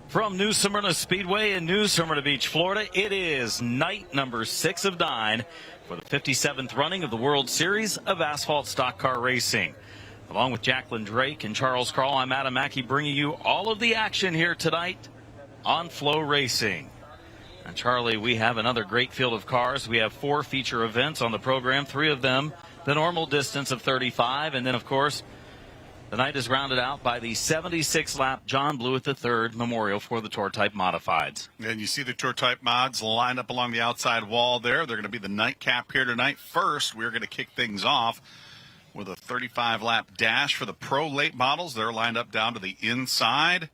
From New Smyrna Speedway in New Smyrna Beach, Florida, it is night number 6 of 9 for the 57th running of the World Series of Asphalt Stock Car Racing. Along with Jacqueline Drake and Charles Carl, I'm Adam Mackey bringing you all of the action here tonight on Flow Racing. And Charlie, we have another great field of cars. We have 4 feature events on the program, 3 of them the normal distance of 35, and then, of course, the night is rounded out by the 76-lap John Blewett III Memorial for the Tour Type Modifieds. And you see the Tour Type Mods lined up along the outside wall there. They're going to be the nightcap here tonight. First, we're going to kick things off with a 35-lap dash for the Pro Late models. They're lined up down to the inside.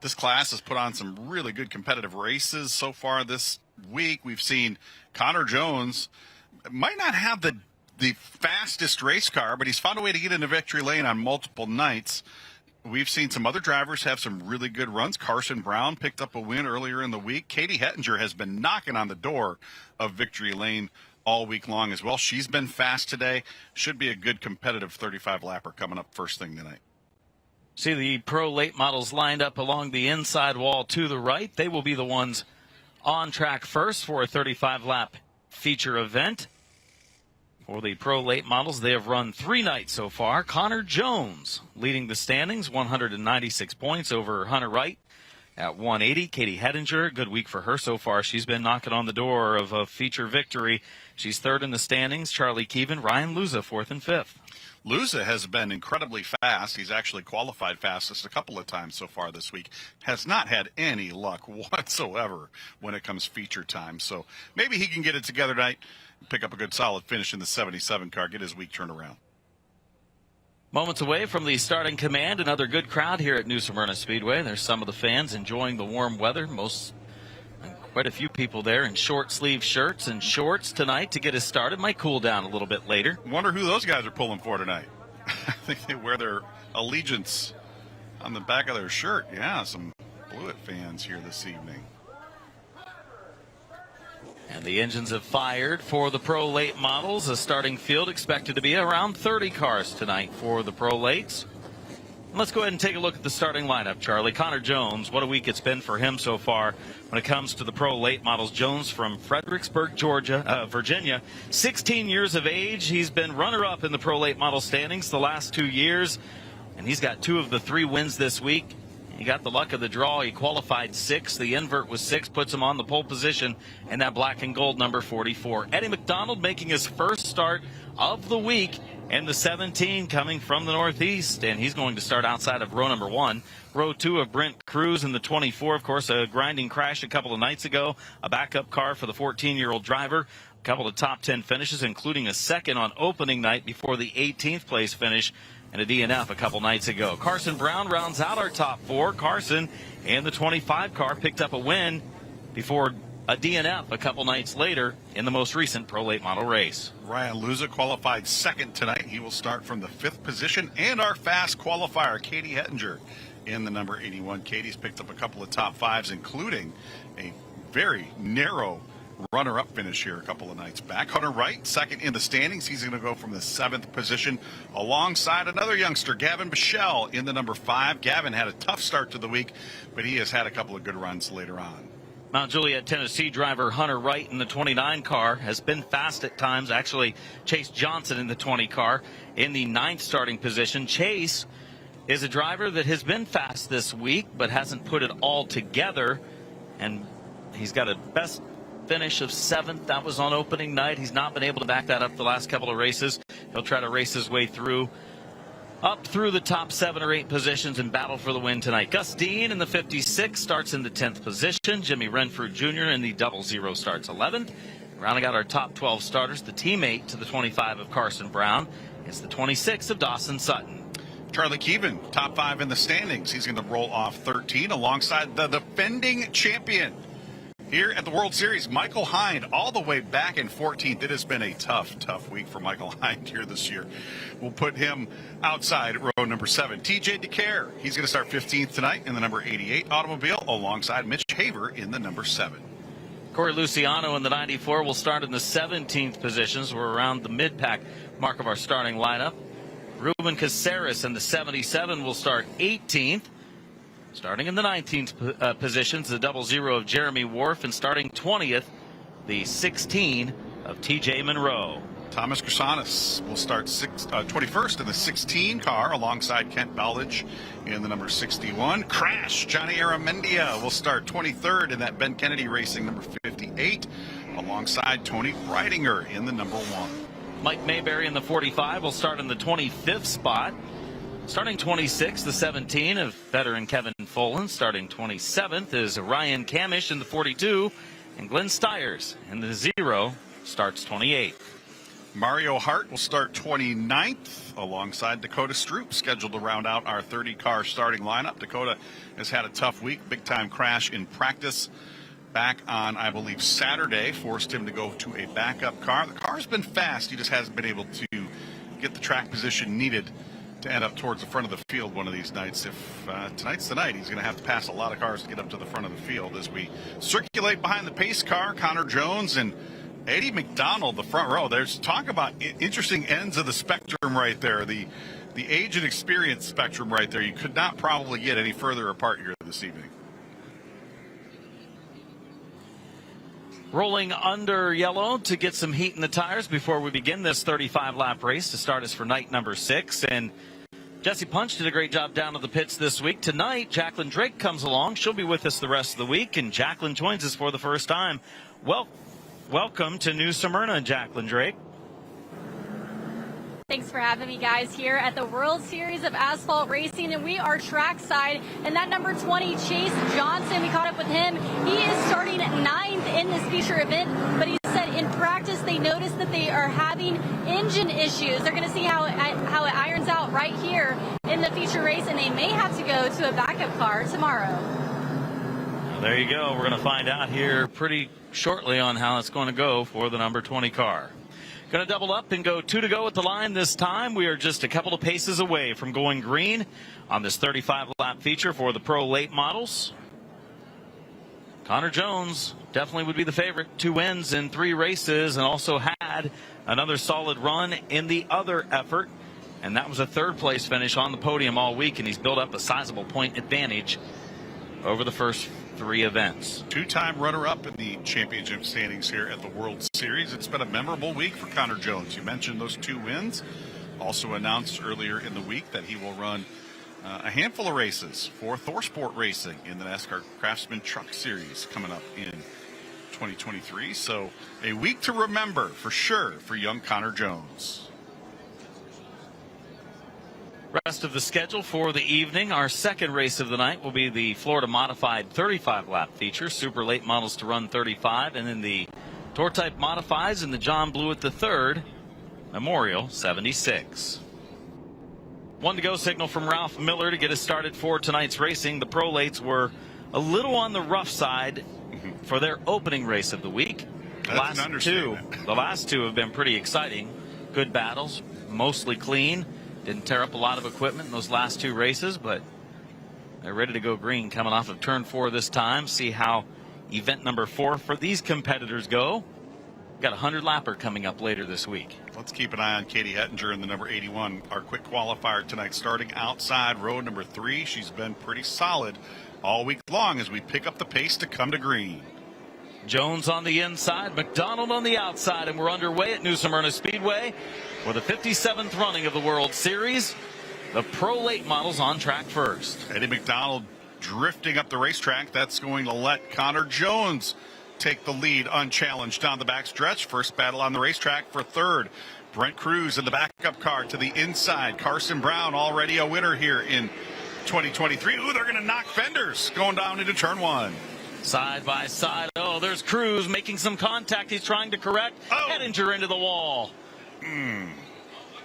This class has put on some really good competitive races so far this week. We've seen Connor Jones might not have the fastest race car, but he's found a way to get into victory lane on multiple nights. We've seen some other drivers have some really good runs. Carson Brown picked up a win earlier in the week. Katie Hettinger has been knocking on the door of victory lane all week long as well. She's been fast today. Should be a good competitive 35-lapper coming up first thing tonight. See the Pro Late models lined up along the inside wall to the right. They will be the ones on track first for a 35-lap feature event. For the Pro Late models, they have run 3 nights so far. Connor Jones leading the standings, 196 points over Hunter Wright at 180. Katie Hettinger, good week for her so far. She's been knocking on the door of a feature victory. She's 3rd in the standings. Charlie Keevan, Ryan Luza, 4th and 5th. Luza has been incredibly fast. He's actually qualified fastest a couple of times so far this week. Has not had any luck whatsoever when it comes feature time. So maybe he can get it together tonight, pick up a good solid finish in the 77 car, get his week turned around. Moments away from the starting command, another good crowd here at New Smyrna Speedway. There's some of the fans enjoying the warm weather. Quite a few people there in short sleeve shirts and shorts tonight to get us started. Might cool down a little bit later. Wonder who those guys are pulling for tonight. I think they wear their allegiance on the back of their shirt. Yeah, some Blewett fans here this evening. And the engines have fired for the Pro Late models. A starting field expected to be around 30 cars tonight for the Pro Lates. Let's go ahead and take a look at the starting lineup, Charlie. Connor Jones, what a week it's been for him so far when it comes to the Pro Late models. Jones from Fredericksburg, Virginia, 16 years of age. He's been runner-up in the Pro Late model standings the last 2 years, and he's got 2 of the 3 wins this week. He got the luck of the draw. He qualified 6th. The invert was 6th, puts him on the pole position, and that black and gold number 44. Eddie McDonald making his first start of the week in the 17 coming from the Northeast, and he's going to start outside of row number 1. Row 2 of Brent Cruz in the 24. Of course, a grinding crash a couple of nights ago. A backup car for the 14-year-old driver. A couple of top 10 finishes, including a second on opening night before the 18th place finish and a DNF a couple nights ago. Carson Brown rounds out our top 4. Carson in the 25 car picked up a win before a DNF a couple nights later in the most recent Pro Late model race. Ryan Luza qualified 2nd tonight. He will start from the 5th position. And our fast qualifier, Katie Hettinger, in the number 81. Katie's picked up a couple of top 5s, including a very narrow runner-up finish here a couple of nights back. Hunter Wright, 2nd in the standings. He's going to go from the 7th position alongside another youngster, Gavin Bichelle, in the number 5. Gavin had a tough start to the week, but he has had a couple of good runs later on. Mount Juliet, Tennessee driver Hunter Wright in the 29 car has been fast at times. Actually, Chase Johnson in the 20 car in the 9th starting position. Chase is a driver that has been fast this week but hasn't put it all together, and he's got a best finish of 7th. That was on opening night. He's not been able to back that up the last couple of races. He'll try to race his way through up through the top 7 or 8 positions and battle for the win tonight. Gus Dean in the 56 starts in the 10th position. Jimmy Renfrew Jr. in the 00 starts 11th. Rounding out our top 12 starters, the teammate to the 25 of Carson Brown is the 26 of Dawson Sutton. Charlie Keevan, top 5 in the standings. He's going to roll off 13 alongside the defending champion here at the World Series, Michael Hind, all the way back in 14th. It has been a tough week for Michael Hind here this year. We'll put him outside row number 7. TJ DeCare, he's going to start 15th tonight in the number 88 automobile alongside Mitch Haver in the number 7. Corey Luciano in the 94 will start in the 17th positions. We're around the mid-pack mark of our starting lineup. Ruben Caceres in the 77 will start 18th. Starting in the 19th positions, the 00 of Jeremy Wharf, and starting 20th, the 16 of TJ Monroe. Thomas Chrysonis will start 21st in the 16 car alongside Kent Bowledge in the number 61. Crash Johnny Aramendia will start 23rd in that Ben Kennedy Racing number 58 alongside Tony Breidinger in the number 1. Mike Mayberry in the 45 will start in the 25th spot. Starting 26th, the 17 of veteran Kevin Folan. Starting 27th is Ryan Camish in the 42, and Glenn Stiers in the 0 starts 28th. Mario Hart will start 29th alongside Dakota Stroop, scheduled to round out our 30-car starting lineup. Dakota has had a tough week, big-time crash in practice back on, I believe, Saturday, forced him to go to a backup car. The car's been fast. He just hasn't been able to get the track position needed to end up towards the front of the field one of these nights. If tonight's the night, he's going to have to pass a lot of cars to get up to the front of the field. As we circulate behind the pace car, Connor Jones and Eddie McDonald, the front row. There's talk about interesting ends of the spectrum right there. The age and experience spectrum right there. You could not probably get any further apart here this evening. Rolling under yellow to get some heat in the tires before we begin this 35-lap race to start us for night number 6. And Jesse Punch did a great job down at the pits this week. Tonight, Jacqueline Drake comes along. She'll be with us the rest of the week, and Jacqueline joins us for the first time. Welcome to New Smyrna, Jacqueline Drake. Thanks for having me, guys, here at the World Series of Asphalt Racing, and we are trackside. And that number 20, Chase Johnson, we caught up with him. He is starting 9th in this feature event, but he said in practice they noticed that they are having engine issues. They're going to see how it irons out right here in the feature race, and they may have to go to a backup car tomorrow. Well, there you go. We're going to find out here pretty shortly on how it's going to go for the number 20 car. Going to double up and go 2 to go at the line this time. We are just a couple of paces away from going green on this 35-lap feature for the Pro Late Models. Connor Jones definitely would be the favorite. 2 wins in 3 races, and also had another solid run in the other effort. And that was a 3rd-place finish on the podium all week, and he's built up a sizable point advantage over the first 3 events. 2-time runner-up in the championship standings here at the World Series. It's been a memorable week for Connor Jones. You mentioned those 2 wins. Also announced earlier in the week that he will run a handful of races for Thorsport Racing in the NASCAR Craftsman Truck Series coming up in 2023. So a week to remember for sure for young Connor Jones. Rest of the schedule for the evening. Our second race of the night will be the Florida Modified 35-lap feature. Super late models to run 35. And then the Tour Type Modifieds and the John Blewett III Memorial 76. 1 to go signal from Ralph Miller to get us started for tonight's racing. The Pro Lates were a little on the rough side for their opening race of the week. The last two have been pretty exciting. Good battles, mostly clean. Didn't tear up a lot of equipment in those last 2 races, but they're ready to go green coming off of turn 4 this time. See how event number 4 for these competitors go. Got a 100-lapper coming up later this week. Let's keep an eye on Katie Hettinger in the number 81, our quick qualifier tonight, starting outside row number 3. She's been pretty solid all week long as we pick up the pace to come to green. Jones on the inside, McDonald on the outside, and we're underway at New Smyrna Speedway for the 57th running of the World Series. The Pro Late Models on track first. Eddie McDonald drifting up the racetrack. That's going to let Connor Jones take the lead unchallenged down the backstretch. First battle on the racetrack for 3rd. Brent Cruz in the backup car to the inside. Carson Brown already a winner here in 2023. Ooh, they're going to knock fenders going down into turn 1. Side by side. Oh, there's Cruz making some contact. He's trying to correct. Hettinger into the wall.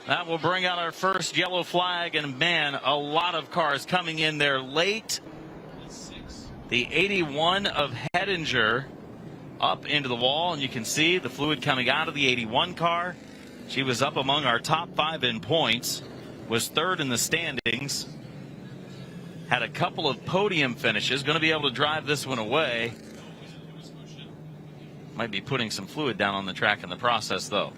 That will bring out our first yellow flag. And, man, a lot of cars coming in there late. The 81 of Hettinger up into the wall. And you can see the fluid coming out of the 81 car. She was up among our top 5 in points. Was 3rd in the standings. Had a couple of podium finishes. Going to be able to drive this one away. Might be putting some fluid down on the track in the process, though.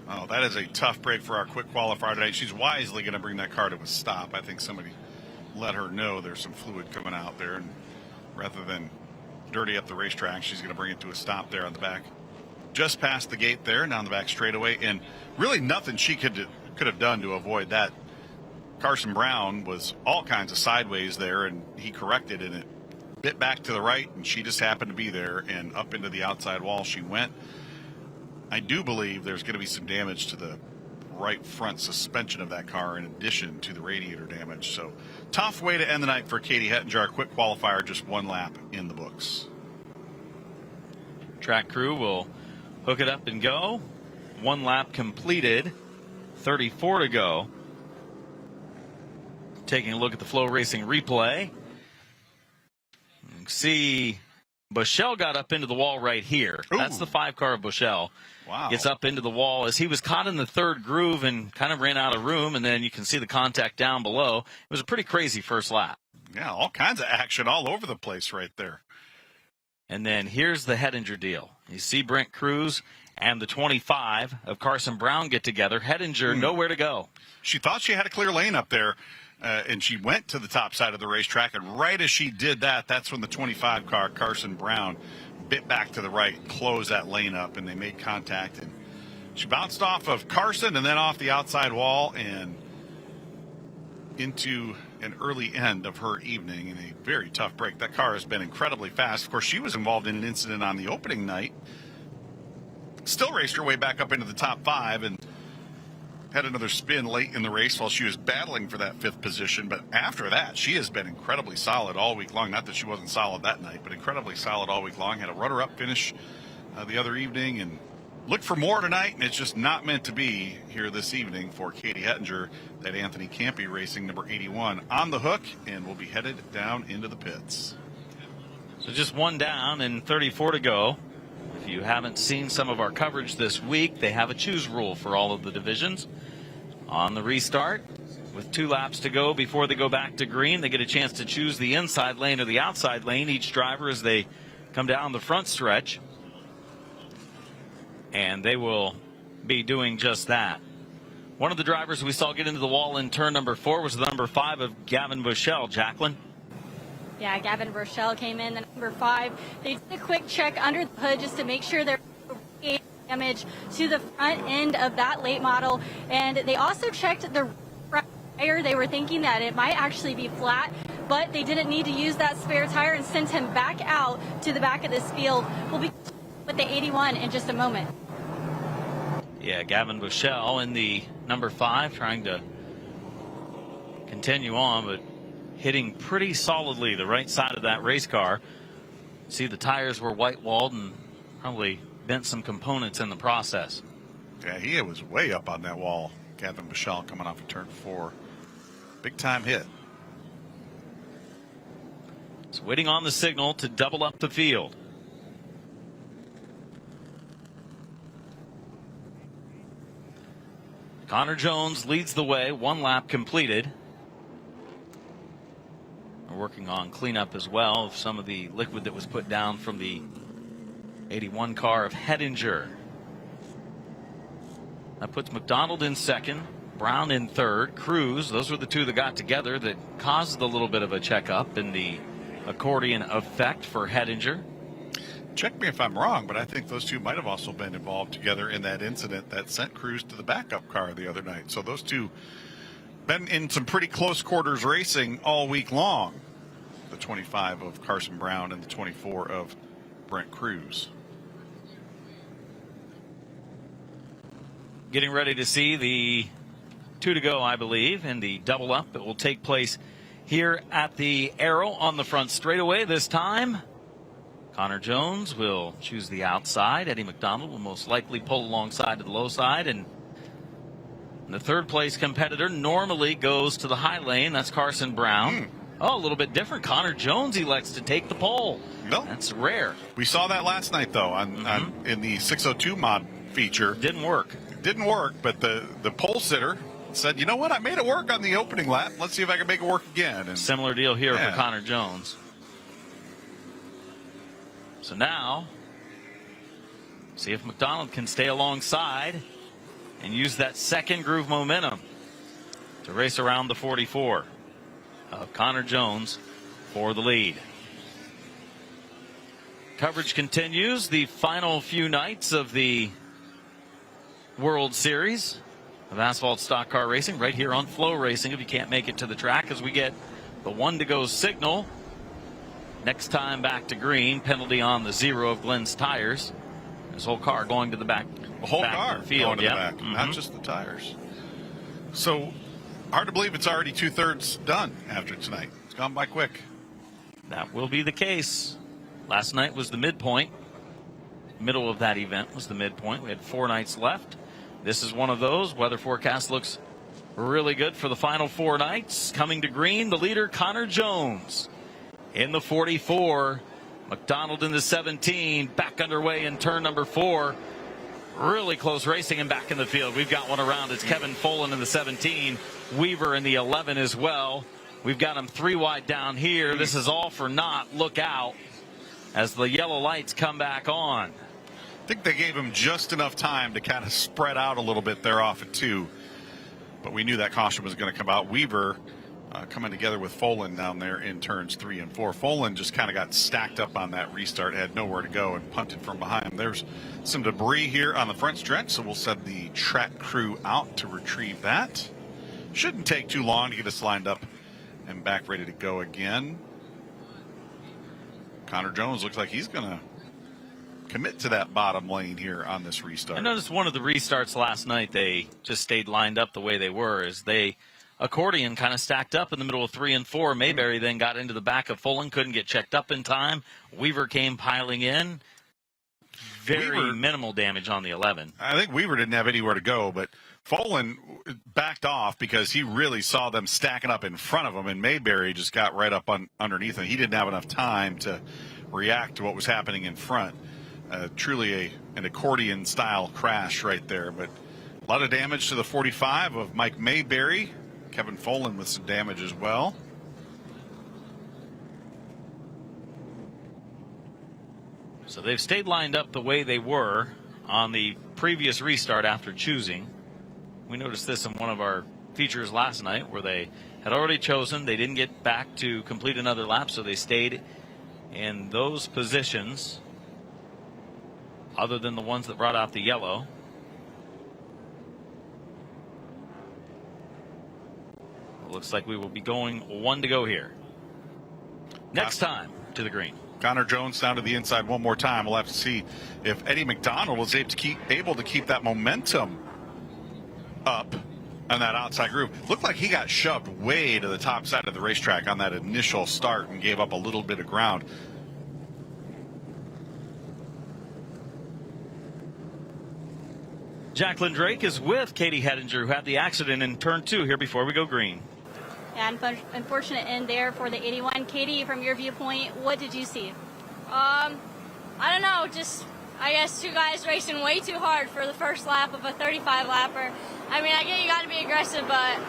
Oh, that is a tough break for our quick qualifier today. She's wisely going to bring that car to a stop. I think somebody let her know there's some fluid coming out there, and rather than dirty up the racetrack, she's going to bring it to a stop there on the back, just past the gate there, down the back straightaway, and really nothing she could have done to avoid that. Carson Brown was all kinds of sideways there, and he corrected, and it bit back to the right, and she just happened to be there, and up into the outside wall she went. I do believe there's going to be some damage to the right front suspension of that car in addition to the radiator damage. So tough way to end the night for Katie Hettinger. Quick qualifier, just one lap in the books. Track crew will hook it up and go. One lap completed, 34 to go. Taking a look at the Flow Racing replay. You can see Bushell got up into the wall right here. Ooh. That's the 5-car of Bushell. Wow. Gets up into the wall as he was caught in the third groove and kind of ran out of room, and then you can see the contact down below. It was a pretty crazy first lap. Yeah, all kinds of action all over the place right there. And then here's the Hettinger deal. You see Brent Cruz and the 25 of Carson Brown get together. Hettinger nowhere to go. She thought she had a clear lane up there, and she went to the top side of the racetrack, and right as she did that, that's when the 25 car, Carson Brown, bit back to the right, closed that lane up, and they made contact. And she bounced off of Carson and then off the outside wall and into an early end of her evening in a very tough break. That car has been incredibly fast. Of course, she was involved in an incident on the opening night. Still raced her way back up into the top 5 and had another spin late in the race while she was battling for that 5th position. But after that, she has been incredibly solid all week long. Not that she wasn't solid that night, but incredibly solid all week long. Had a runner-up finish the other evening and looked for more tonight, and it's just not meant to be here this evening for Katie Hettinger. That Anthony Campy Racing number 81 on the hook, and will be headed down into the pits. So just one down and 34 to go. If you haven't seen some of our coverage this week, they have a choose rule for all of the divisions. On the restart, with 2 laps to go before they go back to green, they get a chance to choose the inside lane or the outside lane, each driver as they come down the front stretch. And they will be doing just that. One of the drivers we saw get into the wall in turn number 4 was the number 5 of Gavin Bushell. Jacqueline? Yeah, Gavin Bushell came in, the number 5. They did a quick check under the hood just to make sure there was damage to the front end of that late model. And they also checked the front tire. They were thinking that it might actually be flat, but they didn't need to use that spare tire and sent him back out to the back of this field. We'll be with the 81 in just a moment. Yeah, Gavin Bushell in the number 5 trying to continue on, but hitting pretty solidly the right side of that race car. See, the tires were white-walled and probably bent some components in the process. Yeah, he was way up on that wall. Gavin Bushell coming off of turn 4. Big-time hit. So waiting on the signal to double up the field. Connor Jones leads the way, 1 lap completed. We're working on cleanup as well of some of the liquid that was put down from the 81 car of Hettinger. That puts McDonald in second, Brown in third, Cruz. Those were the 2 that got together that caused a little bit of a checkup in the accordion effect for Hettinger. Check me if I'm wrong, but I think those 2 might have also been involved together in that incident that sent Cruz to the backup car the other night. So those 2 been in some pretty close quarters racing all week long. The 25 of Carson Brown and the 24 of Brent Cruz. Getting ready to see the 2 to go, I believe, in the double up that will take place here at the Arrow on the front straightaway this time. Connor Jones will choose the outside. Eddie McDonald will most likely pull alongside to the low side. And the third place competitor normally goes to the high lane. That's Carson Brown. Oh, a little bit different. Connor Jones elects to take the pole. No, that's rare. We saw that last night, though, on in the 602 mod feature. Didn't work. It didn't work, but the pole sitter said, you know what, I made it work on the opening lap. Let's see if I can make it work again. And similar deal here for Connor Jones. So now, see if McDonald can stay alongside and use that second groove momentum to race around the 44. of Connor Jones for the lead. Coverage continues. The final few nights of the World Series of Asphalt Stock Car Racing right here on Flow Racing. If you can't make it to the track, as we get the 1-to-go signal. Next time back to green, penalty on the 0 of Glenn's tires. His whole car going to the back. The whole back car of the field. going to the back, not just the tires. So hard to believe it's already 2/3 done after tonight. It's gone by quick. That will be the case. Last night was the midpoint. Middle of that event was the midpoint. We had 4 nights left. This is one of those. Weather forecast looks really good for the final 4 nights. Coming to green, the leader, Connor Jones. In the 44, McDonald in the 17, back underway in turn number 4. Really close racing and back in the field. We've got one around. It's Kevin Folan in the 17, Weaver in the 11 as well. We've got him 3 wide down here. This is all for naught. Look out as the yellow lights come back on. I think they gave him just enough time to kind of spread out a little bit there off at 2. But we knew that caution was going to come out. Weaver coming together with Folan down there in turns 3 and 4. Folan just kind of got stacked up on that restart, had nowhere to go, and punted from behind. There's some debris here on the front stretch, so we'll send the track crew out to retrieve that. Shouldn't take too long to get us lined up and back ready to go again. Connor Jones looks like he's going to commit to that bottom lane here on this restart. I noticed one of the restarts last night, they just stayed lined up the way they were, as they accordion kind of stacked up in the middle of 3 and 4. Mayberry then got into the back of Folan, couldn't get checked up in time. Weaver came piling in. Very minimal damage on the 11. I think Weaver didn't have anywhere to go, but Folan backed off because he really saw them stacking up in front of him, and Mayberry just got right up underneath him. He didn't have enough time to react to what was happening in front. Truly an accordion-style crash right there, but a lot of damage to the 45 of Mike Mayberry. Kevin Folan with some damage as well. So they've stayed lined up the way they were on the previous restart after choosing. We noticed this in one of our features last night where they had already chosen. They didn't get back to complete another lap, so they stayed in those positions other than the ones that brought out the yellow. It looks like we will be going 1 to go here. Next time to the green. Connor Jones down to the inside one more time. We'll have to see if Eddie McDonald was able to keep that momentum up on that outside groove. Looked like he got shoved way to the top side of the racetrack on that initial start and gave up a little bit of ground. Jacqueline Drake is with Katie Hedinger, who had the accident in turn 2 here before we go green. And unfortunate end there for the 81. Katie, from your viewpoint, what did you see? I don't know, just I guess 2 guys racing way too hard for the first lap of a 35 lapper. I mean, I get you got to be aggressive, but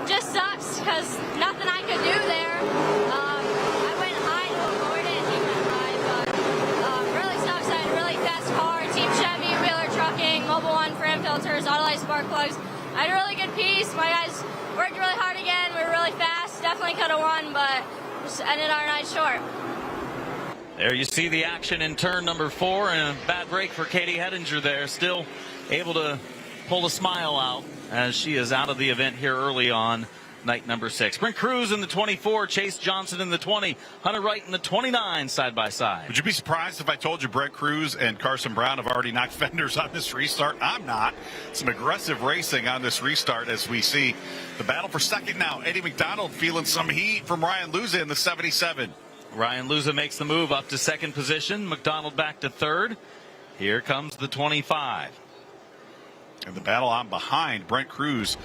just sucks because nothing I could do there. I went high to avoid it, he went high, but really sucks. I had a really fast car, Team Chevy, Wheeler Trucking, Mobile One frame filters, Autolite spark plugs. I had a really good piece. My guys worked really hard again. We were really fast. Definitely could have won, but just ended our night short. There you see the action in turn number 4, and a bad break for Katie Hedinger there. Still able to pull a smile out as she is out of the event here early on night number 6. Brent Cruz in the 24, Chase Johnson in the 20, Hunter Wright in the 29 side by side. Would you be surprised if I told you Brent Cruz and Carson Brown have already knocked fenders on this restart? I'm not. Some aggressive racing on this restart as we see the battle for second now. Eddie McDonald feeling some heat from Ryan Luza in the 77. Ryan Luza makes the move up to second position. McDonald back to third. Here comes the 25. And the battle on behind. Brent Cruz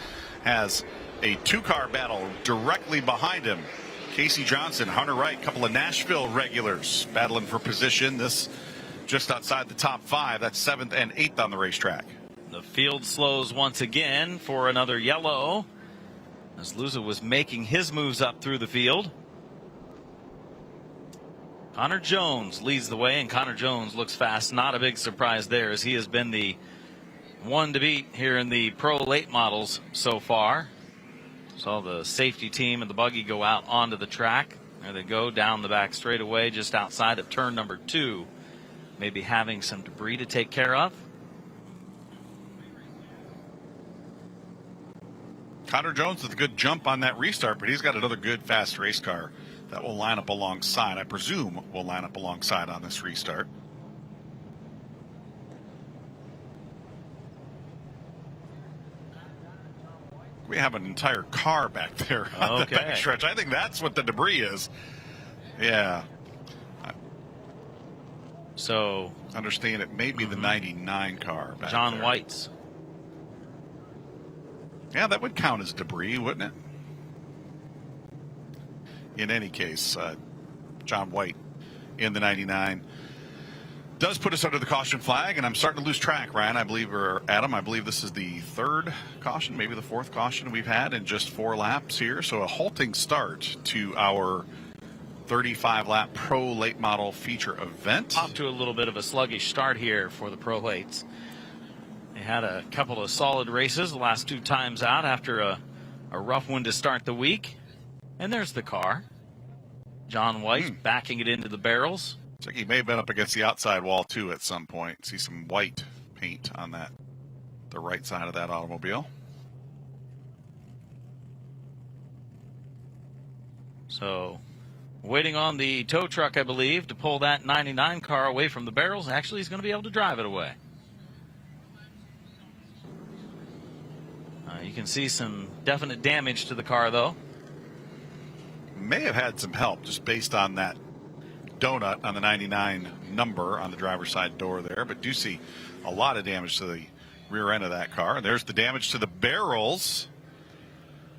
has a 2-car battle directly behind him. Casey Johnson, Hunter Wright, a couple of Nashville regulars battling for position. This just outside the top 5. That's 7th and 8th on the racetrack. The field slows once again for another yellow as Luza was making his moves up through the field. Connor Jones leads the way, and Connor Jones looks fast. Not a big surprise there, as he has been the one to beat here in the pro late models so far. Saw the safety team and the buggy go out onto the track. There they go down the back straightaway just outside of turn number 2. Maybe having some debris to take care of. Connor Jones with a good jump on that restart, but he's got another good fast race car that will line up alongside. I presume will line up alongside on this restart. We have an entire car back there on the back stretch. I think that's what the debris is. Yeah. So understand it may be the 99 car back John there. White's. Yeah, that would count as debris, wouldn't it? In any case, John White in the 99 does put us under the caution flag, and I'm starting to lose track, Ryan, I believe, or Adam, I believe this is the 3rd caution, maybe the 4th caution we've had in just 4 laps here. So a halting start to our 35-lap Pro Late Model feature event. Off to a little bit of a sluggish start here for the Pro Lates. They had a couple of solid races the last 2 times out after a rough one to start the week. And there's the car. John White backing it into the barrels. Looks like he may have been up against the outside wall, too, at some point. See some white paint on the right side of that automobile. So, waiting on the tow truck, I believe, to pull that 99 car away from the barrels. Actually, he's going to be able to drive it away. You can see some definite damage to the car, though. May have had some help just based on that donut on the 99 number on the driver's side door there, but do see a lot of damage to the rear end of that car. And there's the damage to the barrels.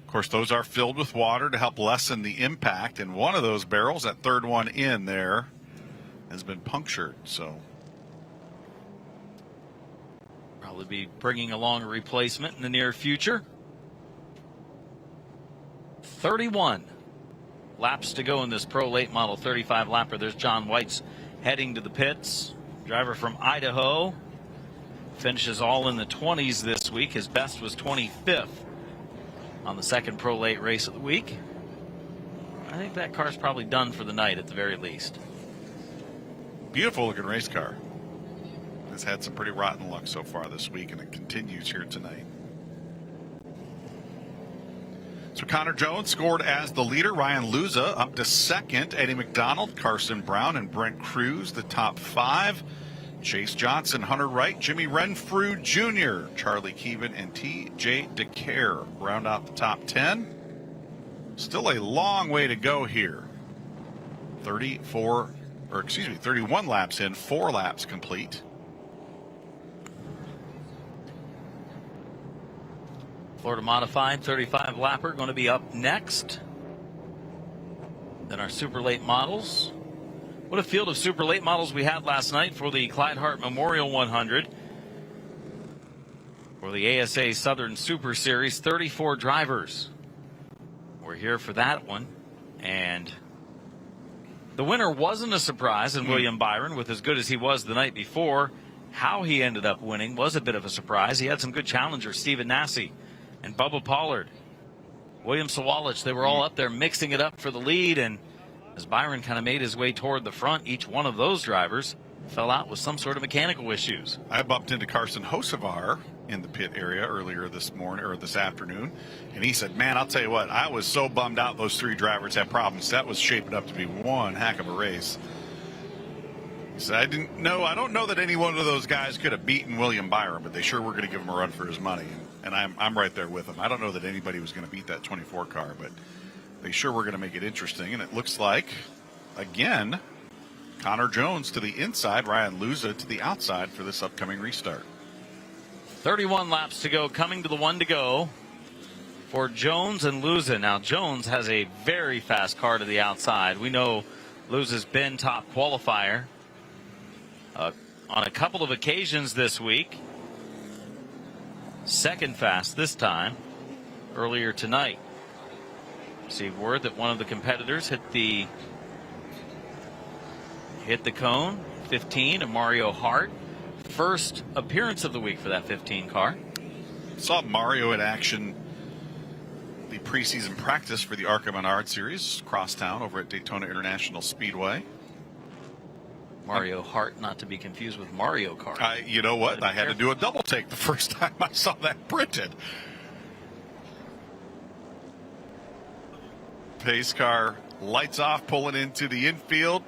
Of course, those are filled with water to help lessen the impact, and one of those barrels, that 3rd one in there, has been punctured. So probably be bringing along a replacement in the near future. 31 laps to go in this Pro Late Model 35 lapper. There's John White's heading to the pits. Driver from Idaho finishes all in the 20s this week. His best was 25th on the 2nd Pro Late race of the week. I think that car's probably done for the night at the very least. Beautiful looking race car. It's had some pretty rotten luck so far this week, and it continues here tonight. So Connor Jones scored as the leader. Ryan Luza up to 2nd. Eddie McDonald, Carson Brown, and Brent Cruz, the top 5. Chase Johnson, Hunter Wright, Jimmy Renfrew Jr., Charlie Keevan, and T.J. DeCare round out the top 10. Still a long way to go here. 31 laps in, 4 laps complete. Florida Modified 35 lapper going to be up next. Then our super late models. What a field of super late models we had last night for the Clyde Hart Memorial 100. For the ASA Southern Super Series, 34 drivers were here for that one. And the winner wasn't a surprise in William Byron, with as good as he was the night before. How he ended up winning was a bit of a surprise. He had some good challengers, Stephen Nasse and Bubba Pollard, William Sawalich. They were all up there mixing it up for the lead, and as Byron kind of made his way toward the front, each one of those drivers fell out with some sort of mechanical issues. I bumped into Carson Hocevar in the pit area earlier this morning or this afternoon, and he said, man, I'll tell you what, I was so bummed out those 3 drivers had problems. That was shaping up to be one heck of a race. He said, I don't know that any one of those guys could have beaten William Byron, but they sure were going to give him a run for his money. And I'm right there with him. I don't know that anybody was going to beat that 24 car, but they sure were going to make it interesting. And it looks like, again, Connor Jones to the inside, Ryan Luza to the outside for this upcoming restart. 31 laps to go, coming to the 1 to go for Jones and Luza. Now, Jones has a very fast car to the outside. We know Luza's been top qualifier on a couple of occasions this week. 2nd fast this time, earlier tonight. Received word that one of the competitors hit the cone. 15, and Mario Hart. First appearance of the week for that 15 car. Saw Mario in action the preseason practice for the ARCA Menard Series crosstown over at Daytona International Speedway. Mario Hart, not to be confused with Mario Kart. You know what? I had to do a double take the first time I saw that printed. Pace car lights off, pulling into the infield.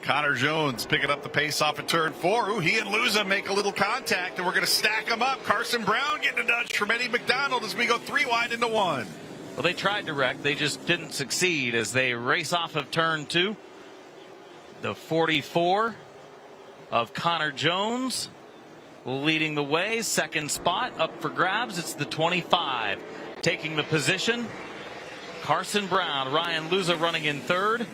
Connor Jones picking up the pace off of turn 4. Ooh, he and Luza make a little contact, and we're going to stack them up. Carson Brown getting a nudge from Eddie McDonald as we go 3 wide into 1. Well, they tried to wreck. They just didn't succeed as they race off of turn 2. The 44 of Connor Jones leading the way. Second spot up for grabs. It's the 25 taking the position. Carson Brown, Ryan Luza running in third.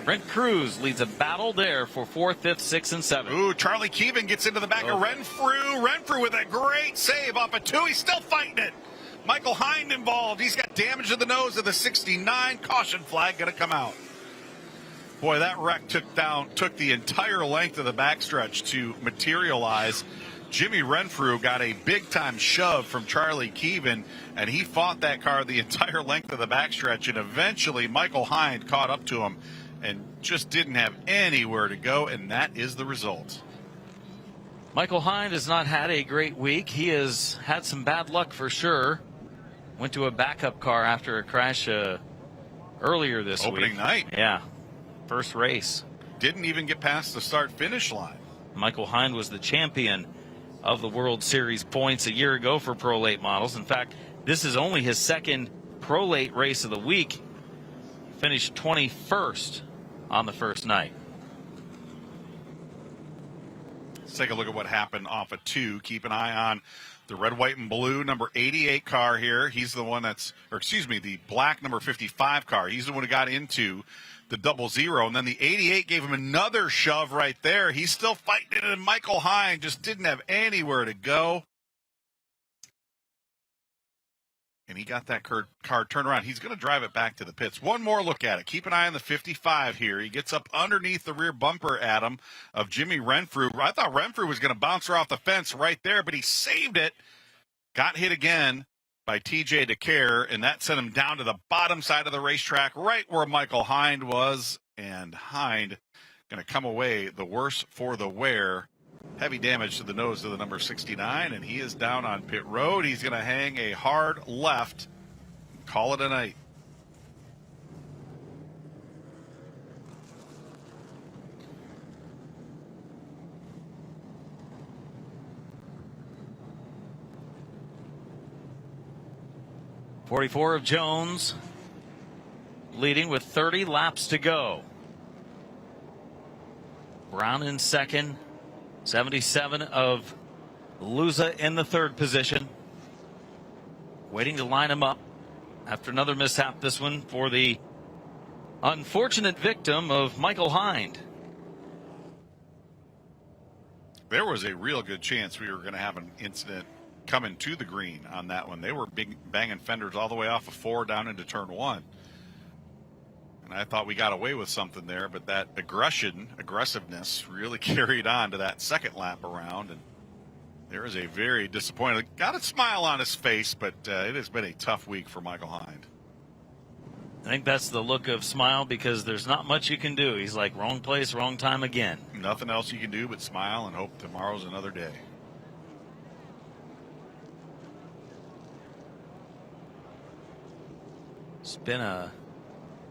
Brent Cruz leads a battle there for 4th, 5th, 6th, and 7th. Ooh, Charlie Keevan gets into the back of Renfrew. Renfrew with a great save off of 2. He's still fighting it. Michael Hind involved. He's got damage to the nose of the 69. Caution flag going to come out. Boy, that wreck took the entire length of the backstretch to materialize. Jimmy Renfrew got a big-time shove from Charlie Keevan, and he fought that car the entire length of the backstretch, and eventually Michael Hind caught up to him and just didn't have anywhere to go, and that is the result. Michael Hind has not had a great week. He has had some bad luck for sure. Went to a backup car after a crash earlier this week. Opening night. Yeah. First race. Didn't even get past the start-finish line. Michael Hind was the champion of the World Series points a year ago for Pro Late models. In fact, this is only his second Pro Late race of the week. Finished 21st on the first night. Let's take a look at what happened off of 2. Keep an eye on the red, white, and blue number 88 car here. He's the one the black number 55 car. He's the one who got into the 00, and then the 88 gave him another shove right there. He's still fighting it, and Michael Hind just didn't have anywhere to go. And he got that car turned around. He's going to drive it back to the pits. One more look at it. Keep an eye on the 55 here. He gets up underneath the rear bumper, Adam, of Jimmy Renfrew. I thought Renfrew was going to bounce her off the fence right there, but he saved it. Got hit again by TJ DeCare, and that sent him down to the bottom side of the racetrack, right where Michael Hind was. And Hind going to come away the worse for the wear. Heavy damage to the nose of the number 69, and he is down on pit road. He's going to hang a hard left and call it a night. .44 of Jones leading with 30 laps to go. Brown in second. 77 of Luza in the third position. Waiting to line him up after another mishap, this one for the unfortunate victim of Michael Hind. There was a real good chance we were going to have an incident coming to the green on that one. They were banging fenders all the way off of 4 down into turn 1. And I thought we got away with something there, but that aggressiveness really carried on to that second lap around. And there is a very disappointed, got a smile on his face, but it has been a tough week for Michael Hind. I think that's the look of smile because there's not much you can do. He's like, wrong place, wrong time again. Nothing else you can do but smile and hope tomorrow's another day. It's been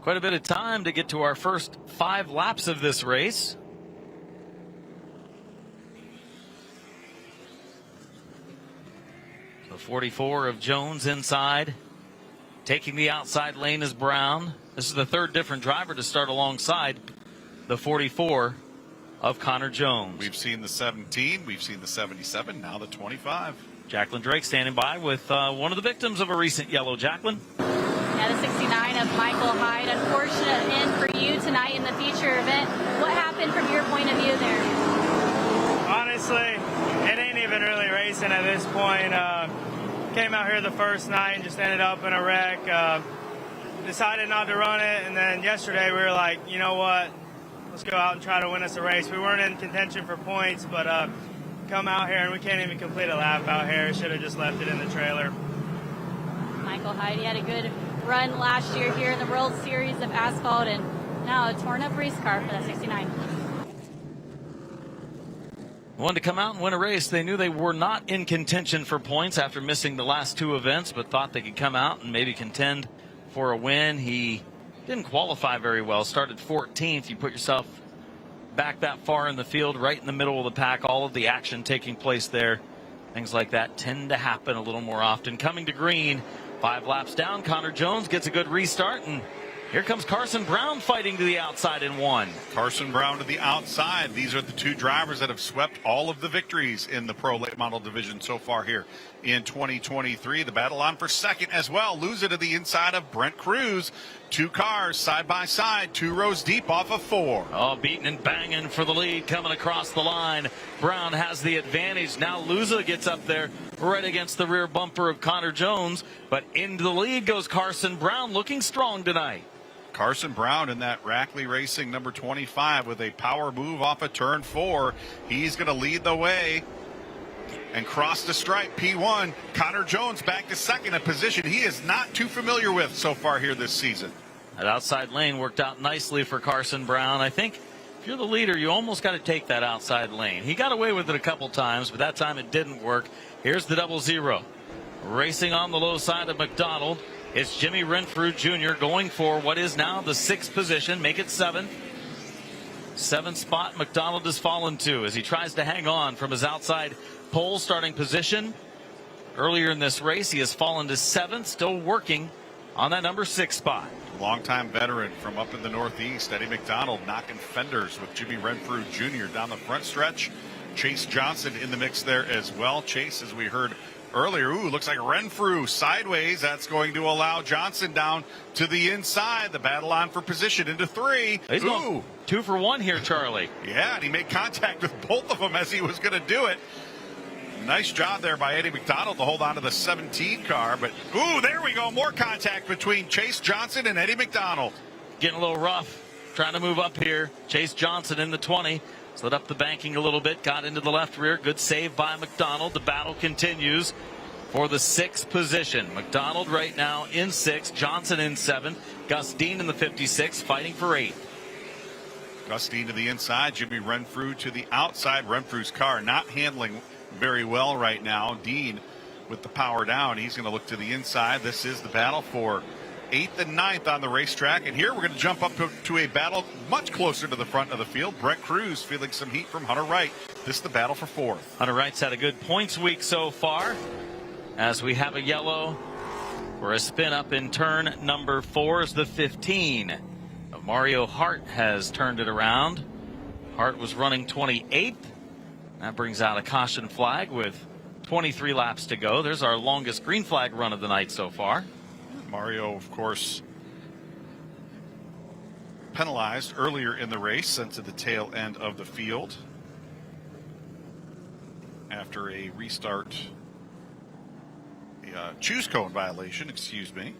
quite a bit of time to get to our first 5 laps of this race. So 44 of Jones inside. Taking the outside lane is Brown. This is the third different driver to start alongside the 44 of Connor Jones. We've seen the 17, we've seen the 77, now the 25. Jacqueline Drake standing by with one of the victims of a recent yellow. Jacqueline. Yeah, the 69 of Michael Hind. Unfortunate end for you tonight in the feature event. What happened from your point of view there? Honestly, it ain't even really racing at this point. Came out here the first night and just ended up in a wreck. Decided not to run it, and then yesterday we were like, you know what? Let's go out and try to win us a race. We weren't in contention for points, but come out here and we can't even complete a lap out here. Should have just left it in the trailer. Michael Hind, he had a good run last year here in the World Series of Asphalt, and now a torn up race car for that 69. Wanted to come out and win a race. They knew they were not in contention for points after missing the last two events, but thought they could come out and maybe contend for a win. He didn't qualify very well, started 14th. You put yourself back that far in the field, right in the middle of the pack, all of the action taking place there. Things like that tend to happen a little more often. Coming to green, 5 laps down, Connor Jones gets a good restart, and here comes Carson Brown fighting to the outside in 1. Carson Brown to the outside. These are the 2 drivers that have swept all of the victories in the Pro Late Model division so far here in 2023. The battle on for second as well. Lose it to the inside of Brent Cruz. 2 cars side by side, 2 rows deep off of 4. Oh, beating and banging for the lead coming across the line. Brown has the advantage. Now Luza gets up there right against the rear bumper of Connor Jones, but into the lead goes Carson Brown, looking strong tonight. Carson Brown in that Rackley Racing number 25 with a power move off of turn 4. He's going to lead the way and cross the stripe. P1. Connor Jones back to second, a position he is not too familiar with so far here this season. That outside lane worked out nicely for Carson Brown. I think if you're the leader, you almost got to take that outside lane. He got away with it a couple times, but that time it didn't work. Here's the 0-0. Racing on the low side of McDonald. It's Jimmy Renfrew Jr. going for what is now the 6th position. Make it 7th. 7th spot McDonald has fallen to as he tries to hang on from his outside pole starting position. Earlier in this race, he has fallen to 7th, still working on that number 6 spot. Longtime veteran from up in the Northeast, Eddie McDonald knocking fenders with Jimmy Renfrew Jr. down the front stretch. Chase Johnson in the mix there as well. Chase, as we heard earlier, looks like Renfrew sideways. That's going to allow Johnson down to the inside. The battle on for position into 3. He's going 2 for 1 here, Charlie. Yeah, and he made contact with both of them as he was going to do it. Nice job there by Eddie McDonald to hold on to the 17 car. But, there we go. More contact between Chase Johnson and Eddie McDonald. Getting a little rough. Trying to move up here. Chase Johnson in the 20. Slid up the banking a little bit. Got into the left rear. Good save by McDonald. The battle continues for the 6th position. McDonald right now in 6th. Johnson in 7th. Gus Dean in the 56. Fighting for 8th. Gus Dean to the inside. Jimmy Renfrew to the outside. Renfrew's car not handling very well right now. Dean with the power down. He's going to look to the inside. This is the battle for 8th and 9th on the racetrack. And here we're going to jump up to a battle much closer to the front of the field. Brett Cruz feeling some heat from Hunter Wright. This is the battle for 4th. Hunter Wright's had a good points week so far as we have a yellow for a spin up in turn number 4 is the 15. Mario Hart has turned it around. Hart was running 28th. That brings out a caution flag with 23 laps to go. There's our longest green flag run of the night so far. Mario, of course, penalized earlier in the race, sent to the tail end of the field after a restart, choose cone violation, excuse me.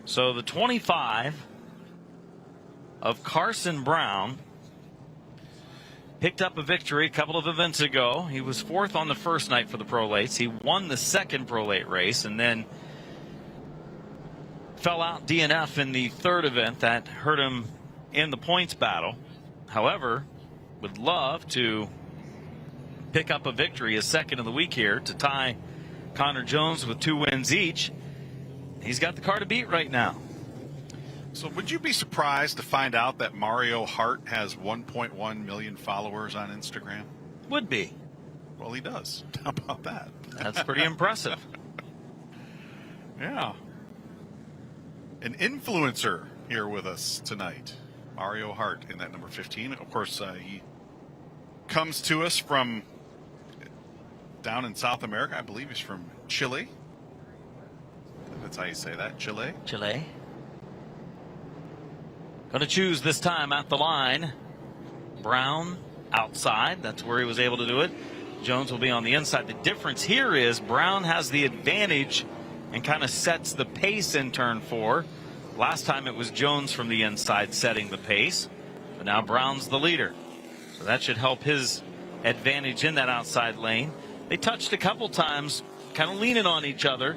So the 25 of Carson Brown picked up a victory a couple of events ago. He was 4th on the first night for the Pro Lates. He won the second Pro Late race and then fell out DNF in the 3rd event. That hurt him in the points battle. However, would love to pick up a victory, his 2nd of the week here, to tie Connor Jones with 2 wins each. He's got the car to beat right now. So would you be surprised to find out that Mario Hart has 1.1 million followers on Instagram? Would be. Well, he does. How about that? That's pretty impressive. Yeah. An influencer here with us tonight. Mario Hart in that number 15. Of course, he comes to us from down in South America. I believe he's from Chile. That's how you say that, Chile. Chile. Going to choose this time at the line. Brown outside. That's where he was able to do it. Jones will be on the inside. The difference here is Brown has the advantage and kind of sets the pace in turn 4. Last time it was Jones from the inside setting the pace. But now Brown's the leader. So that should help his advantage in that outside lane. They touched a couple times, kind of leaning on each other.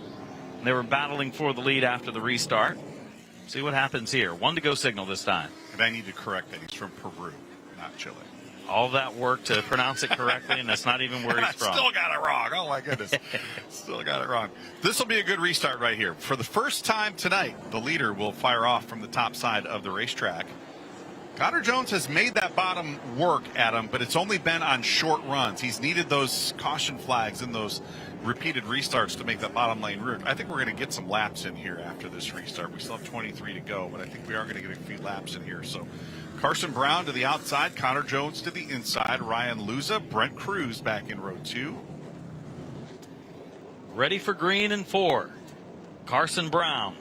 They were battling for the lead after the restart. See what happens here. 1 to go signal this time. And I need to correct that. He's from Peru, not Chile. All that work to pronounce it correctly, and that's not even where he's from. Still got it wrong. Oh, my goodness. Still got it wrong. This will be a good restart right here. For the first time tonight, the leader will fire off from the top side of the racetrack. Connor Jones has made that bottom work, Adam, but it's only been on short runs. He's needed those caution flags and those repeated restarts to make that bottom lane work. I think we're going to get some laps in here after this restart. We still have 23 to go, but I think we are going to get a few laps in here. So Carson Brown to the outside, Connor Jones to the inside, Ryan Luza, Brent Cruz back in row 2. Ready for green in 4. Carson Brown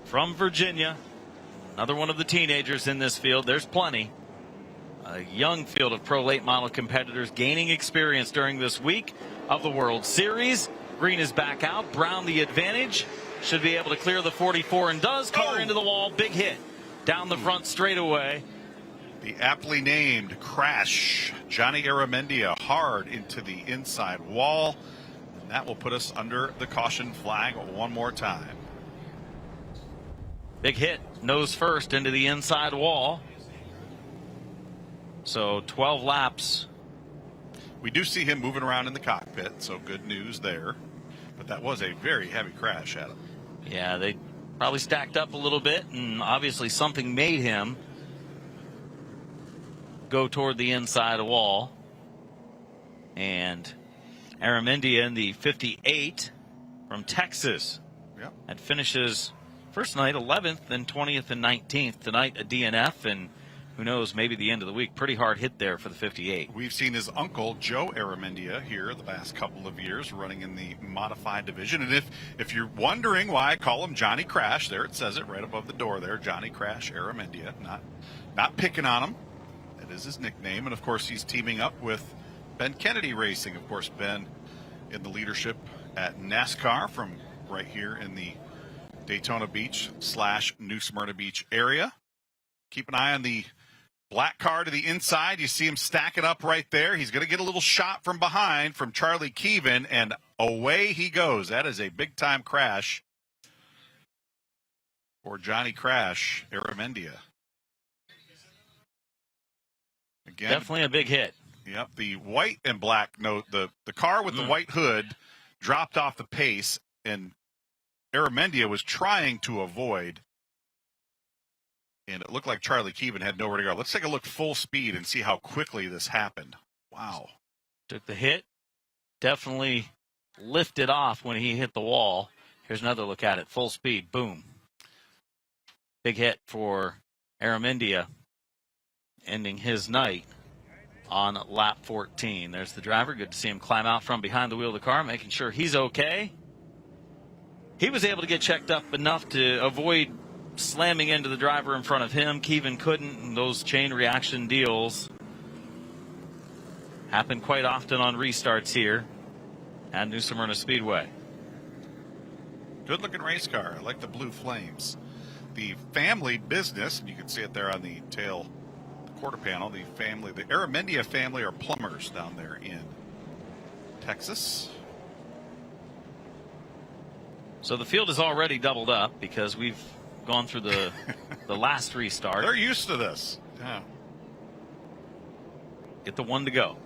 from Virginia. Another one of the teenagers in this field. There's plenty. A young field of pro late model competitors gaining experience during this week of the World Series. Green is back out. Brown the advantage. Should be able to clear the 44 and does. Car into the wall. Big hit down the front straightaway. The aptly named crash. Johnny Aramendia hard into the inside wall. And that will put us under the caution flag one more time. Big hit, nose first into the inside wall. So 12 laps. We do see him moving around in the cockpit, so good news there. But that was a very heavy crash, Adam. Yeah, they probably stacked up a little bit, and obviously something made him go toward the inside wall. And Aramendia in the 58 from Texas. Yep. And finishes first night 11th, then 20th and 19th. Tonight a DNF, and who knows, maybe the end of the week. Pretty hard hit there for the 58. We've seen his uncle, Joe Aramendia, here the past couple of years running in the modified division. And if you're wondering why I call him Johnny Crash, there it says it right above the door there, Johnny Crash Aramendia. Not picking on him. That is his nickname. And, of course, he's teaming up with Ben Kennedy Racing. Of course, Ben in the leadership at NASCAR from right here in the Daytona Beach / New Smyrna Beach area. Keep an eye on the black car to the inside. You see him stacking up right there. He's going to get a little shot from behind from Charlie Keevan, and away he goes. That is a big-time crash for Johnny Crash Aramendia. Again, Definitely a big hit. Yep, the white and black note, the car with the white hood dropped off the pace, and Aramendia was trying to avoid, and it looked like Charlie Keevan had nowhere to go. Let's take a look full speed and see how quickly this happened. Wow. Took the hit. Definitely lifted off when he hit the wall. Here's another look at it. Full speed. Boom. Big hit for Aramendia, ending his night on lap 14. There's the driver. Good to see him climb out from behind the wheel of the car, making sure he's okay. He was able to get checked up enough to avoid slamming into the driver in front of him. Keevan couldn't, and those chain reaction deals happen quite often on restarts here at New Smyrna Speedway. Good looking race car. I like the blue flames. The family business, you can see it there on the tail quarter panel. The Aramendia family are plumbers down there in Texas. So the field is already doubled up because we've gone through the last restart. They're used to this. Yeah. Get the 1 to go.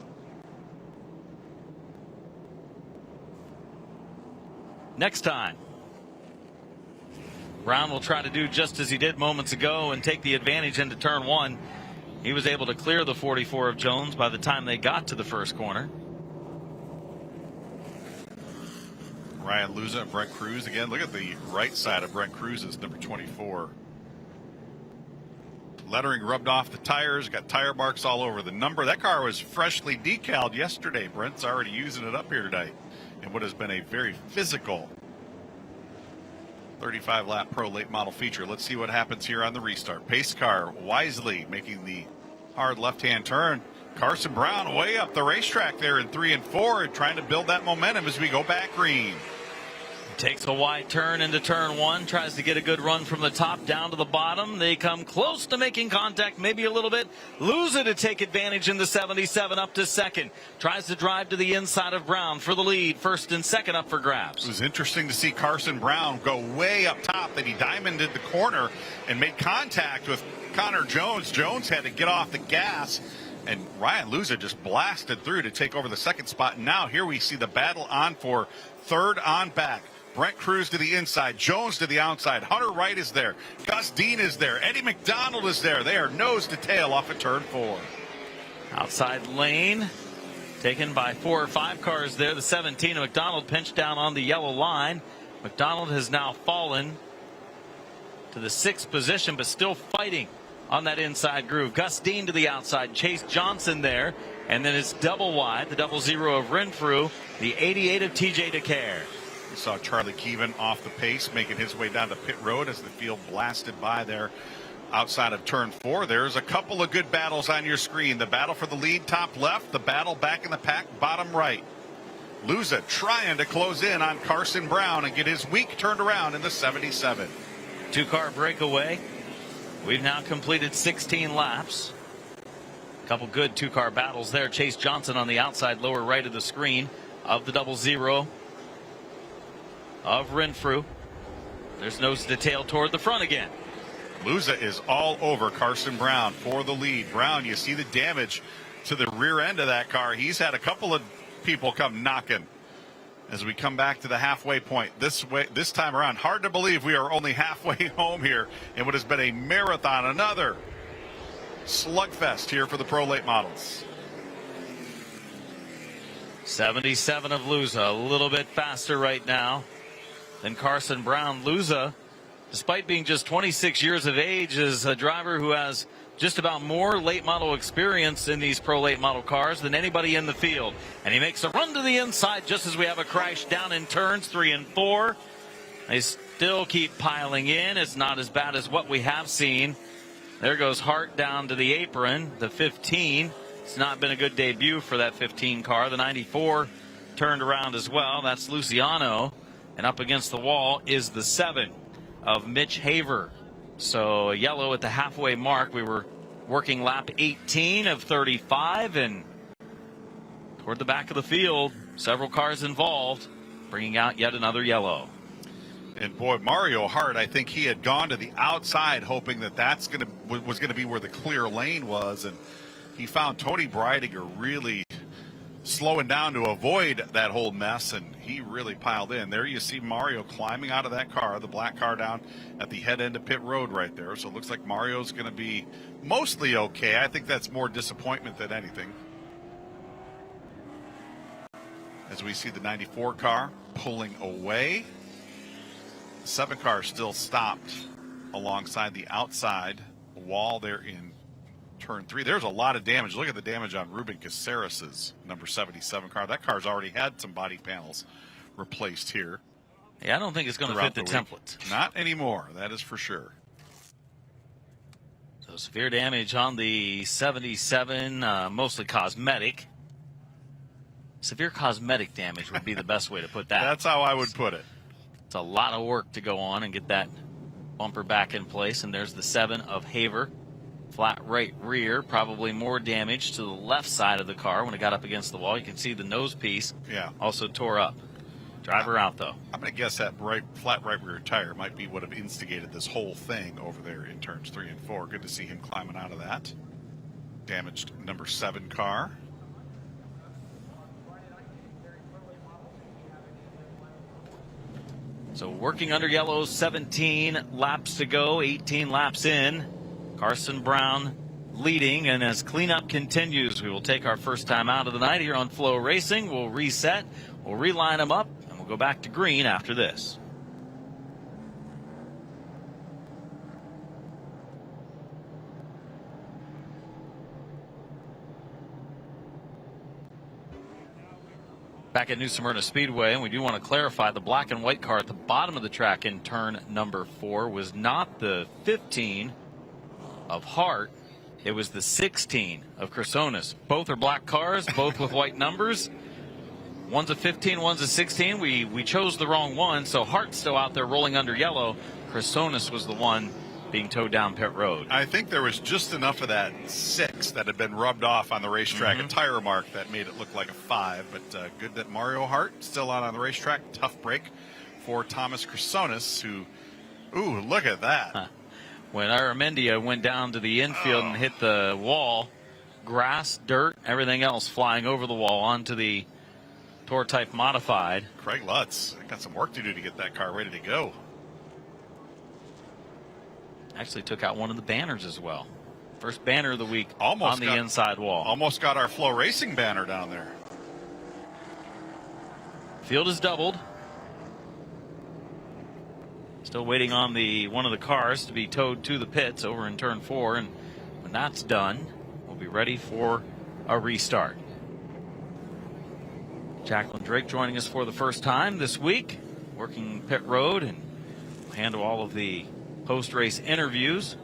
Next time, Brown will try to do just as he did moments ago and take the advantage into turn 1. He was able to clear the 44 of Jones by the time they got to the first corner. Ryan Luza and Brent Cruz again. Look at the right side of Brent Cruz's number 24. Lettering rubbed off the tires. Got tire marks all over the number. That car was freshly decaled yesterday. Brent's already using it up here tonight in what has been a very physical 35-lap pro late model feature. Let's see what happens here on the restart. Pace car wisely making the hard left-hand turn. Carson Brown way up the racetrack there in 3 and 4 and trying to build that momentum as we go back green. Takes a wide turn into turn one, tries to get a good run from the top down to the bottom. They come close to making contact, maybe a little bit. Lose it to take advantage in the 77 up to second. Tries to drive to the inside of Brown for the lead. First and second up for grabs. It was interesting to see Carson Brown go way up top. Then he diamonded the corner and made contact with Connor Jones. Jones had to get off the gas, and Ryan Luza just blasted through to take over the second spot. And now here we see the battle on for third on back. Brent Cruz to the inside, Jones to the outside, Hunter Wright is there, Gus Dean is there, Eddie McDonald is there. They are nose to tail off of turn 4. Outside lane, taken by 4 or 5 cars there. The 17 of McDonald pinched down on the yellow line. McDonald has now fallen to the 6th position, but still fighting on that inside groove. Gus Dean to the outside, Chase Johnson there, and then it's double wide, the 00 of Renfrew, the 88 of TJ DeCare. We saw Charlie Keevan off the pace, making his way down to pit road as the field blasted by there outside of turn 4. There's a couple of good battles on your screen. The battle for the lead, top left. The battle back in the pack, bottom right. Luza trying to close in on Carson Brown and get his week turned around in the 77. 2-car breakaway. We've now completed 16 laps. A couple good 2-car battles there. Chase Johnson on the outside lower right of the screen of the 00 of Renfrew. There's nose to tail toward the front again. Luza is all over Carson Brown for the lead. Brown, you see the damage to the rear end of that car. He's had a couple of people come knocking as we come back to the halfway point. This time around, hard to believe we are only halfway home here in what has been a marathon, another slugfest here for the Pro Late Models. 77 of Luza, a little bit faster right now than Carson Brown. Luza, despite being just 26 years of age, is a driver who has just about more late model experience in these Pro Late Model cars than anybody in the field. And he makes a run to the inside just as we have a crash down in turns 3 and 4. They still keep piling in. It's not as bad as what we have seen. There goes Hart down to the apron, the 15. It's not been a good debut for that 15 car. The 94 turned around as well. That's Luciano. And up against the wall is the 7 of Mitch Haver. So a yellow at the halfway mark. We were working lap 18 of 35, and toward the back of the field, several cars involved, bringing out yet another yellow. And boy, Mario Hart, I think he had gone to the outside hoping that was going to be where the clear lane was, and he found Tony Breidinger really slowing down to avoid that whole mess, and he really piled in. There you see Mario climbing out of that car, the black car down at the head end of pit road right there. So it looks like Mario's going to be mostly okay. I think that's more disappointment than anything. As we see the 94 car pulling away. The 7 car still stopped alongside the outside wall there in turn 3. There's a lot of damage. Look at the damage on Ruben Caceres's number 77 car. That car's already had some body panels replaced here. Yeah, I don't think it's going to fit the template. Not anymore, that is for sure. So severe damage on the 77, mostly cosmetic. Severe cosmetic damage would be the best way to put that. That's how I would put it. It's a lot of work to go on and get that bumper back in place. And there's the 7 of Haver. Flat right rear, probably more damage to the left side of the car when it got up against the wall. You can see the nose piece also tore up. Driver out, though. I'm going to guess that flat right rear tire might be what have instigated this whole thing over there in turns 3 and 4. Good to see him climbing out of that. Damaged number 7 car. So working under yellow, 17 laps to go, 18 laps in. Carson Brown leading, and as cleanup continues, we will take our first time out of the night here on Flow Racing. We'll reset, we'll reline them up, and we'll go back to green after this. Back at New Smyrna Speedway, and we do want to clarify the black and white car at the bottom of the track in turn number 4 was not the 15 of Hart. It was the 16 of Chrysonis. Both are black cars, both with white numbers. One's a 15, one's a 16. We chose the wrong one, so Hart's still out there rolling under yellow. Chrysonis was the one being towed down pit road. I think there was just enough of that 6 that had been rubbed off on the racetrack, a tire mark that made it look like a 5. But good that Mario Hart still out on the racetrack. Tough break for Thomas Chrysonis, who, ooh, look at that. When Aramendia went down to the infield and hit the wall, grass, dirt, everything else flying over the wall onto the Tour Type Modified. Craig Lutz got some work to do to get that car ready to go. Actually took out one of the banners as well. First banner of the week Almost on the inside wall. Almost got our Flow Racing banner down there. Field is doubled. Still waiting on one of the cars to be towed to the pits over in turn 4. And when that's done, we'll be ready for a restart. Jacqueline Drake joining us for the first time this week, working pit road, and will handle all of the post-race interviews.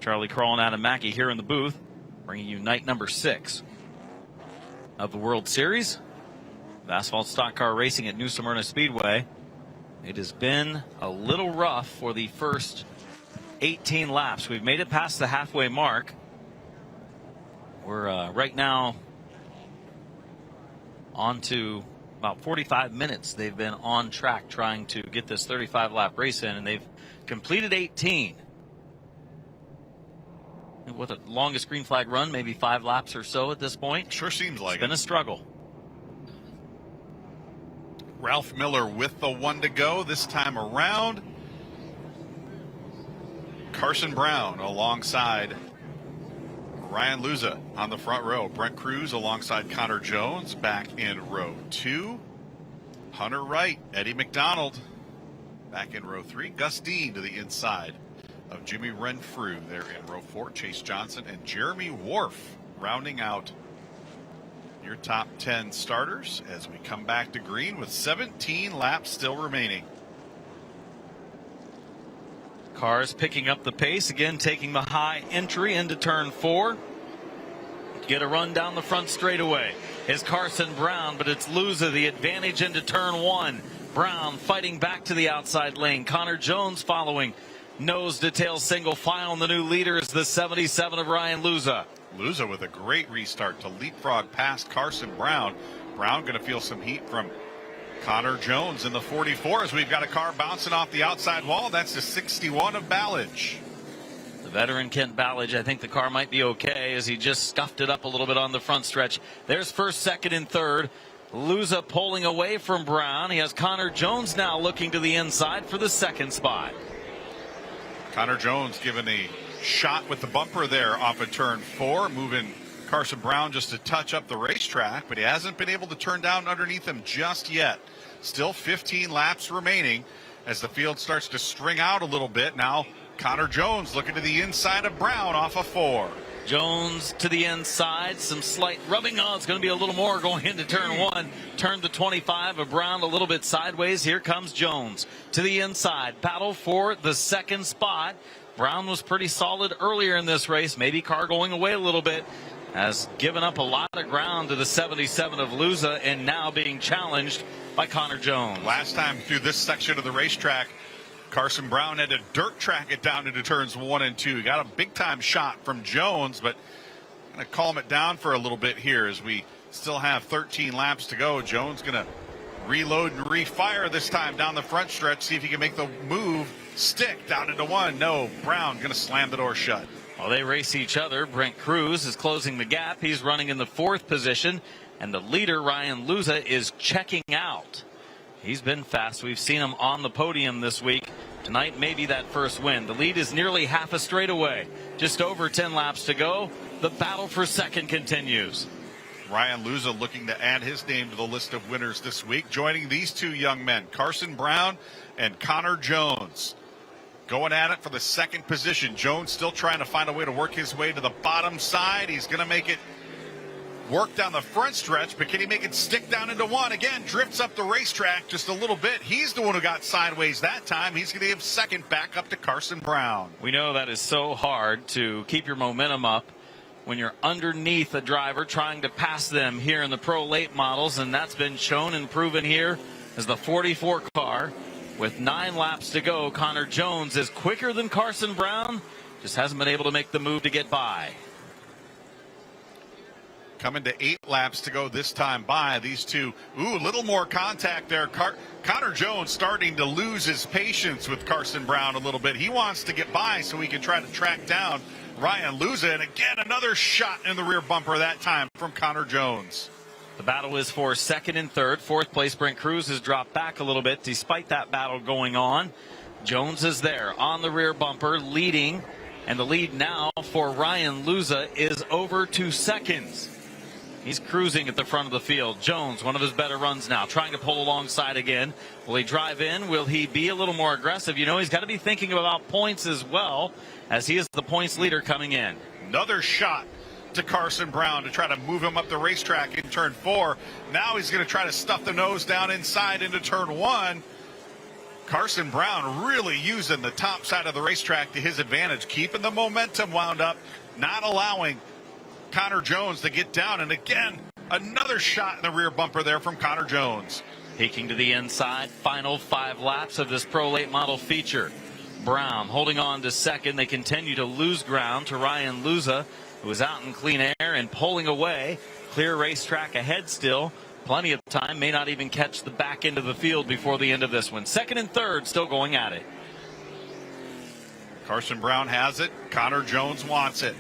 Charlie Kroll and Adam Mackey here in the booth, bringing you night number 6 of the World Series of Asphalt Stock Car Racing at New Smyrna Speedway. It has been a little rough for the first 18 laps. We've made it past the halfway mark. We're right now on to about 45 minutes. They've been on track trying to get this 35-lap race in, and they've completed 18. With the longest green flag run, maybe 5 laps or so at this point. Sure seems like it's been a struggle. Ralph Miller with the 1 to go this time around. Carson Brown alongside Ryan Luza on the front row. Brent Cruz alongside Connor Jones back in row 2. Hunter Wright, Eddie McDonald back in row 3. Gus Dean to the inside of Jimmy Renfrew there in row 4. Chase Johnson and Jeremy Wharf rounding out your top 10 starters as we come back to green with 17 laps still remaining. Cars picking up the pace again, taking the high entry into turn 4. Get a run down the front straightaway is Carson Brown, but it's Luza the advantage into turn 1. Brown fighting back to the outside lane. Connor Jones following. Nose to tail single file, and the new leader is the 77 of Ryan Luza. Luza with a great restart to leapfrog past Carson Brown. Brown going to feel some heat from Connor Jones in the 44 as we've got a car bouncing off the outside wall. That's the 61 of Ballage. The veteran Kent Ballage, I think the car might be okay as he just scuffed it up a little bit on the front stretch. There's first, second, and third. Luza pulling away from Brown. He has Connor Jones now looking to the inside for the second spot. Connor Jones given a shot with the bumper there off of turn 4, moving Carson Brown just to touch up the racetrack, but he hasn't been able to turn down underneath him just yet. Still 15 laps remaining as the field starts to string out a little bit. Now Connor Jones looking to the inside of Brown off of 4. Jones to the inside, some slight rubbing. Oh, it's going to be a little more going into turn 1. Turn the 25 of Brown a little bit sideways. Here comes Jones to the inside. Battle for the second spot. Brown was pretty solid earlier in this race. Maybe car going away a little bit. Has given up a lot of ground to the 77 of Luza and now being challenged by Connor Jones. Last time through this section of the racetrack, Carson Brown had to dirt track it down into turns 1 and 2. Got a big time shot from Jones, but going to calm it down for a little bit here as we still have 13 laps to go. Jones going to reload and refire this time down the front stretch, see if he can make the move stick down into 1. No, Brown going to slam the door shut. While they race each other, Brent Cruz is closing the gap. He's running in the 4th position, and the leader, Ryan Luza, is checking out. He's been fast. We've seen him on the podium this week. Tonight, maybe that first win. The lead is nearly half a straightaway. Just over 10 laps to go. The battle for second continues. Ryan Luza looking to add his name to the list of winners this week, joining these two young men, Carson Brown and Connor Jones. Going at it for the second position. Jones still trying to find a way to work his way to the bottom side. He's going to make it work down the front stretch, but can he make it stick down into 1? Again, drifts up the racetrack just a little bit. He's the one who got sideways that time. He's going to give second back up to Carson Brown. We know that is so hard to keep your momentum up when you're underneath a driver trying to pass them here in the Pro Late Models, and that's been shown and proven here as the 44 car. With 9 laps to go, Connor Jones is quicker than Carson Brown, just hasn't been able to make the move to get by. Coming to 8 laps to go this time by. These two, a little more contact there. Connor Jones starting to lose his patience with Carson Brown a little bit. He wants to get by so he can try to track down Ryan Luza. And again, another shot in the rear bumper that time from Connor Jones. The battle is for second and third. Fourth place, Brent Cruz has dropped back a little bit despite that battle going on. Jones is there on the rear bumper leading, and the lead now for Ryan Luza is over 2 seconds. He's cruising at the front of the field. Jones, one of his better runs now, trying to pull alongside again. Will he drive in? Will he be a little more aggressive? You know, he's got to be thinking about points as well, as he is the points leader coming in. Another shot to Carson Brown to try to move him up the racetrack in turn 4. Now he's going to try to stuff the nose down inside into turn 1. Carson Brown really using the top side of the racetrack to his advantage, keeping the momentum wound up, not allowing Connor Jones to get down. And again, another shot in the rear bumper there from Connor Jones. Peeking to the inside, final 5 laps of this Pro Late Model feature. Brown holding on to second. They continue to lose ground to Ryan Luza, who is out in clean air and pulling away. Clear racetrack ahead still. Plenty of time. May not even catch the back end of the field before the end of this one. Second and third still going at it. Carson Brown has it. Connor Jones wants it.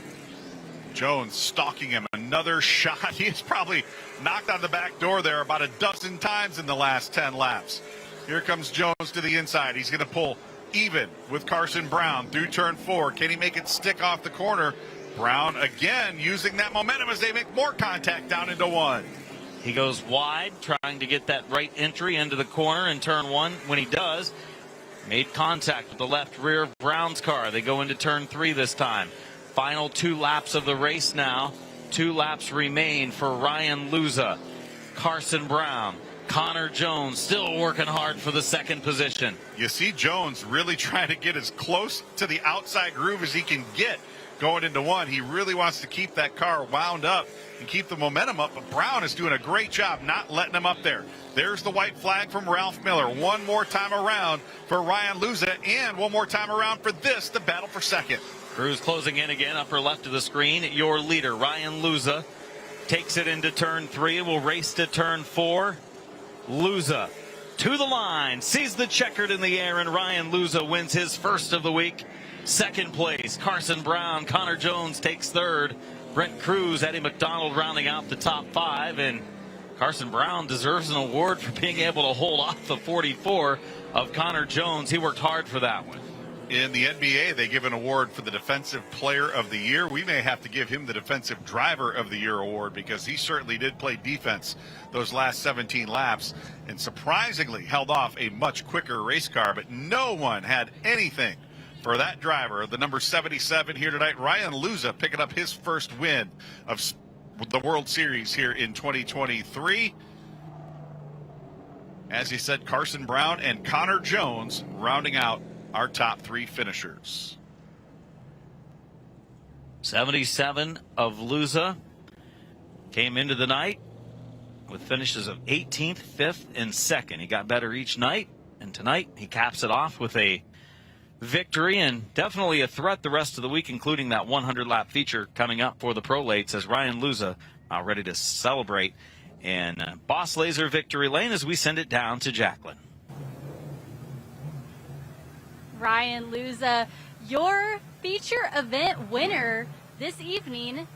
Jones stalking him. Another shot. He has probably knocked on the back door there about a dozen times in the last 10 laps. Here comes Jones to the inside. He's going to pull even with Carson Brown through turn 4. Can he make it stick off the corner? Brown again using that momentum as they make more contact down into 1. He goes wide, trying to get that right entry into the corner in turn 1. When he does, made contact with the left rear of Brown's car. They go into turn 3 this time. Final 2 laps of the race now. 2 laps remain for Ryan Luza. Carson Brown, Connor Jones still working hard for the second position. You see Jones really trying to get as close to the outside groove as he can get going into 1. He really wants to keep that car wound up and keep the momentum up, but Brown is doing a great job not letting him up there. There's the white flag from Ralph Miller. One more time around for Ryan Luza, and one more time around for this, the battle for second. Cruz closing in again, upper left of the screen. Your leader, Ryan Luza, takes it into turn 3. Will race to turn 4. Luza to the line, sees the checkered in the air, and Ryan Luza wins his first of the week. Second place, Carson Brown. Connor Jones takes third. Brent Cruz, Eddie McDonald rounding out the top 5, and Carson Brown deserves an award for being able to hold off the 44 of Connor Jones. He worked hard for that one. In the NBA, they give an award for the Defensive Player of the Year. We may have to give him the Defensive Driver of the Year award because he certainly did play defense those last 17 laps and surprisingly held off a much quicker race car, but no one had anything for that driver. The number 77 here tonight, Ryan Luza, picking up his first win of the World Series here in 2023. As he said, Carson Brown and Connor Jones rounding out our top 3 finishers. 77 of Luza came into the night with finishes of 18th, 5th, and 2nd. He got better each night, and tonight he caps it off with a victory and definitely a threat the rest of the week, including that 100-lap feature coming up for the Pro Lates as Ryan Luza ready to celebrate in Boss Laser Victory Lane as we send it down to Jacqueline. Ryan Luza, your feature event winner this evening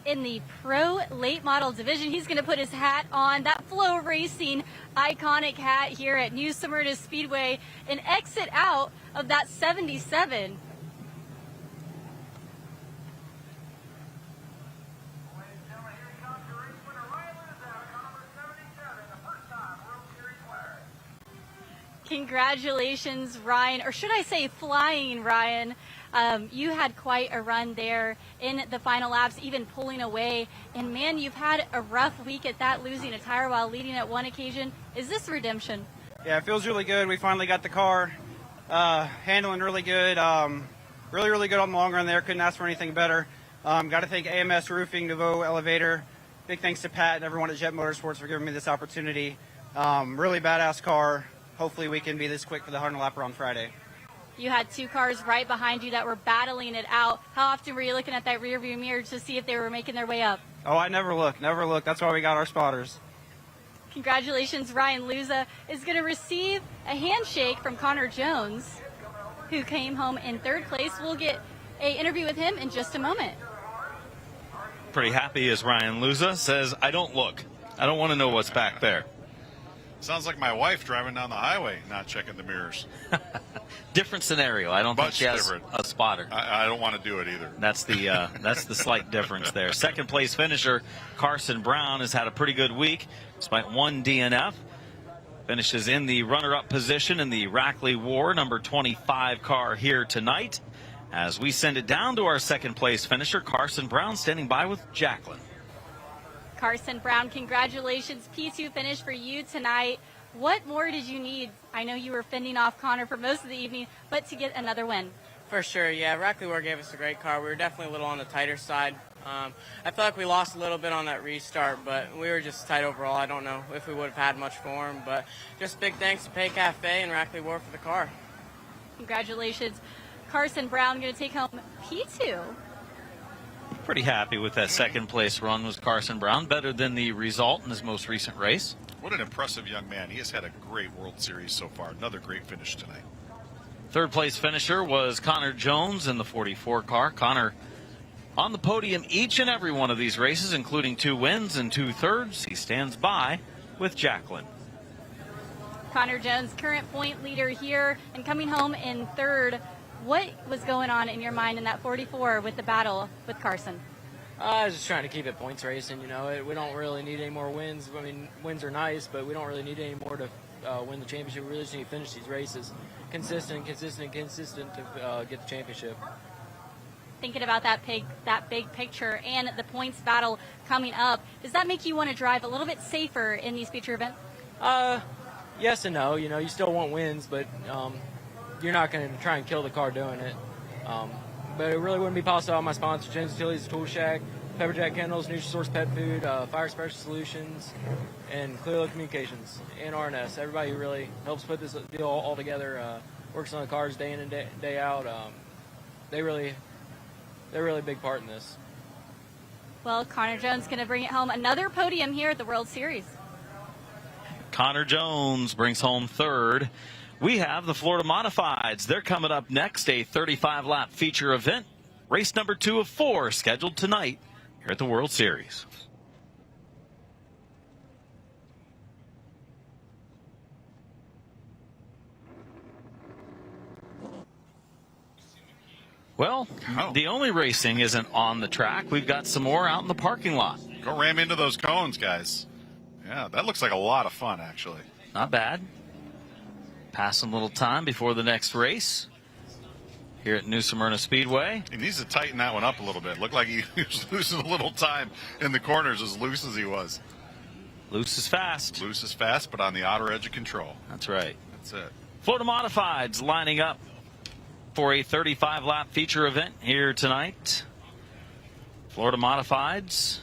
in the Pro Late Model division. He's going to put his hat on, that Flow Racing iconic hat here at New Smyrna Speedway, and exit out of that 77. Congratulations, Ryan, or should I say flying Ryan. You had quite a run there in the final laps, even pulling away. And man, you've had a rough week at that, losing a tire while leading at one occasion. Is this redemption? Yeah, it feels really good. We finally got the car handling really good. Really good on the long run there. Couldn't ask for anything better. Got to thank AMS Roofing, Nouveau Elevator. Big thanks to Pat and everyone at Jet Motorsports for giving me this opportunity. Really badass car. Hopefully we can be this quick for the 100 lapper on Friday. You had 2 cars right behind you that were battling it out. How often were you looking at that rearview mirror to see if they were making their way up? Oh, I never look. That's why we got our spotters. Congratulations, Ryan Luza is going to receive a handshake from Connor Jones, who came home in 3rd place. We'll get an interview with him in just a moment. Pretty happy as Ryan Luza says, I don't look. I don't want to know what's back there. Sounds like my wife driving down the highway, not checking the mirrors. Different scenario. I don't think she has a spotter. I don't want to do it either. That's the slight difference there. 2nd place finisher Carson Brown has had a pretty good week, despite 1 DNF. Finishes in the runner-up position in the Rackley War number 25 car here tonight. As we send it down to our 2nd place finisher, Carson Brown, standing by with Jacqueline. Carson Brown, congratulations. P2 finish for you tonight. What more did you need? I know you were fending off Connor for most of the evening, but to get another win. For sure, yeah. Rackley War gave us a great car. We were definitely a little on the tighter side. I feel like we lost a little bit on that restart, but we were just tight overall. I don't know if we would have had much for him, but just big thanks to Pay Cafe and Rackley War for the car. Congratulations. Carson Brown going to take home P2. Pretty happy with that 2nd place run was Carson Brown. Better than the result in his most recent race. What an impressive young man. He has had a great World Series so far. Another great finish tonight. 3rd place finisher was Connor Jones in the 44 car. Connor on the podium each and every one of these races, including 2 wins and 2 thirds. He stands by with Jacqueline. Connor Jones, current point leader here and coming home in 3rd. What was going on in your mind in that 44 with the battle with Carson? I was just trying to keep it points racing, you know. We don't really need any more wins. I mean, wins are nice, but we don't really need any more to win the championship. We really just need to finish these races consistent to get the championship. Thinking about that big picture and the points battle coming up, does that make you want to drive a little bit safer in these feature events? Yes and no. You know, you still want wins, but you're not going to try and kill the car doing it. But it really wouldn't be possible without my sponsors, Jen's Utilities, Tool Shack, Pepperjack Kennels, NutriSource Pet Food, Fire Special Solutions, and Clearlow Communications, and RNS. Everybody who really helps put this deal all together, works on the cars day in and day out. They're really a big part in this. Well, Connor Jones going to bring it home. Another podium here at the World Series. Connor Jones brings home 3rd. We have the Florida Modifieds. They're coming up next, a 35-lap feature event. Race number 2 of 4 scheduled tonight here at the World Series. Well, the only racing isn't on the track. We've got some more out in the parking lot. Go ram into those cones, guys. Yeah, that looks like a lot of fun, actually. Not bad. Passing a little time before the next race here at New Smyrna Speedway. He needs to tighten that one up a little bit. Looked like he was losing a little time in the corners, as loose as he was. Loose is fast. Loose is fast, but on the outer edge of control. That's right. That's it. Florida Modifieds lining up for a 35-lap feature event here tonight. Florida Modifieds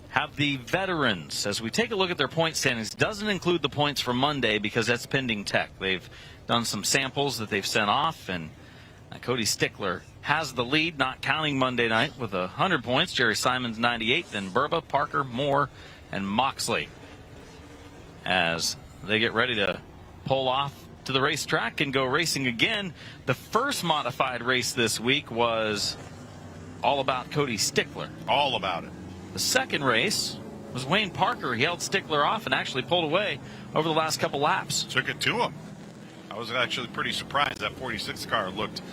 have the veterans. As we take a look at their point standings, doesn't include the points for Monday because that's pending tech. They've done some samples that they've sent off, and Cody Stickler has the lead, not counting Monday night, with 100 points. Jerry Simons 98, then Burba, Parker, Moore, and Moxley as they get ready to pull off to the racetrack and go racing again. The first modified race this week was all about Cody Stickler. All about it. The second race was Wayne Parker. He held Stickler off and actually pulled away over the last couple laps. Took it to him. I was actually pretty surprised that 46 car looked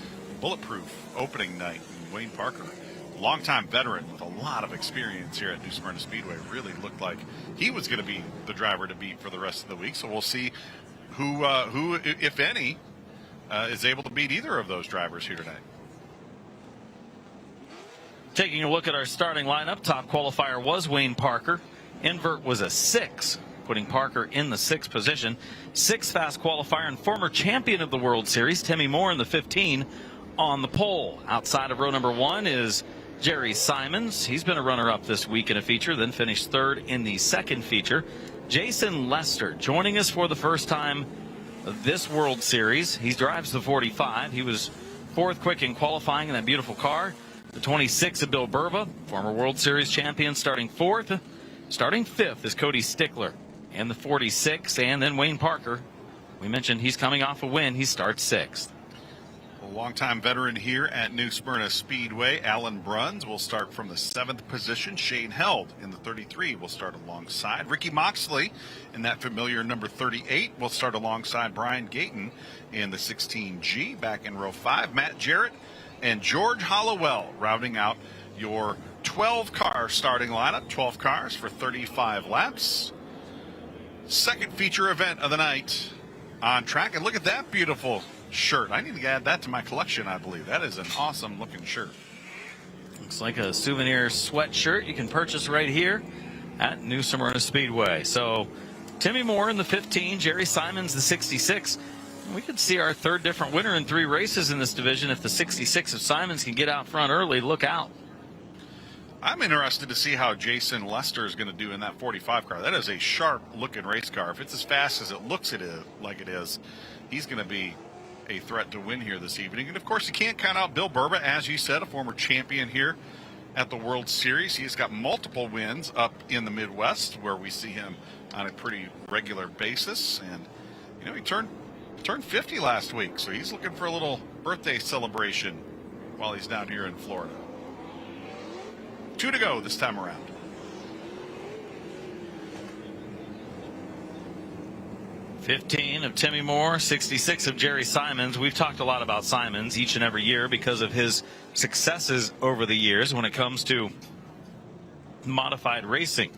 bulletproof opening night. And Wayne Parker, longtime veteran with a lot of experience here at New Smyrna Speedway, really looked like he was going to be the driver to beat for the rest of the week. So we'll see who if any, is able to beat either of those drivers here tonight. Taking a look at our starting lineup, top qualifier was Wayne Parker. Invert was a 6, putting Parker in the 6th position. 6th fast qualifier and former champion of the World Series, Timmy Moore, in the 15. on the pole. Outside of row number 1 is Jerry Simons. He's been a runner-up this week in a feature, then finished 3rd in the second feature. Jason Lester joining us for the first time this World Series. He drives the 45. He was 4th quick in qualifying in that beautiful car. The 26 of Bill Burba, former World Series champion, starting 4th. Starting 5th is Cody Stickler and the 46, and then Wayne Parker. We mentioned he's coming off a win. He starts 6th. A longtime veteran here at New Smyrna Speedway, Alan Bruns, will start from the 7th position. Shane Held in the 33 will start alongside. Ricky Moxley in that familiar number 38 will start alongside Brian Gayton in the 16G. Back in row 5, Matt Jarrett and George Hollowell rounding out your 12-car starting lineup. 12 cars for 35 laps. Second feature event of the night on track. And look at that beautiful shirt. I need to add that to my collection, I believe. That is an awesome looking shirt. Looks like a souvenir sweatshirt you can purchase right here at New Smyrna Speedway. So Timmy Moore in the 15, Jerry Simons the 66. We could see our 3rd different winner in 3 races in this division. If the 66 of Simons can get out front early, look out. I'm interested to see how Jason Lester is going to do in that 45 car. That is a sharp-looking race car. If it's as fast as it looks like it is, he's going to be a threat to win here this evening. And, of course, you can't count out Bill Burba, as you said, a former champion here at the World Series. He's got multiple wins up in the Midwest, where we see him on a pretty regular basis. And, you know, he turned 50 last week, so he's looking for a little birthday celebration while he's down here in Florida. 2 to go this time around. $15 of Timmy Moore, $66 of Jerry Simons. We've talked a lot about Simons each and every year because of his successes over the years when it comes to modified racing.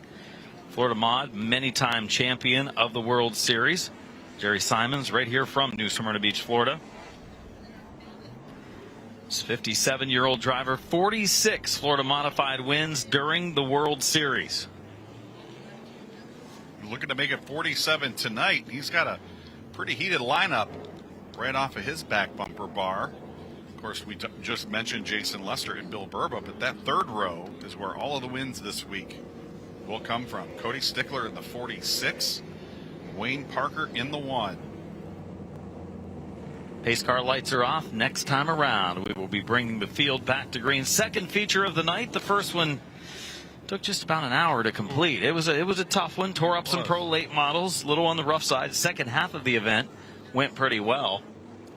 Florida Mod, many-time champion of the World Series. Jerry Simons right here from New Smyrna Beach, Florida. 57-year-old driver, 46 Florida modified wins during the World Series. Looking to make it 47 tonight. He's got a pretty heated lineup right off of his back bumper bar. Of course, we just mentioned Jason Lester and Bill Burba, but that 3rd row is where all of the wins this week will come from. Cody Stickler in the 46, Wayne Parker in the 1. Pace car lights are off. Next time around, we will be bringing the field back to green. Second feature of the night. The first one took just about an hour to complete. It was a tough one. Tore up some pro late models, a little on the rough side. Second half of the event went pretty well.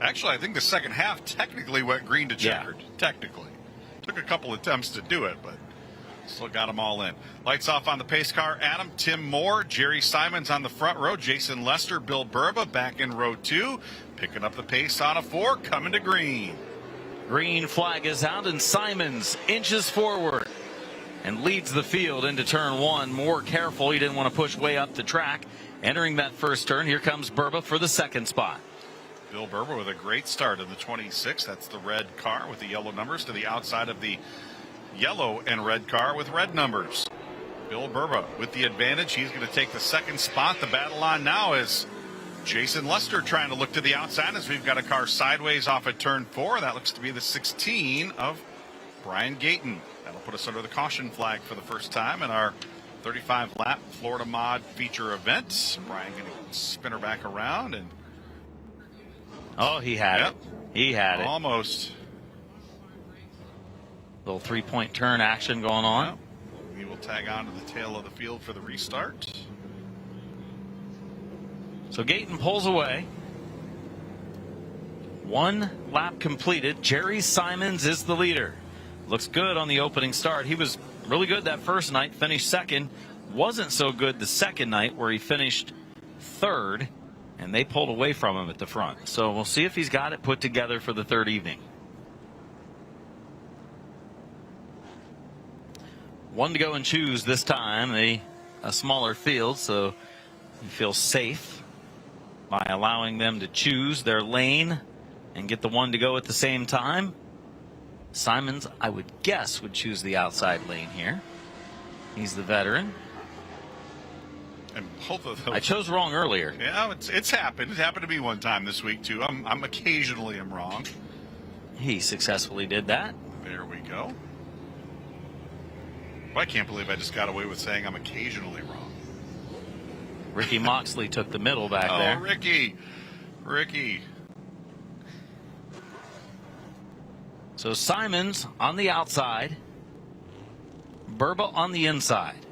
Actually, I think the second half technically went green to checkered. Yeah. Technically. Took a couple attempts to do it, but still got them all in. Lights off on the pace car. Adam, Tim Moore, Jerry Simons on the front row. Jason Lester, Bill Burba back in row 2. Picking up the pace on a 4, coming to green. Green flag is out, and Simons inches forward and leads the field into turn 1. More careful. He didn't want to push way up the track. Entering that first turn, here comes Burba for the 2nd spot. Bill Burba with a great start in the 26. That's the red car with the yellow numbers to the outside of the yellow and red car with red numbers. Bill Burba with the advantage. He's going to take the 2nd spot. The battle on now is Jason Lester trying to look to the outside as we've got a car sideways off at turn 4. That looks to be the 16 of Brian Gayton. That'll put us under the caution flag for the first time in our 35-lap Florida Mod feature event. Brian going to spin her back around and. Oh, he had it. He had it. Almost. Little 3-point turn action going on. Yep. We will tag on to the tail of the field for the restart. So Gayton pulls away. 1 lap completed. Jerry Simons is the leader. Looks good on the opening start. He was really good that first night, finished 2nd. Wasn't so good the second night where he finished 3rd, and they pulled away from him at the front. So we'll see if he's got it put together for the 3rd evening. 1 to go and choose this time. A smaller field, so you feel safe by allowing them to choose their lane and get the 1 to go at the same time. Simons, I would guess, would choose the outside lane here. He's the veteran. And both of those. I chose wrong earlier. Yeah, it's happened. It happened to me one time this week too. I'm occasionally wrong. He successfully did that. There we go. Well, I can't believe I just got away with saying I'm occasionally wrong. Ricky Moxley took the middle back there. Oh, Ricky. So Simons on the outside, Burba on the inside.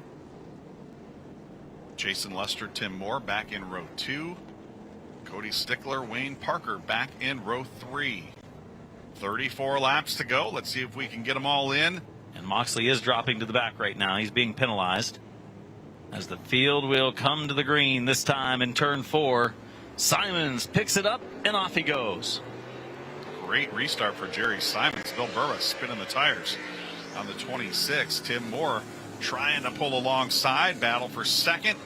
Jason Lester, Tim Moore back in row 2. Cody Stickler, Wayne Parker back in row 3. 34 laps to go. Let's see if we can get them all in. And Moxley is dropping to the back right now. He's being penalized. As the field will come to the green this time in turn 4. Simons picks it up and off he goes. Great restart for Jerry Simons. Bill Burba spinning the tires on the 26. Tim Moore trying to pull alongside. Battle for second.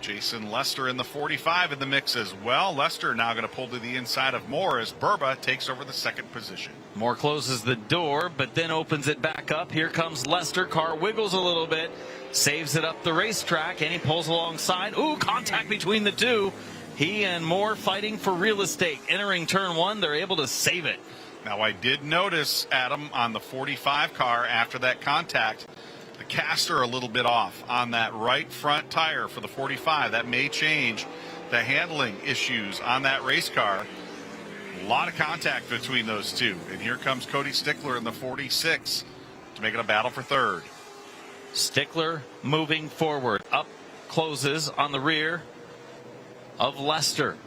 Jason Lester in the 45 in the mix as well. Lester now going to pull to the inside of Moore as Burba takes over the second position. Moore closes the door, but then opens it back up. Here comes Lester. Car wiggles a little bit, saves it up the racetrack, and he pulls alongside. Ooh, contact between the two. He and Moore fighting for real estate. Entering turn 1, they're able to save it. Now, I did notice, Adam, on the 45 car after that contact, the caster a little bit off on that right front tire for the 45. That may change the handling issues on that race car. A lot of contact between those two. And here comes Cody Stickler in the 46 to make it a battle for third. Stickler moving forward. Up closes on the rear of Lester.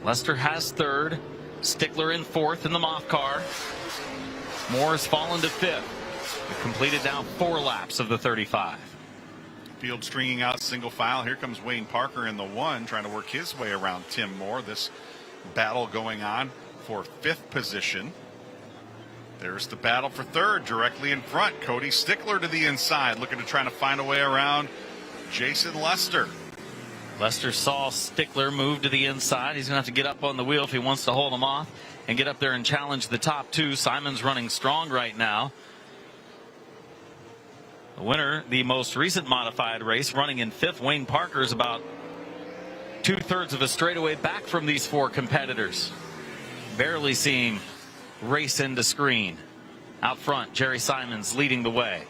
Lester has third. Stickler in fourth in the Moth car. Moore's fallen to fifth. We've completed now 4 laps of the 35. Field stringing out single file. Here comes Wayne Parker in the 1 trying to work his way around Tim Moore. This battle going on for 5th position. There's the battle for third directly in front. Cody Stickler to the inside looking to try to find a way around Jason Lester. Lester saw Stickler move to the inside. He's going to have to get up on the wheel if he wants to hold him off and get up there and challenge the top 2. Simon's running strong right now. The winner, the most recent modified race, running in 5th. Wayne Parker is about 2/3 of a straightaway back from these 4 competitors. Barely seeing race into screen. Out front, Jerry Simons leading the way.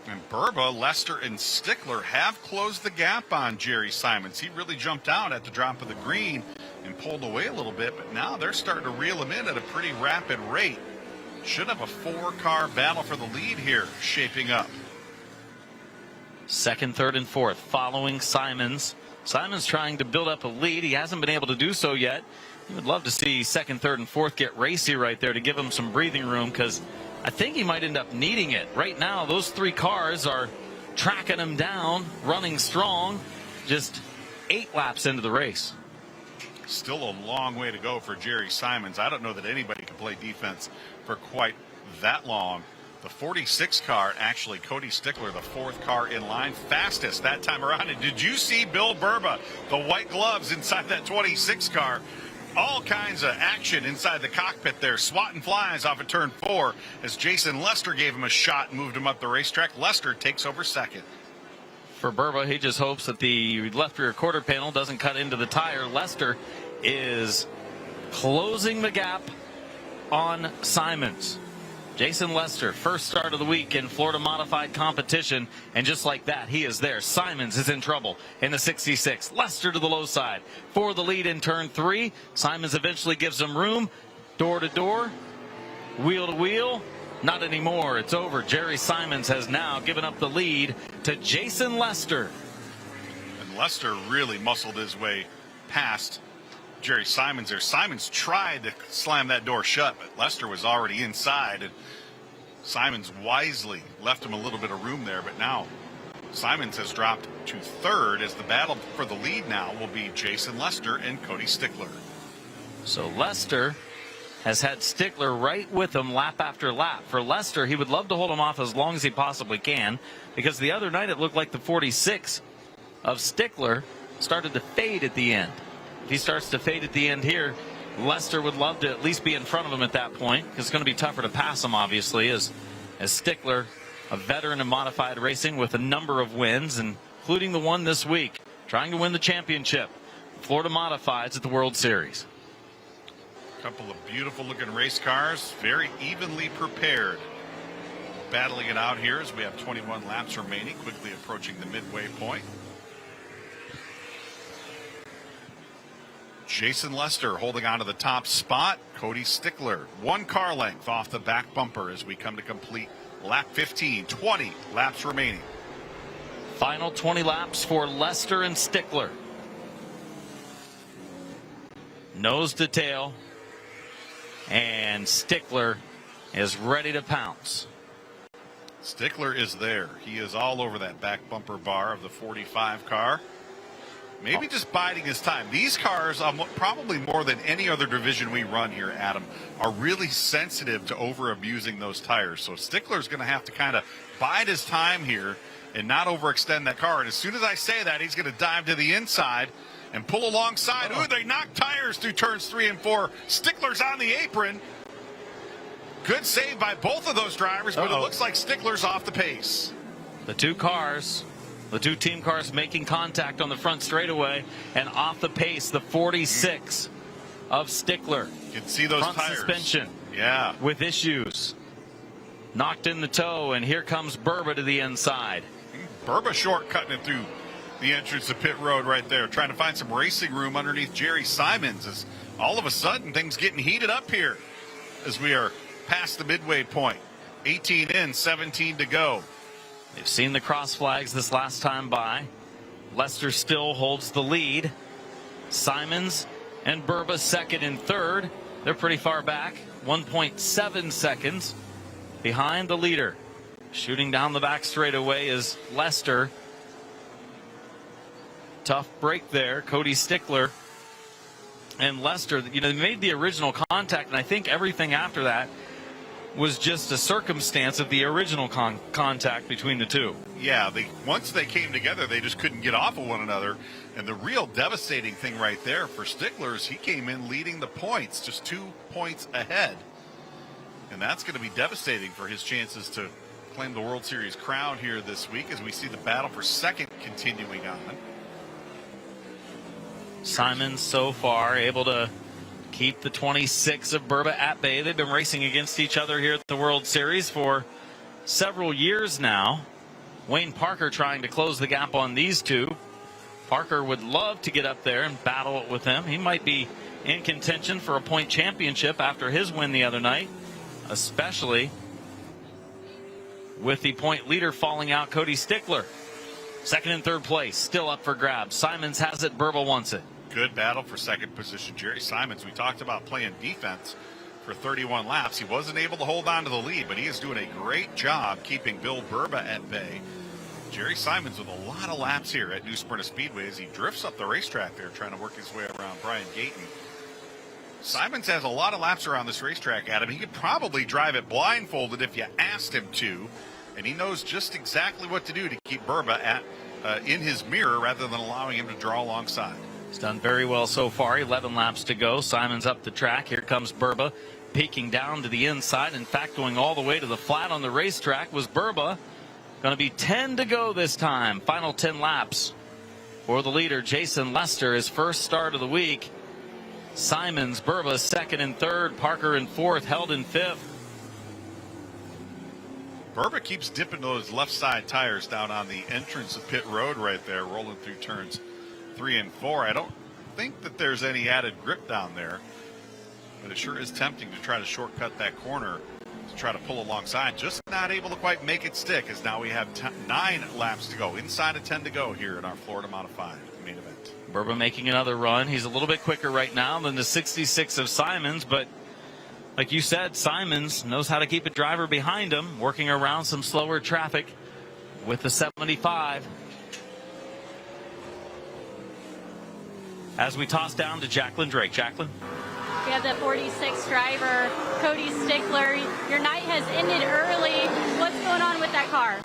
And Burba, Lester, and Stickler have closed the gap on Jerry Simons. He really jumped out at the drop of the green and pulled away a little bit, but now they're starting to reel him in at a pretty rapid rate. Should have a 4-car battle for the lead here shaping up. Second, third, and fourth following Simons. Simons trying to build up a lead. He hasn't been able to do so yet. He would love to see second, third, and fourth get racy right there to give him some breathing room, because I think he might end up needing it. Right now, those 3 cars are tracking him down, running strong, just 8 laps into the race. Still a long way to go for Jerry Simons. I don't know that anybody can play defense for quite that long. The 46 car, actually, Cody Stickler, the 4th car in line, fastest that time around. And did you see Bill Burba, the white gloves inside that 26 car? All kinds of action inside the cockpit there, swatting flies off of turn 4 as Jason Lester gave him a shot and moved him up the racetrack. Lester takes over second. For Burba, he just hopes that the left rear quarter panel doesn't cut into the tire. Lester is closing the gap on Simons. Jason Lester, first start of the week in Florida Modified competition, and just like that, he is there. Simons is in trouble in the 66. Lester to the low side for the lead in turn 3. Simons eventually gives him room. Door to door, wheel to wheel. Not anymore. It's over. Jerry Simons has now given up the lead to Jason Lester. And Lester really muscled his way past Jerry Simons there. Simons tried to slam that door shut, but Lester was already inside, and Simons wisely left him a little bit of room there. But now Simons has dropped to 3rd as the battle for the lead now will be Jason Lester and Cody Stickler. So Lester has had Stickler right with him lap after lap. For Lester, he would love to hold him off as long as he possibly can, because the other night it looked like the 46 of Stickler started to fade at the end. If he starts to fade at the end here, Lester would love to at least be in front of him at that point, because it's going to be tougher to pass him, obviously, as Stickler, a veteran of modified racing with a number of wins, including the one this week, trying to win the championship. Florida Modifieds at the World Series. Couple of beautiful looking race cars, very evenly prepared. Battling it out here as we have 21 laps remaining, quickly approaching the midway point. Jason Lester holding on to the top spot. Cody Stickler, 1 car length off the back bumper as we come to complete lap 15. 20 laps remaining. Final 20 laps for Lester and Stickler. Nose to tail. And Stickler is ready to pounce. Stickler is there. He is all over that back bumper bar of the 45 car. Maybe just biding his time. These cars, probably more than any other division we run here, Adam, are really sensitive to over-abusing those tires. So Stickler's going to have to kind of bide his time here and not overextend that car. And as soon as I say that, he's going to dive to the inside and pull alongside. Ooh, they knock tires through turns 3 and 4. Stickler's on the apron. Good save by both of those drivers, but it looks like Stickler's off the pace. The two team cars making contact on the front straightaway, and off the pace, the 46 of Stickler. You can see those front tires. Suspension. Yeah. With issues. Knocked in the toe, and here comes Burba to the inside. Burba shortcutting it through the entrance to pit road right there, trying to find some racing room underneath Jerry Simons. As all of a sudden, things getting heated up here as we are past the midway point. 18 in, 17 to go. They've seen the cross flags this last time by. Lester still holds the lead. Simons and Burba second and third. They're pretty far back. 1.7 seconds behind the leader. Shooting down the back straightaway is Lester. Tough break there. Cody Stickler and Lester, they made the original contact, and I think everything after that was just a circumstance of the original contact between the two. Yeah, once they came together, they just couldn't get off of one another. And the real devastating thing right there for Stickler is he came in leading the points, just 2 points ahead. And that's going to be devastating for his chances to claim the World Series crown here this week as we see the battle for second continuing on. Simons so far able to keep the 26 of Burba at bay. They've been racing against each other here at the World Series for several years now. Wayne Parker trying to close the gap on these two. Parker would love to get up there and battle it with him. He might be in contention for a point championship after his win the other night, especially with the point leader falling out, Cody Stickler. Second and third place still up for grabs. Simons has it, Burba wants it. Good battle for second position. Jerry Simons, we talked about playing defense for 31 laps. He wasn't able to hold on to the lead, but he is doing a great job keeping Bill Burba at bay. Jerry Simons with a lot of laps here at New Smyrna Speedway as he drifts up the racetrack there trying to work his way around Brian Gayton. Simons has a lot of laps around this racetrack, Adam. He could probably drive it blindfolded if you asked him to, and he knows just exactly what to do to keep Burba in his mirror rather than allowing him to draw alongside. He's done very well so far. 11 laps to go. Simons up the track. Here comes Burba peeking down to the inside. In fact, going all the way to the flat on the racetrack was Burba. Going to be 10 to go this time. Final 10 laps for the leader, Jason Lester, his first start of the week. Simons, Burba second and third. Parker in fourth, held in fifth. Burba keeps dipping those left side tires down on the entrance of pit road right there, rolling through turns 3 and 4. I don't think that there's any added grip down there, but it sure is tempting to try to shortcut that corner to try to pull alongside. Just not able to quite make it stick, as now we have 9 laps to go, inside of 10 to go here in our Florida Modified main event. Burba making another run. He's a little bit quicker right now than the 66 of Simons, but like you said, Simons knows how to keep a driver behind him, working around some slower traffic with the 75. As we toss down to Jacqueline Drake. Jacqueline? We have the 46 driver, Cody Stickler. Your night has ended early. What's going on with that car?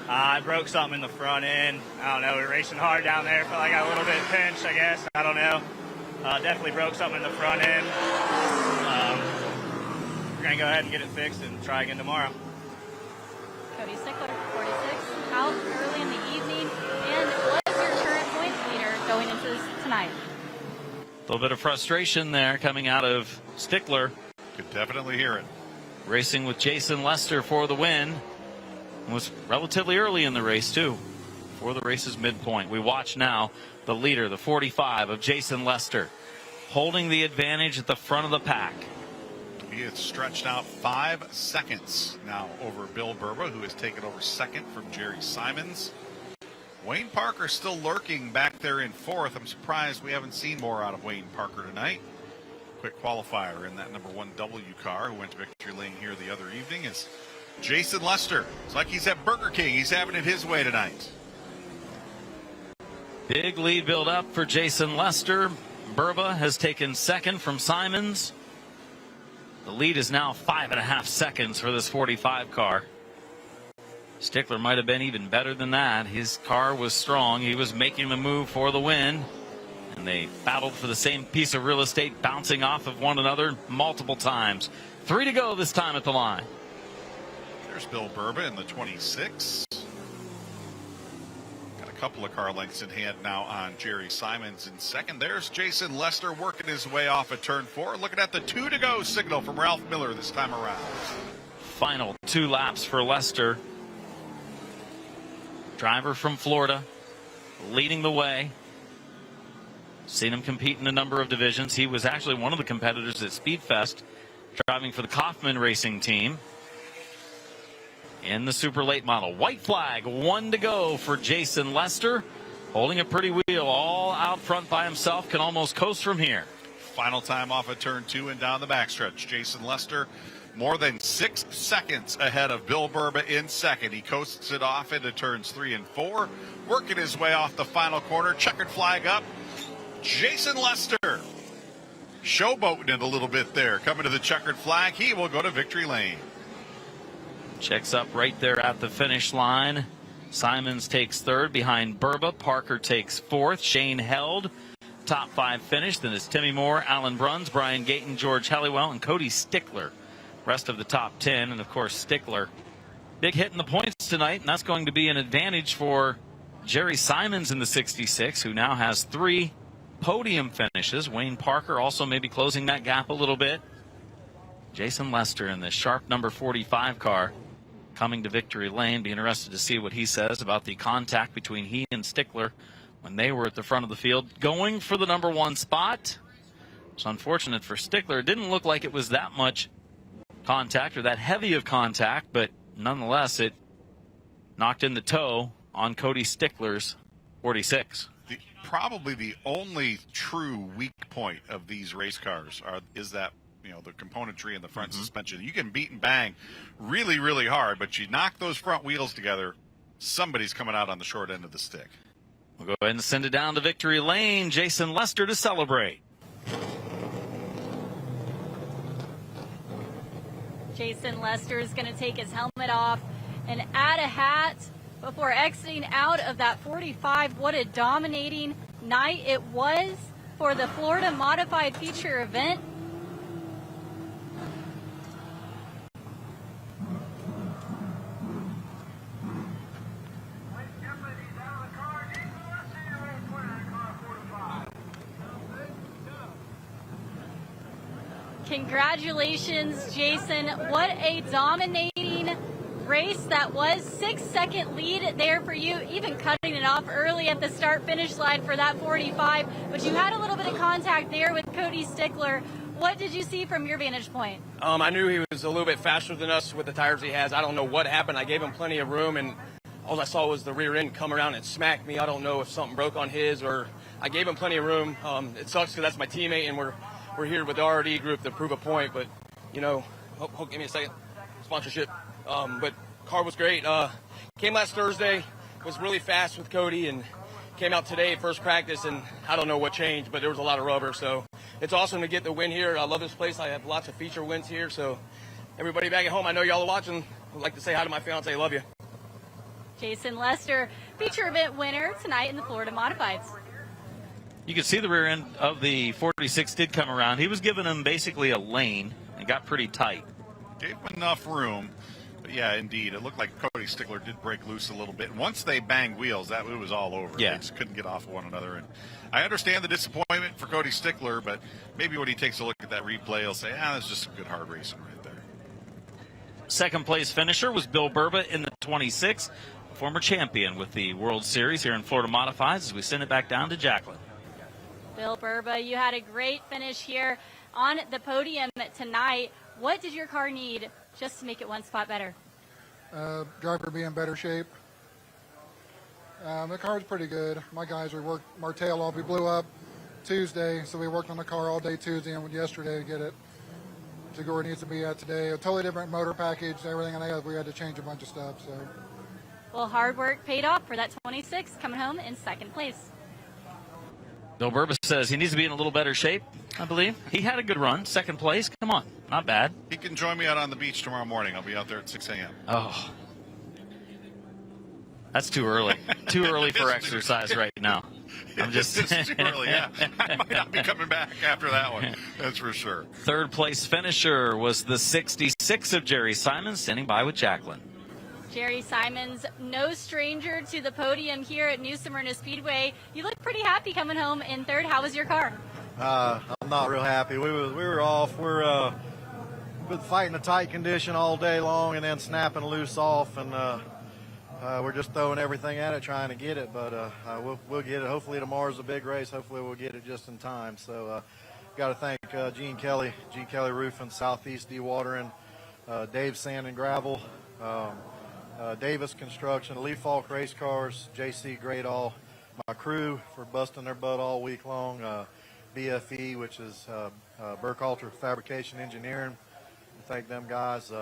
I broke something in the front end. I don't know. We were racing hard down there. Felt like I got a little bit pinched, I guess. I don't know. Definitely broke something in the front end. We're going to go ahead and get it fixed and try again tomorrow. Cody Stickler, 46, out early in the evening. And what's your current points leader going into this tonight? A little bit of frustration there coming out of Stickler Could definitely hear it. racing with Jason Lester for the win. Was relatively early in the race, too, for the race's midpoint. We watch now the leader, the 45 of Jason Lester, holding the advantage at the front of the pack. He has stretched out 5 seconds now over Bill Burba, who has taken over second from Jerry Simons. Wayne Parker still lurking back there in fourth. I'm surprised we haven't seen more out of Wayne Parker tonight. Quick qualifier in that number 1 W car who went to victory lane here the other evening is Jason Lester. It's like he's at Burger King. He's having it his way tonight. Big lead build up for Jason Lester. Burba has taken second from Simons. The lead is now 5.5 seconds for this 45 car. Stickler might have been even better than that. His car was strong. He was making the move for the win. And they battled for the same piece of real estate, bouncing off of one another multiple times. 3 to go this time at the line. There's Bill Burba in the 26. Got a couple of car lengths in hand now on Jerry Simons in second. There's Jason Lester working his way off at turn 4. Looking at the 2 to go signal from Ralph Miller this time around. Final 2 laps for Lester. Driver from Florida, leading the way. Seen him compete in a number of divisions. He was actually one of the competitors at Speedfest, driving for the Kaufman Racing team. In the super late model. White flag, 1 to go for Jason Lester. Holding a pretty wheel all out front by himself. Can almost coast from here. Final time off at turn 2 and down the backstretch. Jason Lester more than 6 seconds ahead of Bill Burba in second. He coasts it off into turns 3 and 4. Working his way off the final corner. Checkered flag up. Jason Lester showboating it a little bit there. Coming to the checkered flag. He will go to victory lane. Checks up right there at the finish line. Simons takes third behind Burba. Parker takes fourth. Shane Held, top 5 finish. Then it's Timmy Moore, Alan Bruns, Brian Gayton, George Helliwell, and Cody Stickler. Rest of the top 10. And, of course, Stickler. Big hit in the points tonight, and that's going to be an advantage for Jerry Simons in the 66, who now has 3 podium finishes. Wayne Parker also maybe closing that gap a little bit. Jason Lester in the sharp number 45 car coming to victory lane. Be interested to see what he says about the contact between he and Stickler when they were at the front of the field going for the number 1 spot. It's unfortunate for Stickler. It didn't look like it was that much contact or that heavy of contact, but nonetheless it knocked in the toe on Cody Stickler's 46. Probably the only true weak point of these race cars is that, the componentry in the front suspension. You can beat and bang really, really hard, but you knock those front wheels together, somebody's coming out on the short end of the stick. We'll go ahead and send it down to victory lane. Jason Lester to celebrate. Jason Lester is going to take his helmet off and add a hat before exiting out of that 45. What a dominating night it was for the Florida Modified Feature event. Congratulations, Jason. What a dominating race that was. 6-second lead there for you, even cutting it off early at the start-finish line for that 45. But you had a little bit of contact there with Cody Stickler. What did you see from your vantage point? I knew he was a little bit faster than us with the tires he has. I don't know what happened. I gave him plenty of room, and all I saw was the rear end come around and smack me. I don't know if something broke on his, or I gave him plenty of room. It sucks because that's my teammate, and we're here with the R&D group to prove a point. But, give me a second. Sponsorship. But car was great. Came last Thursday, was really fast with Cody, and came out today first practice, and I don't know what changed, but there was a lot of rubber. So it's awesome to get the win here. I love this place. I have lots of feature wins here. So everybody back at home, I know y'all are watching. I'd like to say hi to my fiance. Love you. Jason Lester, feature event winner tonight in the Florida Modifieds. You can see the rear end of the 46 did come around. He was giving him basically a lane and got pretty tight. Gave him enough room. But yeah, indeed. It looked like Cody Stickler did break loose a little bit. And once they banged wheels, it was all over. Yeah. They just couldn't get off of one another. And I understand the disappointment for Cody Stickler, but maybe when he takes a look at that replay, he'll say, that's just some good hard racing right there. Second place finisher was Bill Burba in the 26, former champion with the World Series here in Florida Modifieds, as we send it back down to Jacqueline. Bill Burba, you had a great finish here on the podium tonight. What did your car need just to make it one spot better? Driver be in better shape. The car's pretty good. My guys, we worked our tail off. We blew up Tuesday, so we worked on the car all day Tuesday and yesterday to get it to go where it needs to be at today. A totally different motor package, everything, and we had to change a bunch of stuff. So, well, hard work paid off for that 26, coming home in second place. Bill Burba says he needs to be in a little better shape, I believe. He had a good run, second place. Come on, not bad. He can join me out on the beach tomorrow morning. I'll be out there at 6 a.m. Oh, that's too early. Too early for exercise right now. It's too early, yeah. I might not be coming back after that one. That's for sure. Third place finisher was the 66 of Jerry Simons, standing by with Jacqueline. Jerry Simons, no stranger to the podium here at New Smyrna Speedway. You look pretty happy coming home in third. How was your car? I'm not real happy. We were off. We're been fighting a tight condition all day long and then snapping loose off, and we're just throwing everything at it, trying to get it. But we'll get it. Hopefully tomorrow's a big race. Hopefully we'll get it just in time. So got to thank Gene Kelly Roofing, Southeast Dewatering, Dave Sand and Gravel, Davis Construction, Lee Falk Race Cars, JC Gradall, my crew for busting their butt all week long, BFE, which is Burkhalter Fabrication Engineering. Thank them guys.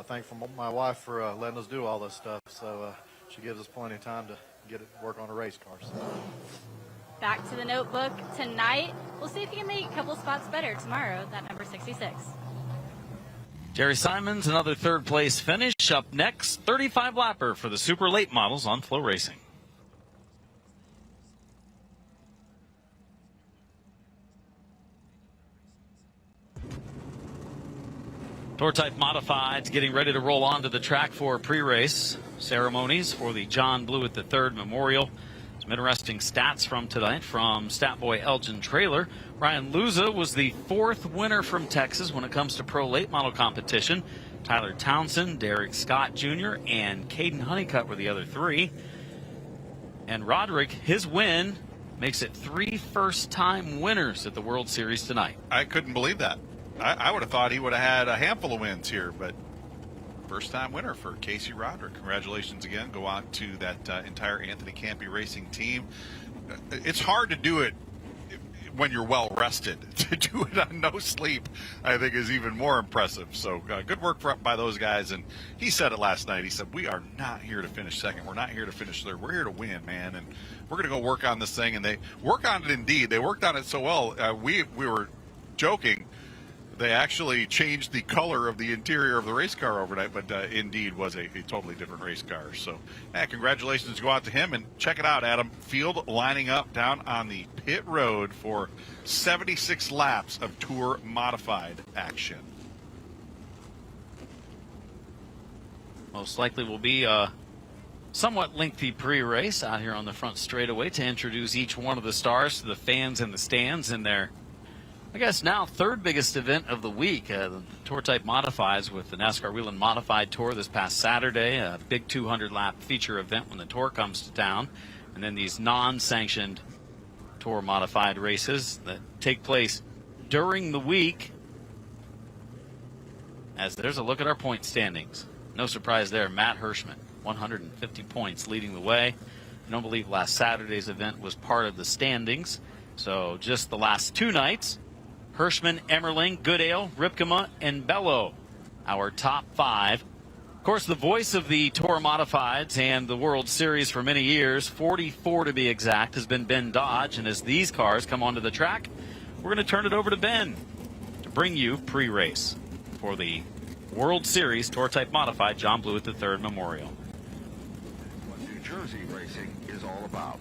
Thank my wife for letting us do all this stuff. So she gives us plenty of time to work on the race cars. Back to the notebook tonight. We'll see if you can make a couple spots better tomorrow, that number 66. Jerry Simons, another third place finish. Up next, 35-lapper for the super late models on Flow Racing. Tour Type Modifieds getting ready to roll onto the track for pre-race ceremonies for the John Blewett III Memorial. Some interesting stats from tonight from Statboy Elgin Trailer. Ryan Luza was the fourth winner from Texas when it comes to pro late model competition. Tyler Townsend, Derek Scott Jr., and Caden Honeycutt were the other three. And Roderick, his win makes it 3 first-time winners at the World Series tonight. I couldn't believe that. I would have thought he would have had a handful of wins here, but first-time winner for Casey Roderick. Congratulations again. Go out to that entire Anthony Campy Racing team. It's hard to do it when you're well rested. To do it on no sleep, I think, is even more impressive. So good work by those guys. And he said it last night. He said, we are not here to finish second. We're not here to finish third. We're here to win, man. And we're going to go work on this thing. And they work on it indeed. They worked on it so well. We were joking. They actually changed the color of the interior of the race car overnight, but indeed was a totally different race car. So, congratulations go out to him. And check it out, Adam. Field lining up down on the pit road for 76 laps of Tour Modified action. Most likely will be a somewhat lengthy pre-race out here on the front straightaway to introduce each one of the stars to the fans in the stands in their, I guess now, third biggest event of the week. The Tour Type Modifieds with the NASCAR Whelen Modified Tour this past Saturday, a big 200-lap feature event when the Tour comes to town, and then these non-sanctioned Tour Modified races that take place during the week. As there's a look at our point standings. No surprise there, Matt Hirschman, 150 points leading the way. I don't believe last Saturday's event was part of the standings, so just the last 2 nights, Hirschman, Emmerling, Goodale, Ripkema, and Bello, our top 5. Of course, the voice of the Tour Modifieds and the World Series for many years, 44 to be exact, has been Ben Dodge. And as these cars come onto the track, we're going to turn it over to Ben to bring you pre-race for the World Series Tour Type Modified John Blewett III Memorial. What New Jersey racing is all about.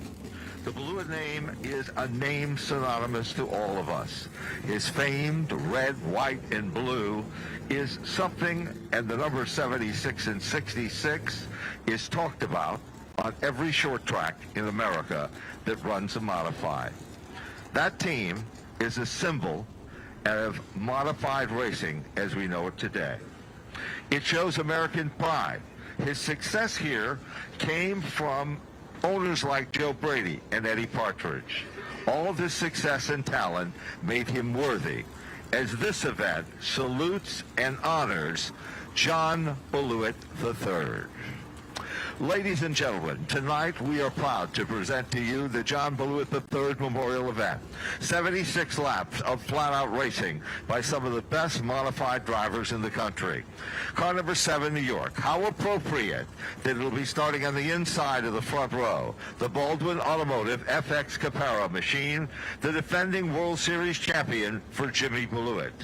The Blewett name is a name synonymous to all of us. His fame, the red, white, and blue, is something, and the number 76 and 66 is talked about on every short track in America that runs a modified. That team is a symbol of modified racing as we know it today. It shows American pride. His success here came from owners like Joe Brady and Eddie Partridge. All of his success and talent made him worthy, as this event salutes and honors John Blewett III. Ladies and gentlemen, tonight we are proud to present to you the John Blewett III Memorial Event. 76 laps of flat-out racing by some of the best modified drivers in the country. Car number 7, New York. How appropriate that it'll be starting on the inside of the front row. The Baldwin Automotive FX Caparo machine, the defending World Series champion for Jimmy Blewett.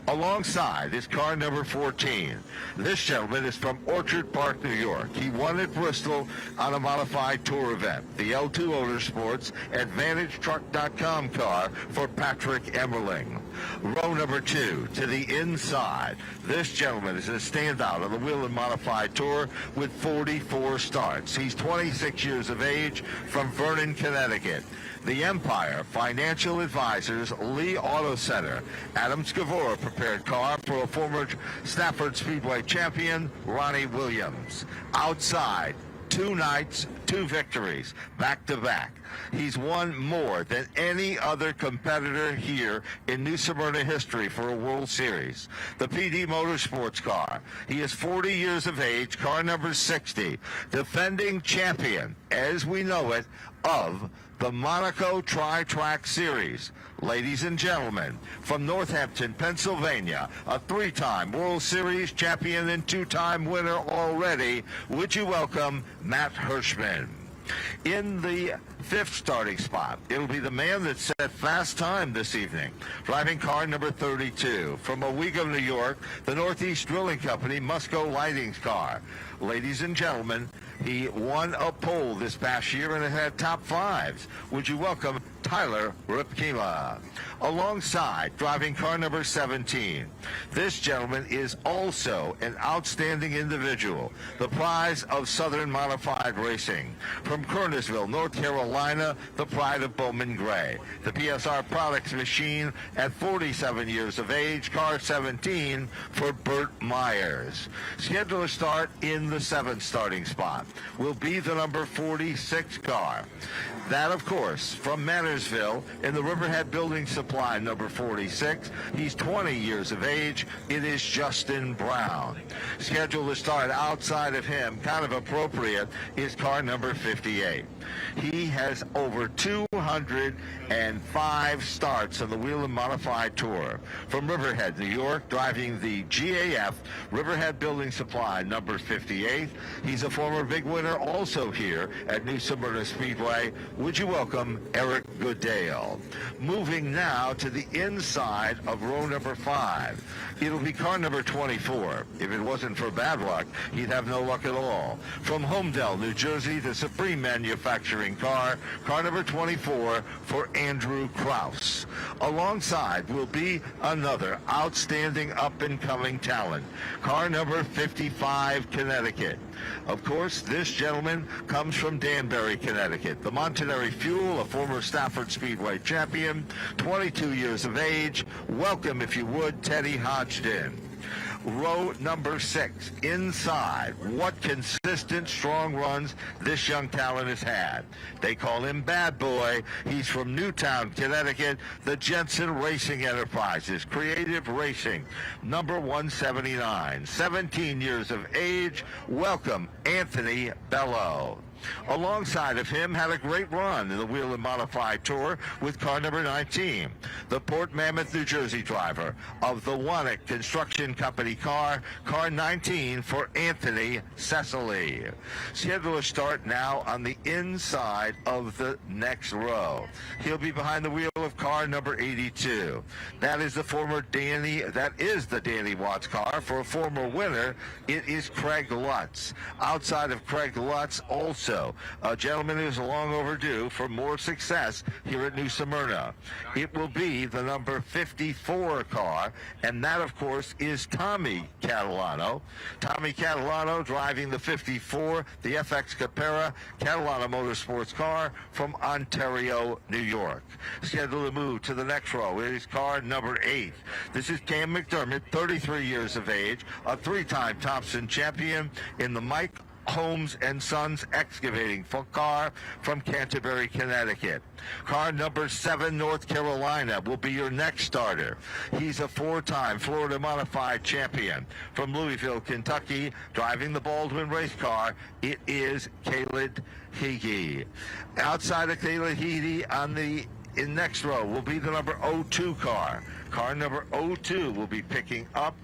Alongside is car number 14. This gentleman is from Orchard Park, New York. He won at Bristol on a modified tour event. The L2 Motorsports AdvantageTruck.com car for Patrick Emmerling. Row number 2 to the inside. This gentleman is a standout on the Wheel and Modified Tour with 44 starts. He's 26 years of age from Vernon, Connecticut. The Empire Financial Advisors Lee Auto Center. Adam Scavora prepared car for a former Stafford Speedway champion, Ronnie Williams. Outside, 2 nights, 2 victories, back-to-back. He's won more than any other competitor here in New Smyrna history for a World Series. The PD Motorsports car. He is 40 years of age, car number 60, defending champion, as we know it, of the Monaco Tri-Track Series. Ladies and gentlemen, from Northampton, Pennsylvania, a 3-time World Series champion and 2-time winner already, would you welcome Matt Hirschman. In the 5th starting spot, it'll be the man that set fast time this evening, driving car number 32. From Owego, New York, the Northeast Drilling Company Musco Lighting's car. Ladies and gentlemen, he won a pole this past year and it had top 5s. Would you welcome Tyler Ripkema. Alongside, driving car number 17. This gentleman is also an outstanding individual, the prize of Southern Modified Racing. From Kernersville, North Carolina, the pride of Bowman Gray. The PSR Products machine at 47 years of age, car 17 for Burt Myers. Scheduled to start in the 7th starting spot will be the number 46 car. That, of course, from Mannersville in the Riverhead Building Supply, number 46. He's 20 years of age. It is Justin Brown. Scheduled to start outside of him, kind of appropriate, is car number 58. He has over 205 starts on the Wheel and Modified Tour. From Riverhead, New York, driving the GAF Riverhead Building Supply, number 58. He's a former big winner also here at New Smyrna Speedway. Would you welcome Eric Goodale? Moving now to the inside of row number 5. It'll be car number 24. If it wasn't for bad luck, he'd have no luck at all. From Homedale, New Jersey, the Supreme Manufacturing car, car number 24 for Andrew Kraus. Alongside will be another outstanding up-and-coming talent, car number 55, Connecticut. Of course, this gentleman comes from Danbury, Connecticut. The Montanari Fuel, a former Stafford Speedway champion, 22 years of age. Welcome, if you would, Teddy Hodgson. Row number 6, inside. What consistent, strong runs this young talent has had. They call him Bad Boy. He's from Newtown, Connecticut. The Jensen Racing Enterprises, Creative Racing, number 179. 17 years of age. Welcome, Anthony Bello. Alongside of him, had a great run in the Wheel and Modified Tour with car number 19, the Port Mammoth, New Jersey driver of the Wannick Construction Company car, car 19 for Anthony Cecily. Scheduled to start now on the inside of the next row. He'll be behind the wheel of car number 82. That is the Danny Watts car. For a former winner, it is Craig Lutz. Outside of Craig Lutz, also also a gentleman who's long overdue for more success here at New Smyrna. It will be the number 54 car, and that, of course, is Tommy Catalano. Tommy Catalano driving the 54, the FX Capera Catalano Motorsports car from Ontario, New York. Scheduled to move to the next row. It is car number 8. This is Cam McDermott, 33 years of age, a 3-time Thompson champion in the Mike Holmes and Sons excavating car from Canterbury, Connecticut. Car number 7, North Carolina, will be your next starter. He's a 4-time Florida Modified champion from Louisville, Kentucky, driving the Baldwin race car. It is Caleb Heagy. Outside of Caleb Heagy on the next row will be the number 02 car. Car number 02 will be picking up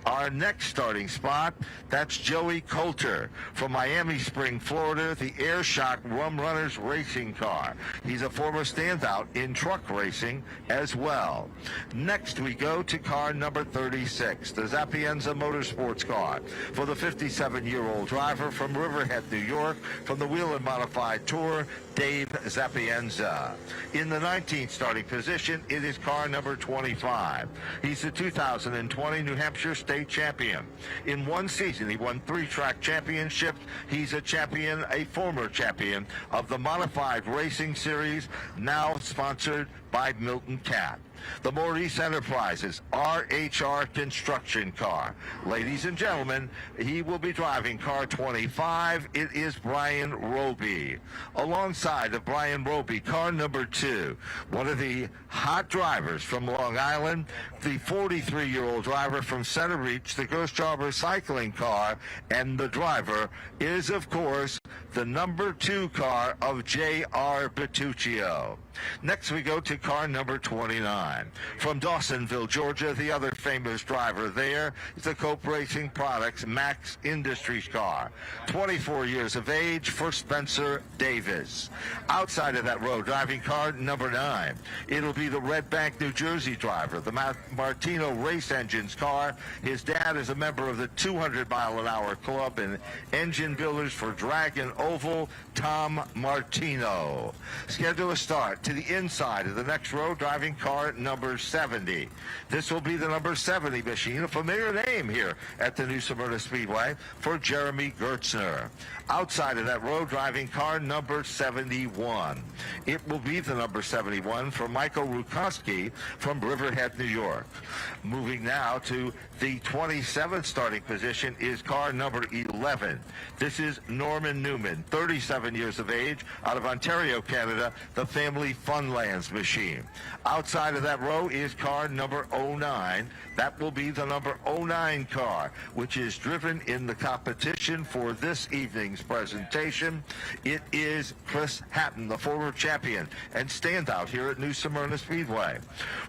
our next starting spot. That's Joey Coulter from Miami Spring, Florida, the Air Shock Rum Runners racing car. He's a former standout in truck racing as well. Next we go to car number 36, the Zapienza Motorsports car for the 57-year-old driver from Riverhead, New York, from the Wheel and Modified Tour, Dave Zapienza. In the 19th starting position, it is car number 25. He's the 2020 New Hampshire State champion. In one season, he won 3 track championships. He's a champion, a former champion of the Modified Racing Series, now sponsored by Milton Cat. The Maurice Enterprises RHR construction car. Ladies and gentlemen, he will be driving car 25. It is Brian Roby. Alongside of Brian Roby, car number 2, one of the hot drivers from Long Island, the 43-year-old driver from Center Reach, the Ghost Jobber cycling car, and the driver is, of course, the number 2 car of J.R. Bertuccio. Next we go to car number 29. From Dawsonville, Georgia, the other famous driver there is the Cope Racing Products Max Industries car. 24 years of age for Spencer Davis. Outside of that row, driving car number 9. It'll be the Red Bank, New Jersey driver, the Martino Race Engines car. His dad is a member of the 200-mile-an-hour club and engine builders for Dragon Oval, Tom Martino. Schedule a start to the inside of the next row, driving car number 70. This will be the number 70 machine, a familiar name here at the New Smyrna Speedway, for Jeremy Gertzner. Outside of that row, driving car number 71. It will be the number 71 for Michael Rukoski from Riverhead, New York. Moving now to the 27th starting position is car number 11. This is Norman Newman, 37 years of age, out of Ontario, Canada, the Family Funlands machine. Outside of that row is car number 09. That will be the number 09 car, which is driven in the competition for this evening's presentation. It is Chris Hatton, the former champion and standout here at New Smyrna Speedway.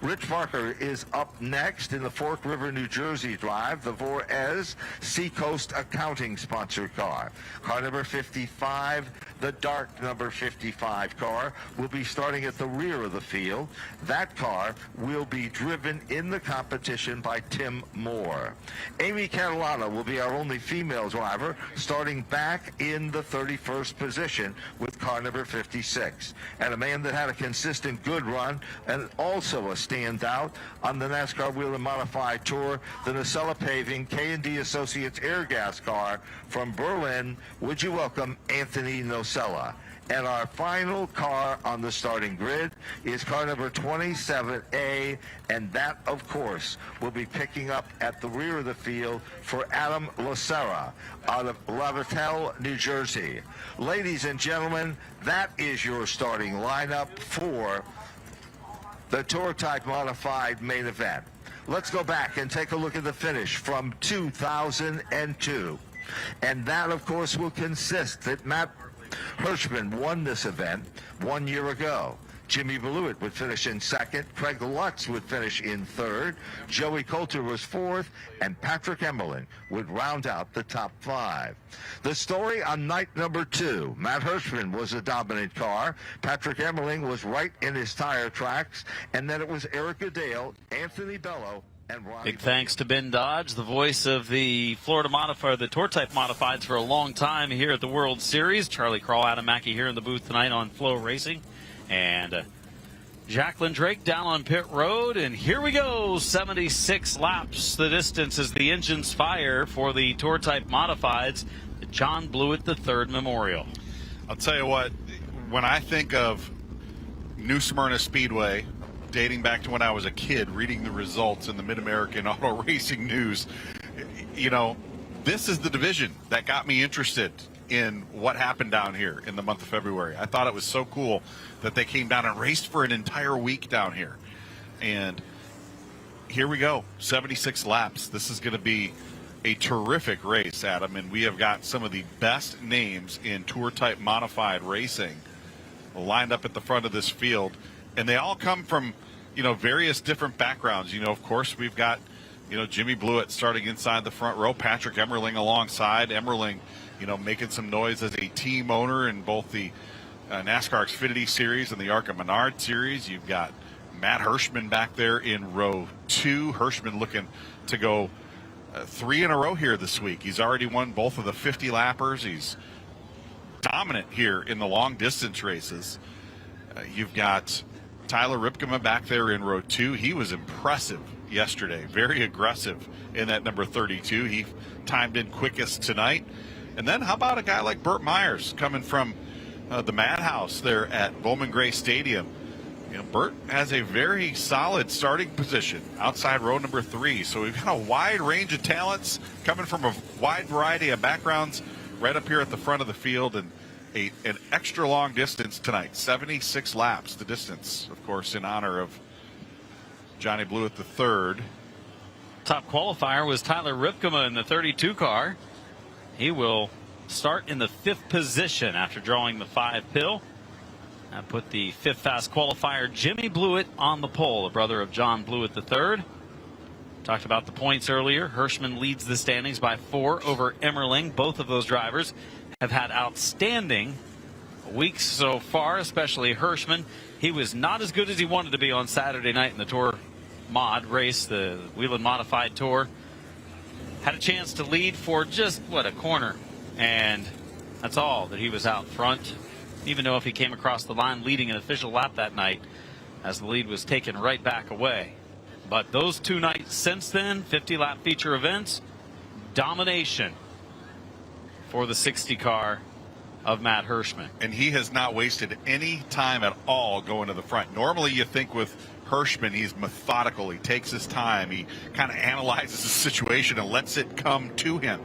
Rich Parker is up next in the Fork River, New Jersey drive, the Vorez Seacoast Accounting sponsored car. Car number 55, the dark number 55 car, will be starting at the rear of the field. That car will be driven in the competition by Tim Moore. Amy Catalano will be our only female driver, starting back in the 31st position with car number 56. And a man that had a consistent good run and also a standout on the NASCAR Wheel and Modified Tour, the Nacella Paving K&D Associates air gas car from Berlin. Would you welcome Anthony Nocella? And our final car on the starting grid is car number 27A, and that, of course, will be picking up at the rear of the field for Adam Lacera out of Lavatel, New Jersey. Ladies and gentlemen, that is your starting lineup for the Tour Type Modified main event. Let's go back and take a look at the finish from 2002. And that, of course, will consist that Matt Hirschman won this event 1 year ago. Jimmy Blewett would finish in second. Craig Lutz would finish in third. Joey Coulter was fourth. And Patrick Emmerling would round out the top 5. The story on night number 2, Matt Hirschman was a dominant car. Patrick Emmerling was right in his tire tracks. And then it was Eric Adale, Anthony Bello, And Big thanks to Ben Dodge, the voice of the Florida modifier, the tour type modifieds for a long time here at the World Series. Charlie Crawl, Adam Mackey here in the booth tonight on Flow Racing. And Jacqueline Drake down on pit road. And here we go. 76 laps. The distance as the engines fire for the tour type modifieds. The John Blewett III Memorial. I'll tell you what, when I think of New Smyrna Speedway, dating back to when I was a kid reading the results in the Mid-American Auto Racing News, you know, this is the division that got me interested in what happened down here in the month of February. I thought it was so cool that they came down and raced for an entire week down here. And here we go, 76 laps. This is going to be a terrific race, Adam, and we have got some of the best names in tour-type modified racing lined up at the front of this field. And they all come from, you know, various different backgrounds. You know, of course, we've got, you know, Jimmy Blewett starting inside the front row, Patrick Emmerling alongside. Emmerling, you know, making some noise as a team owner in both the NASCAR Xfinity Series and the ARCA Menard Series. You've got Matt Hirschman back there in row 2. Hirschman looking to go 3 in a row here this week. He's already won both of the 50-lappers. He's dominant here in the long-distance races. You've got Tyler Ripkema back there in row 2. He was impressive yesterday, very aggressive in that number 32. He timed in quickest tonight. And then how about a guy like Burt Myers coming from the Madhouse there at Bowman Gray Stadium? You know, Burt has a very solid starting position outside row number 3. So we've got a wide range of talents coming from a wide variety of backgrounds right up here at the front of the field. And an extra long distance tonight, 76 laps, the distance, of course, in honor of Johnny Blewett III. Top qualifier was Tyler Ripkema in the 32 car. He will start in the 5th position after drawing the 5 pill. That put the 5th fast qualifier Jimmy Blewett on the pole, the brother of John Blewett III. Talked about the points earlier. Hirschman leads the standings by 4 over Emmerling. Both of those drivers have had outstanding weeks so far, especially Hirschman. He was not as good as he wanted to be on Saturday night in the Tour Mod race, the Whelen Modified Tour. Had a chance to lead for just, a corner. And that's all that he was out front. Even though if he came across the line leading an official lap that night, as the lead was taken right back away. But those 2 nights since then, 50-lap feature events, domination for the 60 car of Matt Hirschman. And he has not wasted any time at all going to the front. Normally you think with Hirschman, he's methodical. He takes his time. He kind of analyzes the situation and lets it come to him.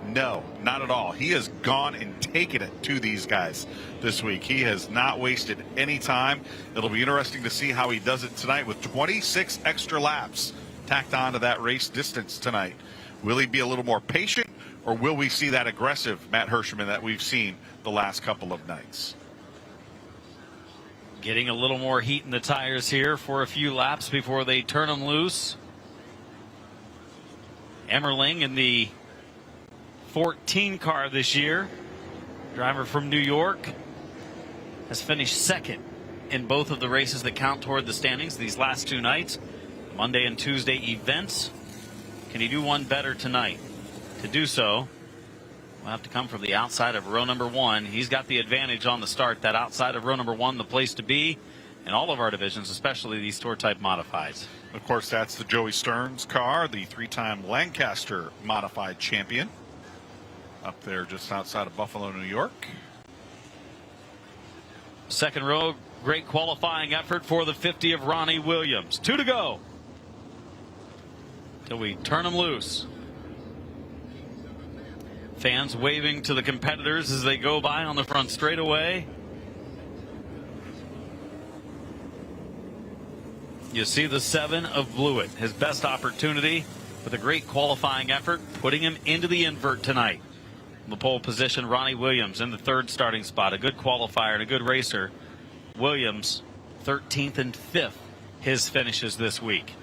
No, not at all. He has gone and taken it to these guys this week. He has not wasted any time. It'll be interesting to see how he does it tonight with 26 extra laps tacked onto that race distance tonight. Will he be a little more patient, or will we see that aggressive Matt Hirschman that we've seen the last couple of nights? Getting a little more heat in the tires here for a few laps before they turn them loose. Emmerling in the 14 car this year, driver from New York, has finished 2nd in both of the races that count toward the standings these last 2 nights, Monday and Tuesday events. Can he do one better tonight? To do so, we'll have to come from the outside of row number 1. He's got the advantage on the start. That outside of row number 1, the place to be in all of our divisions, especially these tour type modifieds. Of course, that's the Joey Stearns car, the 3-time Lancaster modified champion, up there just outside of Buffalo, New York. Second row, great qualifying effort for the 50 of Ronnie Williams. 2 to go till we turn them loose. Fans waving to the competitors as they go by on the front straightaway. You see the 7 of Blewett, his best opportunity with a great qualifying effort, putting him into the invert tonight. The pole position, Ronnie Williams in the 3rd starting spot. A good qualifier and a good racer. Williams, 13th and 5th, his finishes this week.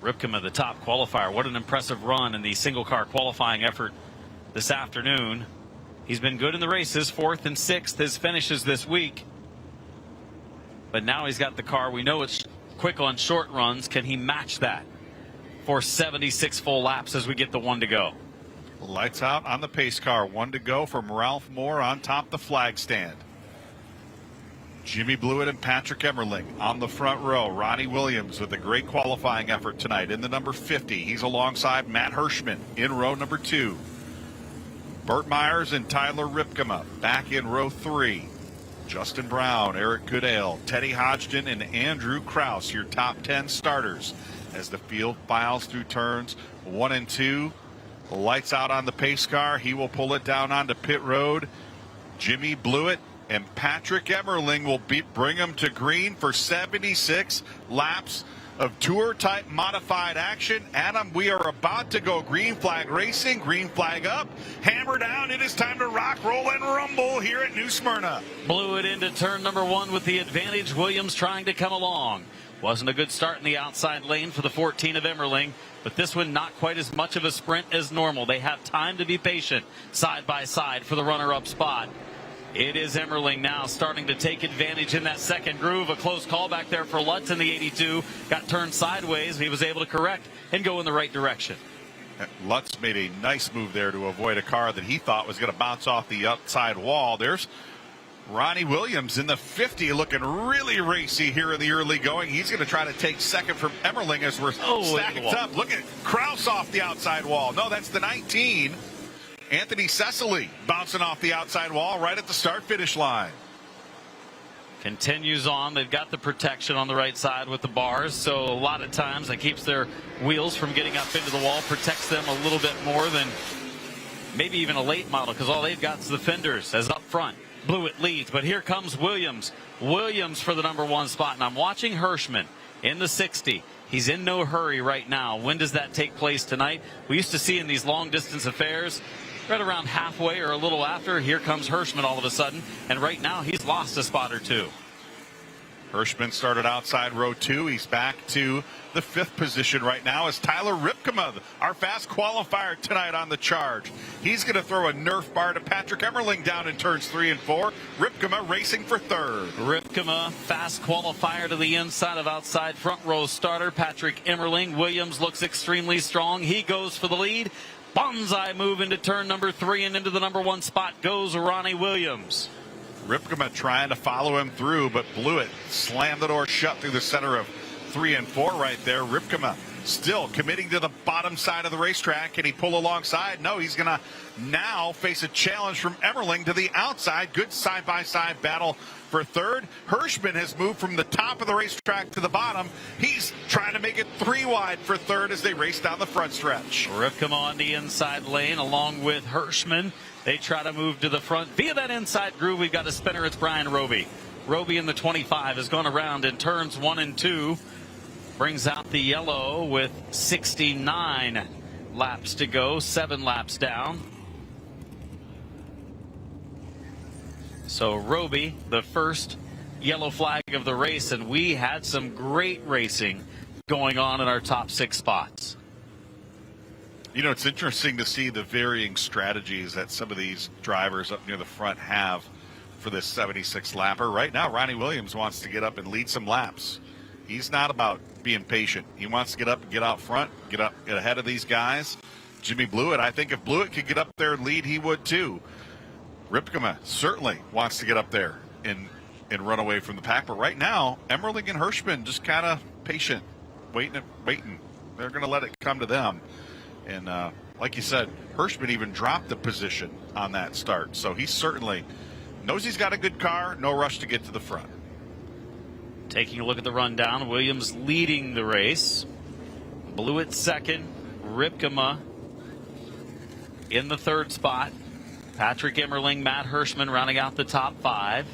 Ripkema, the top qualifier. What an impressive run in the single car qualifying effort this afternoon. He's been good in the races, 4th and 6th, his finishes this week. But now he's got the car. We know it's quick on short runs. Can he match that for 76 full laps as we get the 1 to go? Lights out on the pace car. 1 to go from Ralph Moore on top the flag stand. Jimmy Blewett and Patrick Emmerling on the front row. Ronnie Williams with a great qualifying effort tonight in the number 50. He's alongside Matt Hirschman in row number 2. Burt Myers and Tyler Ripkema back in row 3. Justin Brown, Eric Goodale, Teddy Hodgson, and Andrew Kraus, your top 10 starters as the field files through turns 1 and 2. Lights out on the pace car. He will pull it down onto pit road. Jimmy Blewett and Patrick Emmerling will bring him to green for 76 laps of tour-type modified action. Adam, we are about to go green flag racing. Green flag up, hammer down. It is time to rock, roll, and rumble here at New Smyrna. Blewett into turn number 1 with the advantage. Williams trying to come along. Wasn't a good start in the outside lane for the 14 of Emmerling, but this one not quite as much of a sprint as normal. They have time to be patient side by side for the runner-up spot. It is Emmerling now starting to take advantage in that second groove. A close call back there for Lutz in the 82. Got turned sideways. He was able to correct and go in the right direction. Lutz made a nice move there to avoid a car that he thought was going to bounce off the outside wall. There's Ronnie Williams in the 50 looking really racy here in the early going. He's going to try to take second from Emmerling as we're stacked up. Look at Kraus off the outside wall. No, that's the 19. Anthony Cecily bouncing off the outside wall right at the start-finish line. Continues on. They've got the protection on the right side with the bars, so a lot of times that keeps their wheels from getting up into the wall, protects them a little bit more than maybe even a late model, because all they've got is the fenders as up front. Blewett leads, but here comes Williams. Williams for the number 1 spot, and I'm watching Hirschman in the 60. He's in no hurry right now. When does that take place tonight? We used to see in these long-distance affairs, right around halfway or a little after, here comes Hirschman all of a sudden, and right now he's lost a spot or 2. Hirschman started outside row 2. He's back to the 5th position right now as Tyler Ripkema, our fast qualifier tonight on the charge. He's going to throw a Nerf bar to Patrick Emmerling down in turns 3 and 4. Ripkema racing for 3rd. Ripkema, fast qualifier to the inside of outside front row starter Patrick Emmerling. Williams looks extremely strong. He goes for the lead. Bonsai move into turn number 3, and into the number 1 spot goes Ronnie Williams. Ripkema trying to follow him through, but Blewett slammed the door shut through the center of 3 and 4 right there. Ripkema still committing to the bottom side of the racetrack. Can he pull alongside? No, he's going to now face a challenge from Emmerling to the outside. Good side-by-side battle for 3rd. Hirschman has moved from the top of the racetrack to the bottom. He's trying to make it 3 wide for 3rd as they race down the front stretch. Ripkema on the inside lane along with Hirschman. They try to move to the front via that inside groove. We've got a spinner. It's Brian Roby. Roby in the 25 has gone around in turns 1 and 2. Brings out the yellow with 69 laps to go, 7 laps down. So Roby, the first yellow flag of the race, and we had some great racing going on in our top 6 spots. You know, it's interesting to see the varying strategies that some of these drivers up near the front have for this 76 lapper. Right now, Ronnie Williams wants to get up and lead some laps. He's not about being patient. He wants to get up and get out front, get ahead of these guys. Jimmy Blewett, I think if Blewett could get up there and lead, he would too. Ripkema certainly wants to get up there and run away from the pack. But right now, Emmerling and Hirschman just kind of patient, waiting. They're going to let it come to them. And like you said, Hirschman even dropped the position on that start. So he certainly knows he's got a good car, no rush to get to the front. Taking a look at the rundown, Williams leading the race. Blewett second, Ripkema in the 3rd spot. Patrick Emmerling, Matt Hirschman rounding out the top 5.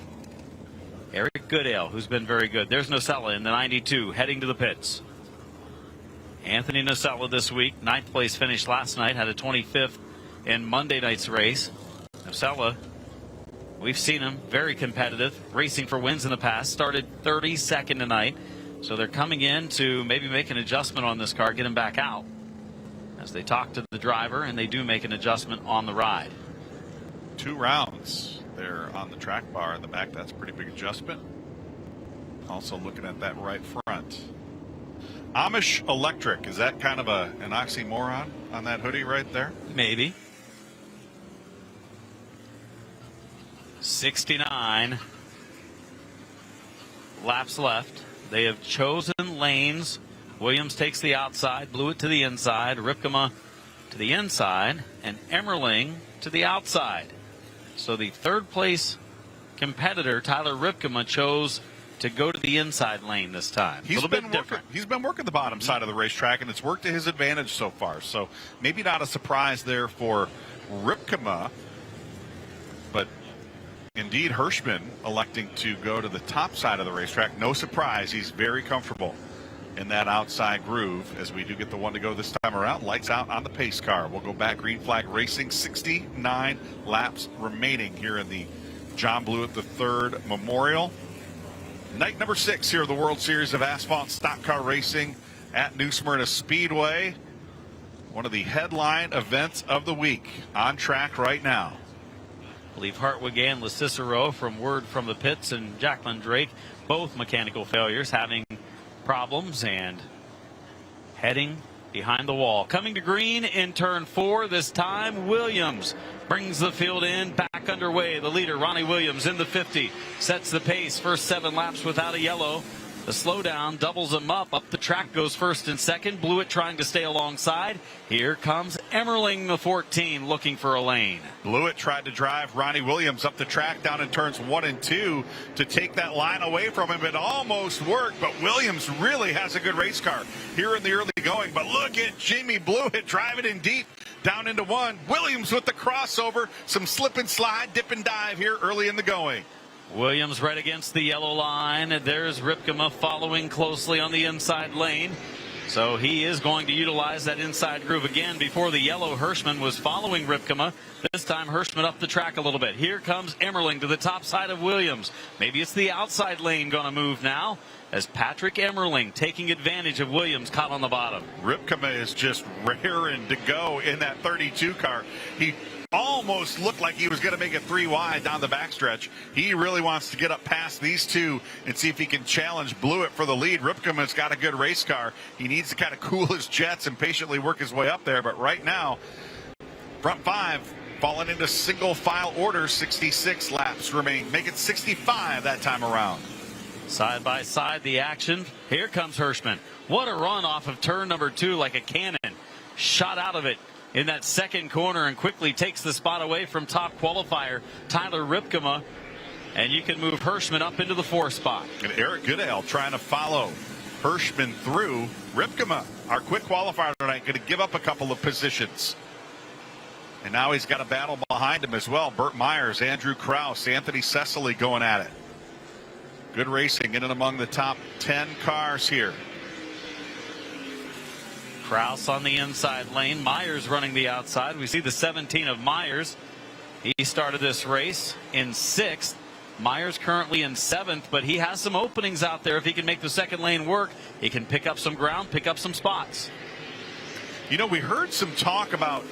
Eric Goodale, who's been very good. There's Nocella in the 92, heading to the pits. Anthony Nocella this week, 9th place finish last night, had a 25th in Monday night's race. Nocella, we've seen him very competitive, racing for wins in the past, started 32nd tonight. So they're coming in to maybe make an adjustment on this car, get him back out. As they talk to the driver, and they do make an adjustment on the ride. 2 rounds there on the track bar in the back. That's a pretty big adjustment. Also looking at that right front. Amish Electric. Is that kind of an oxymoron on that hoodie right there? Maybe. 69 laps left. They have chosen lanes. Williams takes the outside, Blewett to the inside, Ripkema to the inside, and Emmerling to the outside. So the third place competitor, Tyler Ripkema, chose to go to the inside lane this time. A little bit different. He's been working the bottom side of the racetrack, and it's worked to his advantage so far. So maybe not a surprise there for Ripkema, but indeed Hirschman electing to go to the top side of the racetrack. No surprise. He's very comfortable in that outside groove as we do get the one to go this time around. Lights out on the pace car. We'll go back. Green flag racing. 69 laps remaining here in the John Blewett III Memorial. Night number 6 here of the World Series of Asphalt Stock Car Racing at New Smyrna Speedway. One of the headline events of the week on track right now. I believe Hartwig and LeCicero, from word from the pits, and Jacqueline Drake, both mechanical failures, having problems and heading behind the wall. Coming to green in turn 4 this time. Williams brings the field in, back underway. The leader, Ronnie Williams, in the 50, sets the pace. First 7 laps without a yellow. The slowdown doubles him up. Up the track goes first and second. Blewett trying to stay alongside. Here comes Emmerling, the 14, looking for a lane. Blewett tried to drive Ronnie Williams up the track down in turns 1 and 2 to take that line away from him. It almost worked, but Williams really has a good race car here in the early going. But look at Jimmy Blewett driving in deep down into 1. Williams with the crossover. Some slip and slide, dip and dive here early in the going. Williams right against the yellow line. There's Ripkema following closely on the inside lane. So he is going to utilize that inside groove again. Before the yellow, Hirschman was following Ripkema. This time Hirschman up the track a little bit. Here comes Emmerling to the top side of Williams. Maybe it's the outside lane going to move now, as Patrick Emmerling taking advantage of Williams caught on the bottom. Ripkema is just raring to go in that 32 car. He almost looked like he was going to make it 3 wide down the backstretch. He really wants to get up past these two and see if he can challenge Blewett for the lead. Ripkema's got a good race car. He needs to kind of cool his jets and patiently work his way up there. But right now, front 5 falling into single file order. 66 laps remain. Make it 65 that time around. Side by side the action. Here comes Hirschman. What a run off of turn number 2, like a cannon. Shot out of it in that second corner and quickly takes the spot away from top qualifier Tyler Ripkema. And you can move Hirschman up into the 4th spot. And Eric Goodale trying to follow Hirschman through. Ripkema, our quick qualifier tonight, going to give up a couple of positions. And now he's got a battle behind him as well. Burt Myers, Andrew Krause, Anthony Cecily going at it. Good racing in and among the top 10 cars here. Krause on the inside lane. Myers running the outside. We see the 17 of Myers. He started this race in 6th. Myers currently in 7th, but he has some openings out there. If he can make the second lane work, he can pick up some ground, pick up some spots. You know, we heard some talk about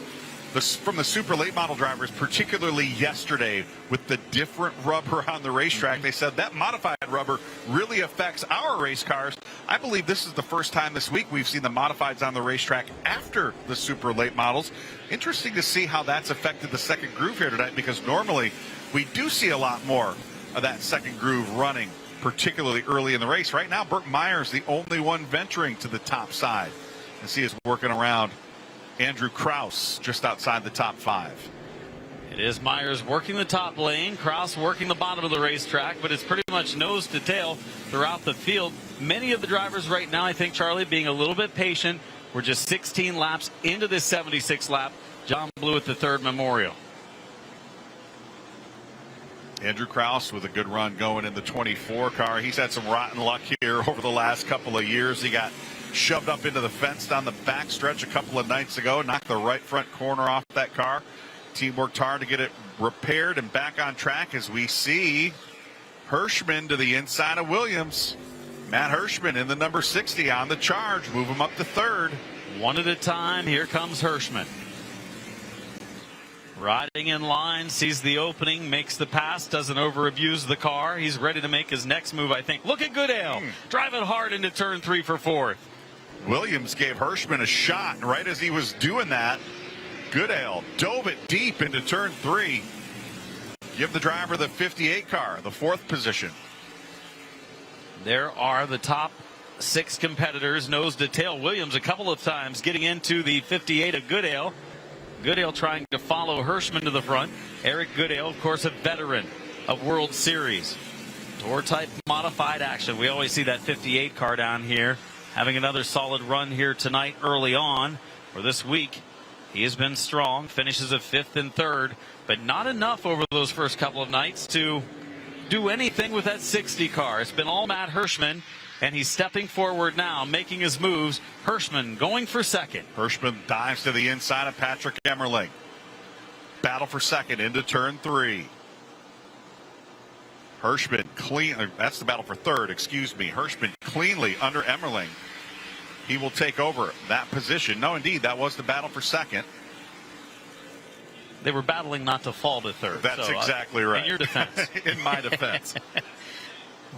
this from the super late model drivers, particularly yesterday with the different rubber on the racetrack. They said that modified rubber really affects our race cars. I believe this is the first time this week we've seen the modifieds on the racetrack after the super late models. Interesting to see how that's affected the second groove here tonight, because normally we do see a lot more of that second groove running, particularly early in the race. Right now, Burt Myers, the only one venturing to the top side. And see is working around Andrew Krause just outside the top 5. It is Myers working the top lane, Krause working the bottom of the racetrack, but it's pretty much nose to tail throughout the field. Many of the drivers right now, I think, Charlie, being a little bit patient. We're just 16 laps into this 76 lap John Blewett III Memorial. Andrew Krause with a good run going in the 24 car. He's had some rotten luck here over the last couple of years. He got shoved up into the fence down the backstretch a couple of nights ago, knocked the right front corner off that car. Team worked hard to get it repaired and back on track as we see Hirschman to the inside of Williams. Matt Hirschman in the number 60 on the charge. Move him up to 3rd. One at a time. Here comes Hirschman. Riding in line, sees the opening, makes the pass, doesn't over-abuse the car. He's ready to make his next move, I think. Look at Goodale. Driving hard into turn 3 for 4th. Williams gave Hirschman a shot, and right as he was doing that, Goodale dove it deep into turn 3. Give the driver the 58 car, the 4th position. There are the top 6 competitors, nose to tail. Williams a couple of times getting into the 58 of Goodale. Goodale trying to follow Hirschman to the front. Eric Goodale, of course, a veteran of World Series. Tour type modified action. We always see that 58 car down here having another solid run here tonight early on. For this week, he has been strong, finishes a 5th and 3rd, but not enough over those first couple of nights to do anything with that 60 car. It's been all Matt Hirschman, and he's stepping forward now, making his moves. Hirschman going for second. Hirschman dives to the inside of Patrick Emmerling. Battle for second into turn 3. Hirschman clean. That's the battle for third, excuse me. Hirschman cleanly under Emmerling. He will take over that position. No, indeed, that was the battle for second. They were battling not to fall to third. That's exactly right. In your defense. In my defense.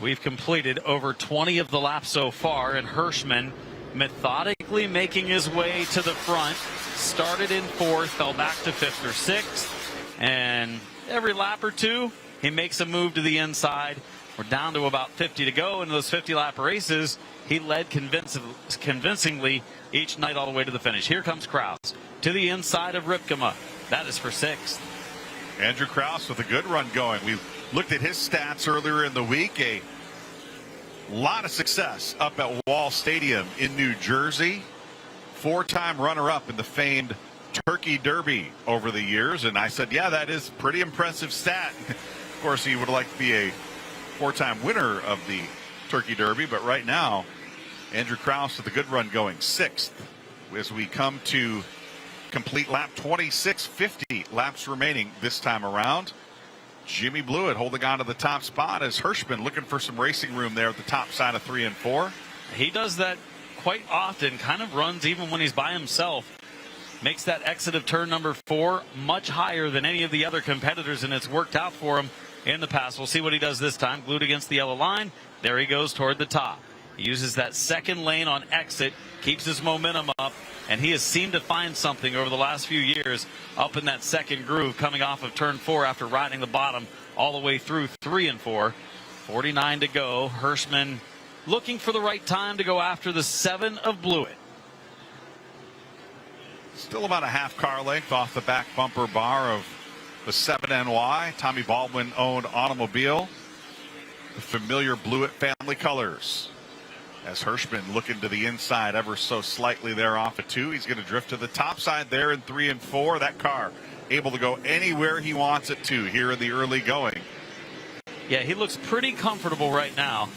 We've completed over 20 of the laps so far, and Hirschman methodically making his way to the front. Started in 4th, fell back to 5th or 6th, and every lap or two, he makes a move to the inside. We're down to about 50 to go. In those 50-lap races, he led convincingly each night all the way to the finish. Here comes Kraus to the inside of Ripkema. That is for 6th. Andrew Kraus with a good run going. We looked at his stats earlier in the week. A lot of success up at Wall Stadium in New Jersey. 4-time runner-up in the famed Turkey Derby over the years. And I said, yeah, that is a pretty impressive stat. Of course, he would like to be a 4-time winner of the Turkey Derby. But right now, Andrew Kraus with a good run going 6th as we come to complete lap 26, 50 laps remaining this time around. Jimmy Blewett holding on to the top spot as Hirschman looking for some racing room there at the top side of 3 and 4. He does that quite often, kind of runs even when he's by himself. Makes that exit of turn number 4 much higher than any of the other competitors, and it's worked out for him in the past. We'll see what he does this time. Glued against the yellow line. There he goes toward the top. He uses that second lane on exit, keeps his momentum up, and he has seemed to find something over the last few years up in that second groove coming off of turn 4 after riding the bottom all the way through 3 and 4. 49 to go. Hirschman looking for the right time to go after the 7 of Blewett. Still about a half car length off the back bumper bar of the 7NY. Tommy Baldwin owned automobile. The familiar Blewett family colors. As Hirschman looking to the inside ever so slightly there off of 2. He's going to drift to the top side there in 3 and 4. That car able to go anywhere he wants it to here in the early going. Yeah, he looks pretty comfortable right now,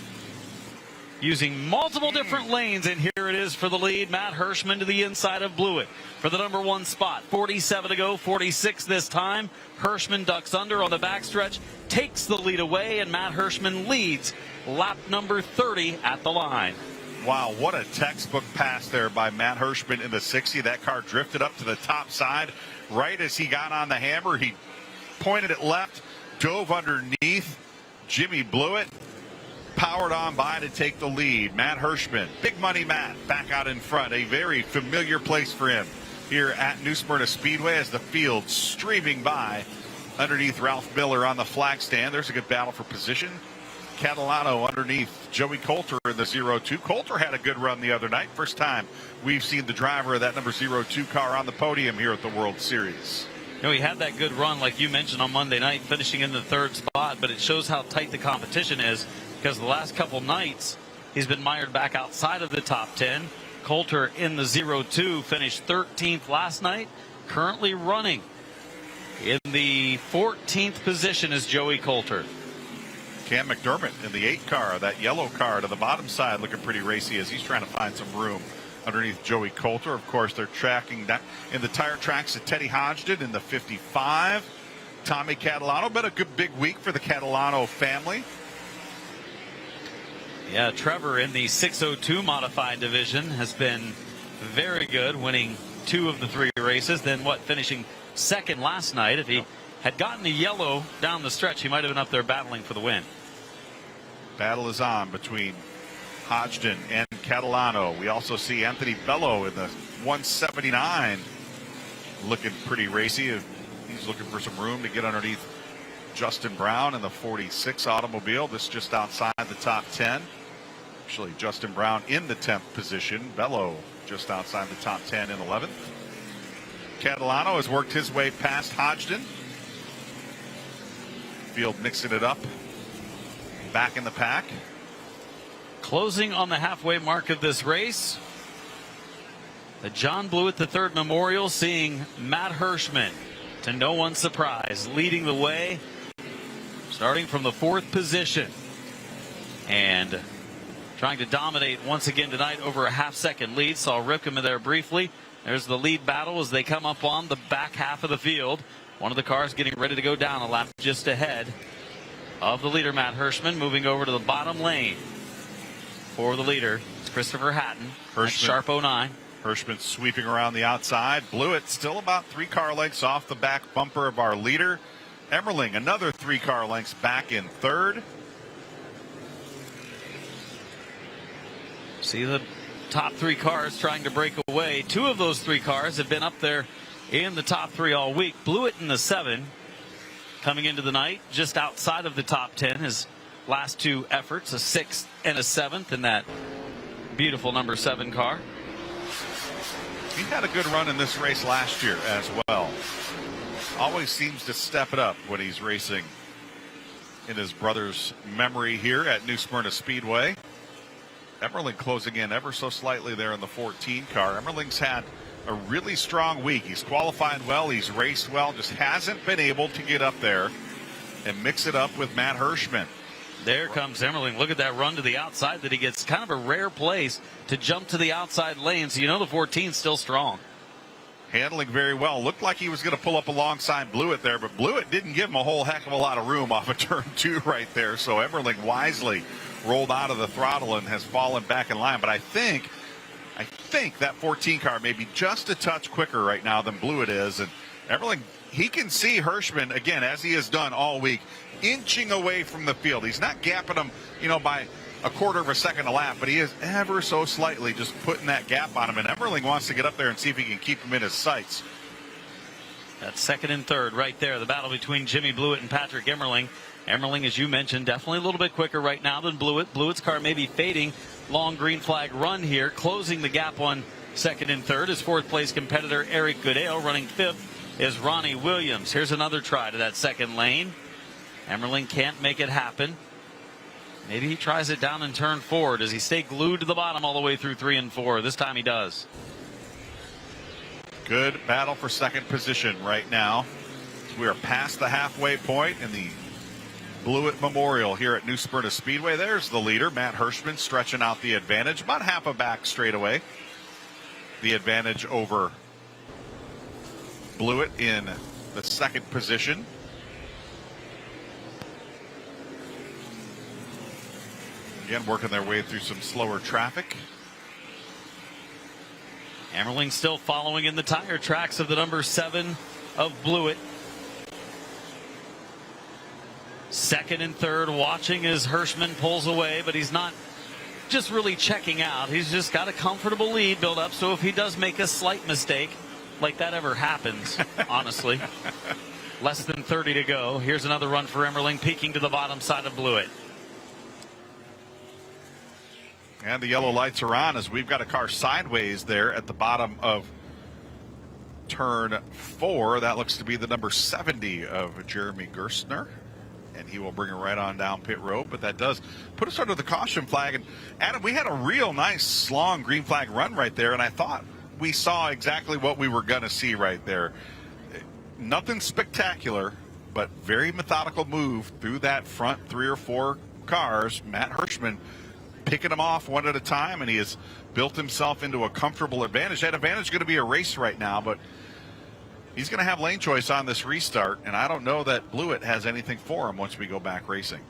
using multiple different lanes, and here it is for the lead. Matt Hirschman to the inside of Blewett for the number 1 spot. 47 to go, 46 this time. Hirschman ducks under on the backstretch, takes the lead away, and Matt Hirschman leads lap number 30 at the line. Wow, what a textbook pass there by Matt Hirschman in the 60. That car drifted up to the top side. Right as he got on the hammer, he pointed it left, dove underneath. Jimmy Blewett powered on by to take the lead. Matt Hirschman, Big Money Matt, back out in front. A very familiar place for him here at New Smyrna Speedway as the field streaming by underneath Ralph Miller on the flag stand. There's a good battle for position. Catalano underneath Joey Coulter in the 0-2. Coulter had a good run the other night. First time we've seen the driver of that number 0-2 car on the podium here at the World Series. You know, he had that good run, like you mentioned, on Monday night, finishing in the 3rd spot, but it shows how tight the competition is, because the last couple nights he's been mired back outside of the top 10. Coulter in the 0-2 finished 13th last night, currently running in the 14th position is Joey Coulter. Cam McDermott in the 8 car, that yellow car to the bottom side, looking pretty racy as he's trying to find some room underneath Joey Coulter. Of course, they're tracking that in the tire tracks at Teddy Hodgdon in the 55. Tommy Catalano, been a good big week for the Catalano family. Yeah, Trevor in the 602 modified division has been very good, winning 2 of the 3 races. Then finishing 2nd last night. If he had gotten the yellow down the stretch, he might have been up there battling for the win. Battle is on between Hodgdon and Catalano. We also see Anthony Bello in the 179 looking pretty racy. He's looking for some room to get underneath Justin Brown in the 46 automobile. This just outside the top 10. Actually, Justin Brown in the 10th position. Bello just outside the top 10 in 11th. Catalano has worked his way past Hodgson. Field mixing it up. Back in the pack. Closing on the halfway mark of this race, the John Blewett III Memorial seeing Matt Hirschman, to no one's surprise, leading the way, starting from the 4th position and trying to dominate once again tonight over a half-second lead. Saw Ripken there briefly. There's the lead battle as they come up on the back half of the field. One of the cars getting ready to go down a lap just ahead of the leader, Matt Hirschman, moving over to the bottom lane. For the leader, it's Christopher Hatton. Sharp 09. Hirschman sweeping around the outside. Blewett still about 3 car lengths off the back bumper of our leader. Emmerling another 3 car lengths back in 3rd. See the top 3 cars trying to break away. 2 of those 3 cars have been up there in the top 3 all week. Blewett in the 7 coming into the night just outside of the top 10. His last 2 efforts, a 6th and a 7th in that beautiful number 7 car. He had a good run in this race last year as well. Always seems to step it up when he's racing in his brother's memory here at New Smyrna Speedway. Emmerling closing in ever so slightly there in the 14 car. Emmerling's had a really strong week. He's qualified well. He's raced well. Just hasn't been able to get up there and mix it up with Matt Hirschman. There comes Emmerling. Look at that run to the outside that he gets. Kind of a rare place to jump to the outside lane. So you know the 14's still strong. Handling very well. Looked like he was going to pull up alongside Blewett there, but Blewett didn't give him a whole heck of a lot of room off of turn 2 right there. So Emmerling wisely rolled out of the throttle and has fallen back in line. But I think that 14 car may be just a touch quicker right now than Blewett is. And Emmerling, he can see Hirschman, again, as he has done all week, inching away from the field. He's not gapping him, by a quarter of a second a lap, but he is ever so slightly just putting that gap on him. And Emmerling wants to get up there and see if he can keep him in his sights. That's 2nd and 3rd right there. The battle between Jimmy Blewett and Patrick Emmerling. Emmerling, as you mentioned, definitely a little bit quicker right now than Blewett. Blewett's car may be fading. Long green flag run here, closing the gap on 2nd and 3rd. His 4th place competitor Eric Goodale. Running 5th is Ronnie Williams. Here's another try to that 2nd lane. Emmerling can't make it happen. Maybe he tries it down in turn 4. Does he stay glued to the bottom all the way through 3 and 4? This time he does. Good battle for 2nd position right now. We are past the halfway point in the Blewett Memorial here at New Smyrna Speedway. There's the leader, Matt Hirschman, stretching out the advantage. About half a back straightaway. The advantage over Blewett in the 2nd position. Again, working their way through some slower traffic. Emmerling still following in the tire tracks of the number 7 of Blewett. 2nd and 3rd watching as Hirschman pulls away, but he's not just really checking out. He's just got a comfortable lead built up, so if he does make a slight mistake, like that ever happens, honestly. Less than 30 to go. Here's another run for Emmerling, peeking to the bottom side of Blewett. And the yellow lights are on as we've got a car sideways there at the bottom of turn 4. That looks to be the number 70 of Jeremy Gerstner. And he will bring it right on down pit road. But that does put us under the caution flag. And Adam, we had a real nice long green flag run right there. And I thought we saw exactly what we were going to see right there. Nothing spectacular, but very methodical move through that front 3 or 4 cars. Matt Hirschman picking them off one at a time, and he has built himself into a comfortable advantage. That advantage is going to be a race right now, but he's going to have lane choice on this restart, and I don't know that Blewett has anything for him once we go back racing.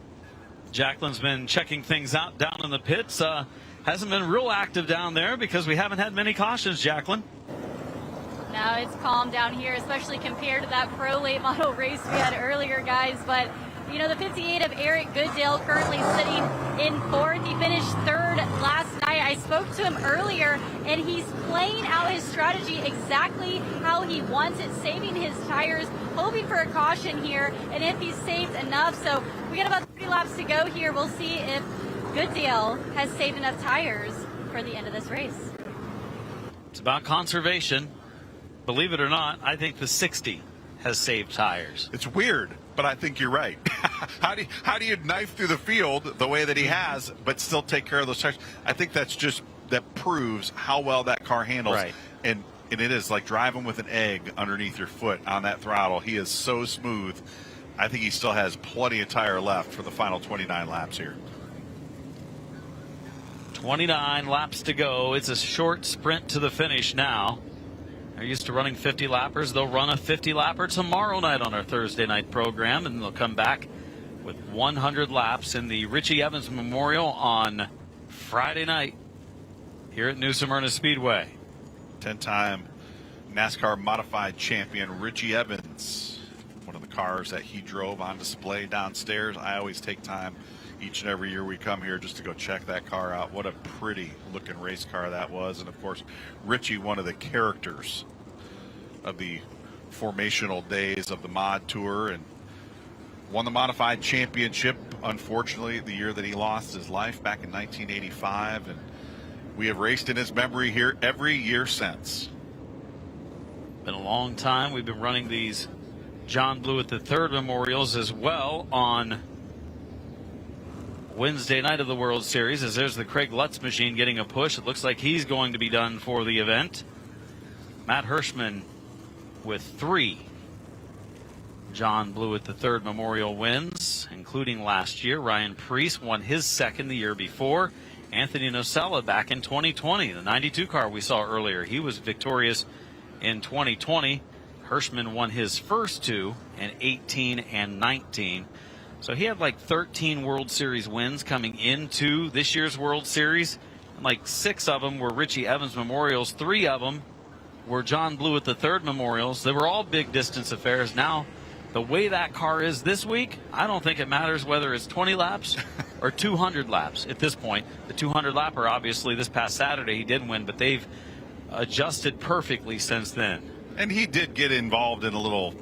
Jacqueline's been checking things out down in the pits. Hasn't been real active down there because we haven't had many cautions, Jacqueline. Now it's calm down here, especially compared to that pro late model race we had earlier, guys. But You know, the 58 of Eric Goodale currently sitting in fourth. He finished third last night. I spoke to him earlier, and he's playing out his strategy exactly how he wants it, saving his tires, hoping for a caution here, and if he's saved enough. So we got about 30 laps to go here. We'll see if Goodale has saved enough tires for the end of this race. It's about conservation. Believe it or not, I think the 60 has saved tires. It's weird, but I think you're right. How do you knife through the field the way that he has, but still take care of those tires? I think that proves how well that car handles. Right. And it is like driving with an egg underneath your foot on that throttle. He is so smooth. I think he still has plenty of tire left for the final 29 laps here. 29 laps to go. It's a short sprint to the finish now. They're used to running 50 lappers. They'll run a 50 lapper tomorrow night on our Thursday night program, and they'll come back with 100 laps in the Richie Evans Memorial on Friday night here at New Smyrna Speedway. 10-time NASCAR modified champion Richie Evans. One of the cars that he drove on display downstairs. I always take time each and every year we come here just to go check that car out. What a pretty looking race car that was. And of course, Richie, one of the characters of the formational days of the mod tour, and won the modified championship, unfortunately, the year that he lost his life back in 1985. And we have raced in his memory here every year since. Been a long time. We've been running these John Blewett III memorials as well on Wednesday night of the World Series, as there's the Craig Lutz machine getting a push. It looks like he's going to be done for the event. Matt Hirschman with 3 John Blewett III Memorial wins, including last year. Ryan Preece won his second the year before. Anthony Nocella back in 2020, the 92 car we saw earlier. He was victorious in 2020. Hirschman won his first 2 in 18 and 19. So he had like 13 World Series wins coming into this year's World Series. And like 6 of them were Richie Evans Memorials. 3 of them were John Blewett III Memorials. They were all big distance affairs. Now, the way that car is this week, I don't think it matters whether it's 20 laps or 200 laps at this point. The 200 lapper, obviously, this past Saturday he did win, but they've adjusted perfectly since then. And he did get involved in a little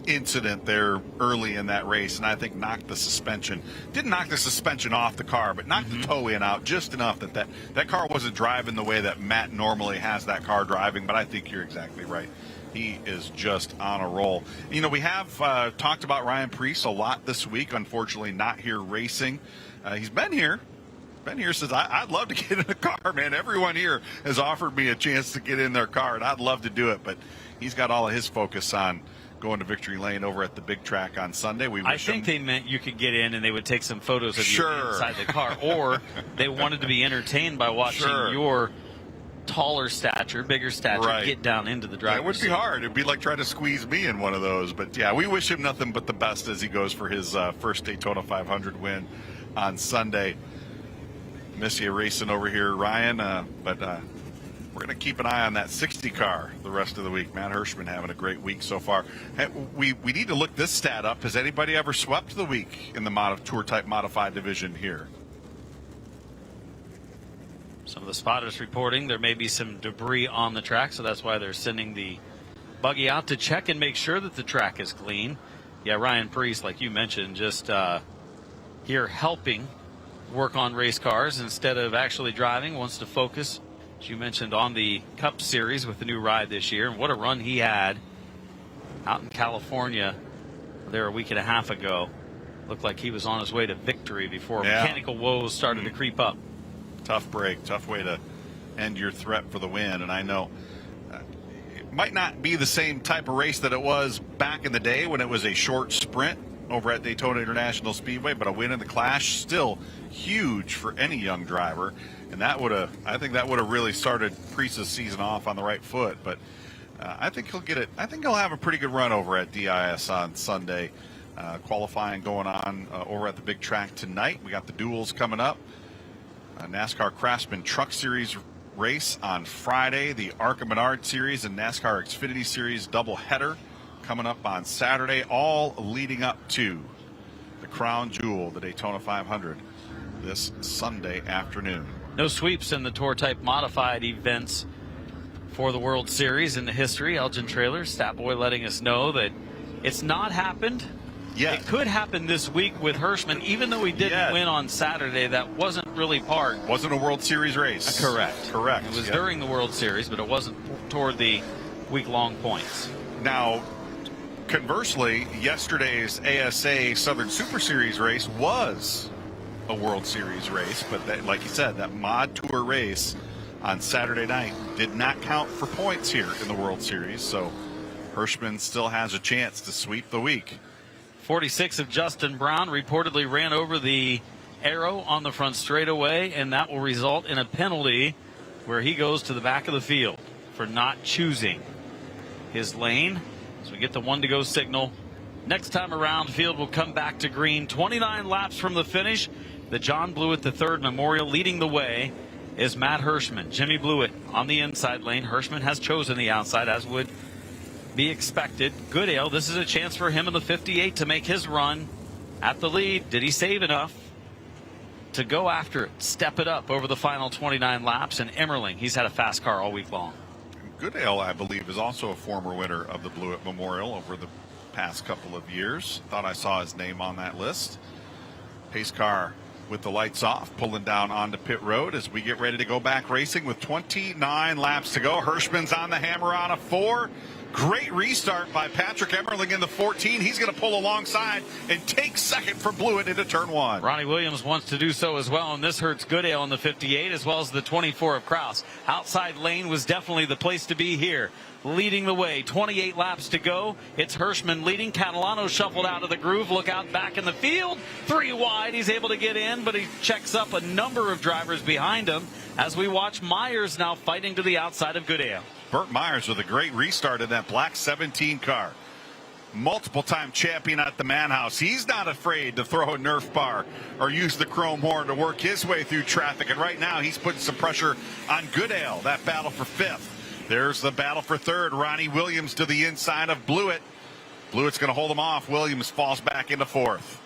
incident there early in that race, and I think knocked the suspension. Didn't knock the suspension off the car, but knocked the toe in out just enough that car wasn't driving the way that Matt normally has that car driving. But I think you're exactly right. He is just on a roll. You know, we have talked about Ryan Preece a lot this week. Unfortunately, not here racing. He's been here. Says, I'd love to get in the car, man. Everyone here has offered me a chance to get in their car, and I'd love to do it. But he's got all of his focus on going to Victory Lane over at the big track on Sunday. I think they meant you could get in and they would take some photos of you inside the car, or they wanted to be entertained by watching your taller stature, bigger stature, get down into the driver's It would be hard. It'd be like trying to squeeze me in one of those. But yeah, we wish him nothing but the best as he goes for his first Daytona 500 win on Sunday. Miss you racing over here, Ryan, but we're going to keep an eye on that 60 car the rest of the week. Matt Hirschman having a great week so far. Hey, we need to look this stat up. Has anybody ever swept the week in the tour type modified division here? Some of the spotters reporting there may be some debris on the track, so that's why they're sending the buggy out to check and make sure that the track is clean. Yeah, Ryan Preece, like you mentioned, just here helping work on race cars instead of actually driving, wants to focus, as you mentioned, on the Cup Series with the new ride this year. And what a run he had out in California there a week and a half ago. Looked like he was on his way to victory before mechanical woes started to creep up. Tough break, tough way to end your threat for the win. And I know it might not be the same type of race that it was back in the day when it was a short sprint over at Daytona International Speedway, but a win in the Clash still huge for any young driver. And I think that would have really started Preece's season off on the right foot. But I think he'll get it. I think he'll have a pretty good run over at DIS on Sunday. Qualifying going on over at the big track tonight. We got the duels coming up. NASCAR Craftsman Truck Series race on Friday. The ARCA Menard Series and NASCAR Xfinity Series doubleheader coming up on Saturday, all leading up to the crown jewel, the Daytona 500, this Sunday afternoon. No sweeps in the Tour Type Modified events for the World Series in the history. Elgin Trailer, Stat Boy letting us know that it's not happened. Yeah. It could happen this week with Hirschman, even though he didn't win on Saturday. That wasn't really part. Wasn't a World Series race. Correct. Correct. It was during the World Series, but it wasn't toward the week-long points. Now, conversely, yesterday's ASA Southern Super Series race was a World Series race, but that, like you said, that Mod Tour race on Saturday night did not count for points here in the World Series, so Hirschman still has a chance to sweep the week. 46 of Justin Brown reportedly ran over the arrow on the front straightaway, and that will result in a penalty where he goes to the back of the field for not choosing his lane. So we get the 1 to go signal. Next time around, field will come back to green. 29 laps from the finish. The John Blewett III Memorial. Leading the way is Matt Hirschman. Jimmy Blewett on the inside lane. Hirschman has chosen the outside, as would be expected. Goodale, this is a chance for him in the 58 to make his run at the lead. Did he save enough to go after it, step it up over the final 29 laps? And Emmerling, he's had a fast car all week long. Goodale, I believe, is also a former winner of the Blewett Memorial over the past couple of years. Thought I saw his name on that list. Pace car with the lights off, pulling down onto pit road as we get ready to go back racing with 29 laps to go. Hirschman's on the hammer on a 4. Great restart by Patrick Emmerling in the 14. He's going to pull alongside and take second for Blewett into turn 1. Ronnie Williams wants to do so as well, and this hurts Goodale in the 58 as well as the 24 of Kraus. Outside lane was definitely the place to be here. Leading the way, 28 laps to go. It's Hirschman leading. Catalano shuffled out of the groove. Look out back in the field. 3 wide. He's able to get in, but he checks up a number of drivers behind him as we watch Myers now fighting to the outside of Goodale. Burt Myers with a great restart in that black 17 car. Multiple-time champion at the Manhouse. He's not afraid to throw a Nerf bar or use the chrome horn to work his way through traffic. And right now he's putting some pressure on Goodale. That battle for 5th. There's the battle for 3rd. Ronnie Williams to the inside of Blewett. Blewett's going to hold him off. Williams falls back into 4th.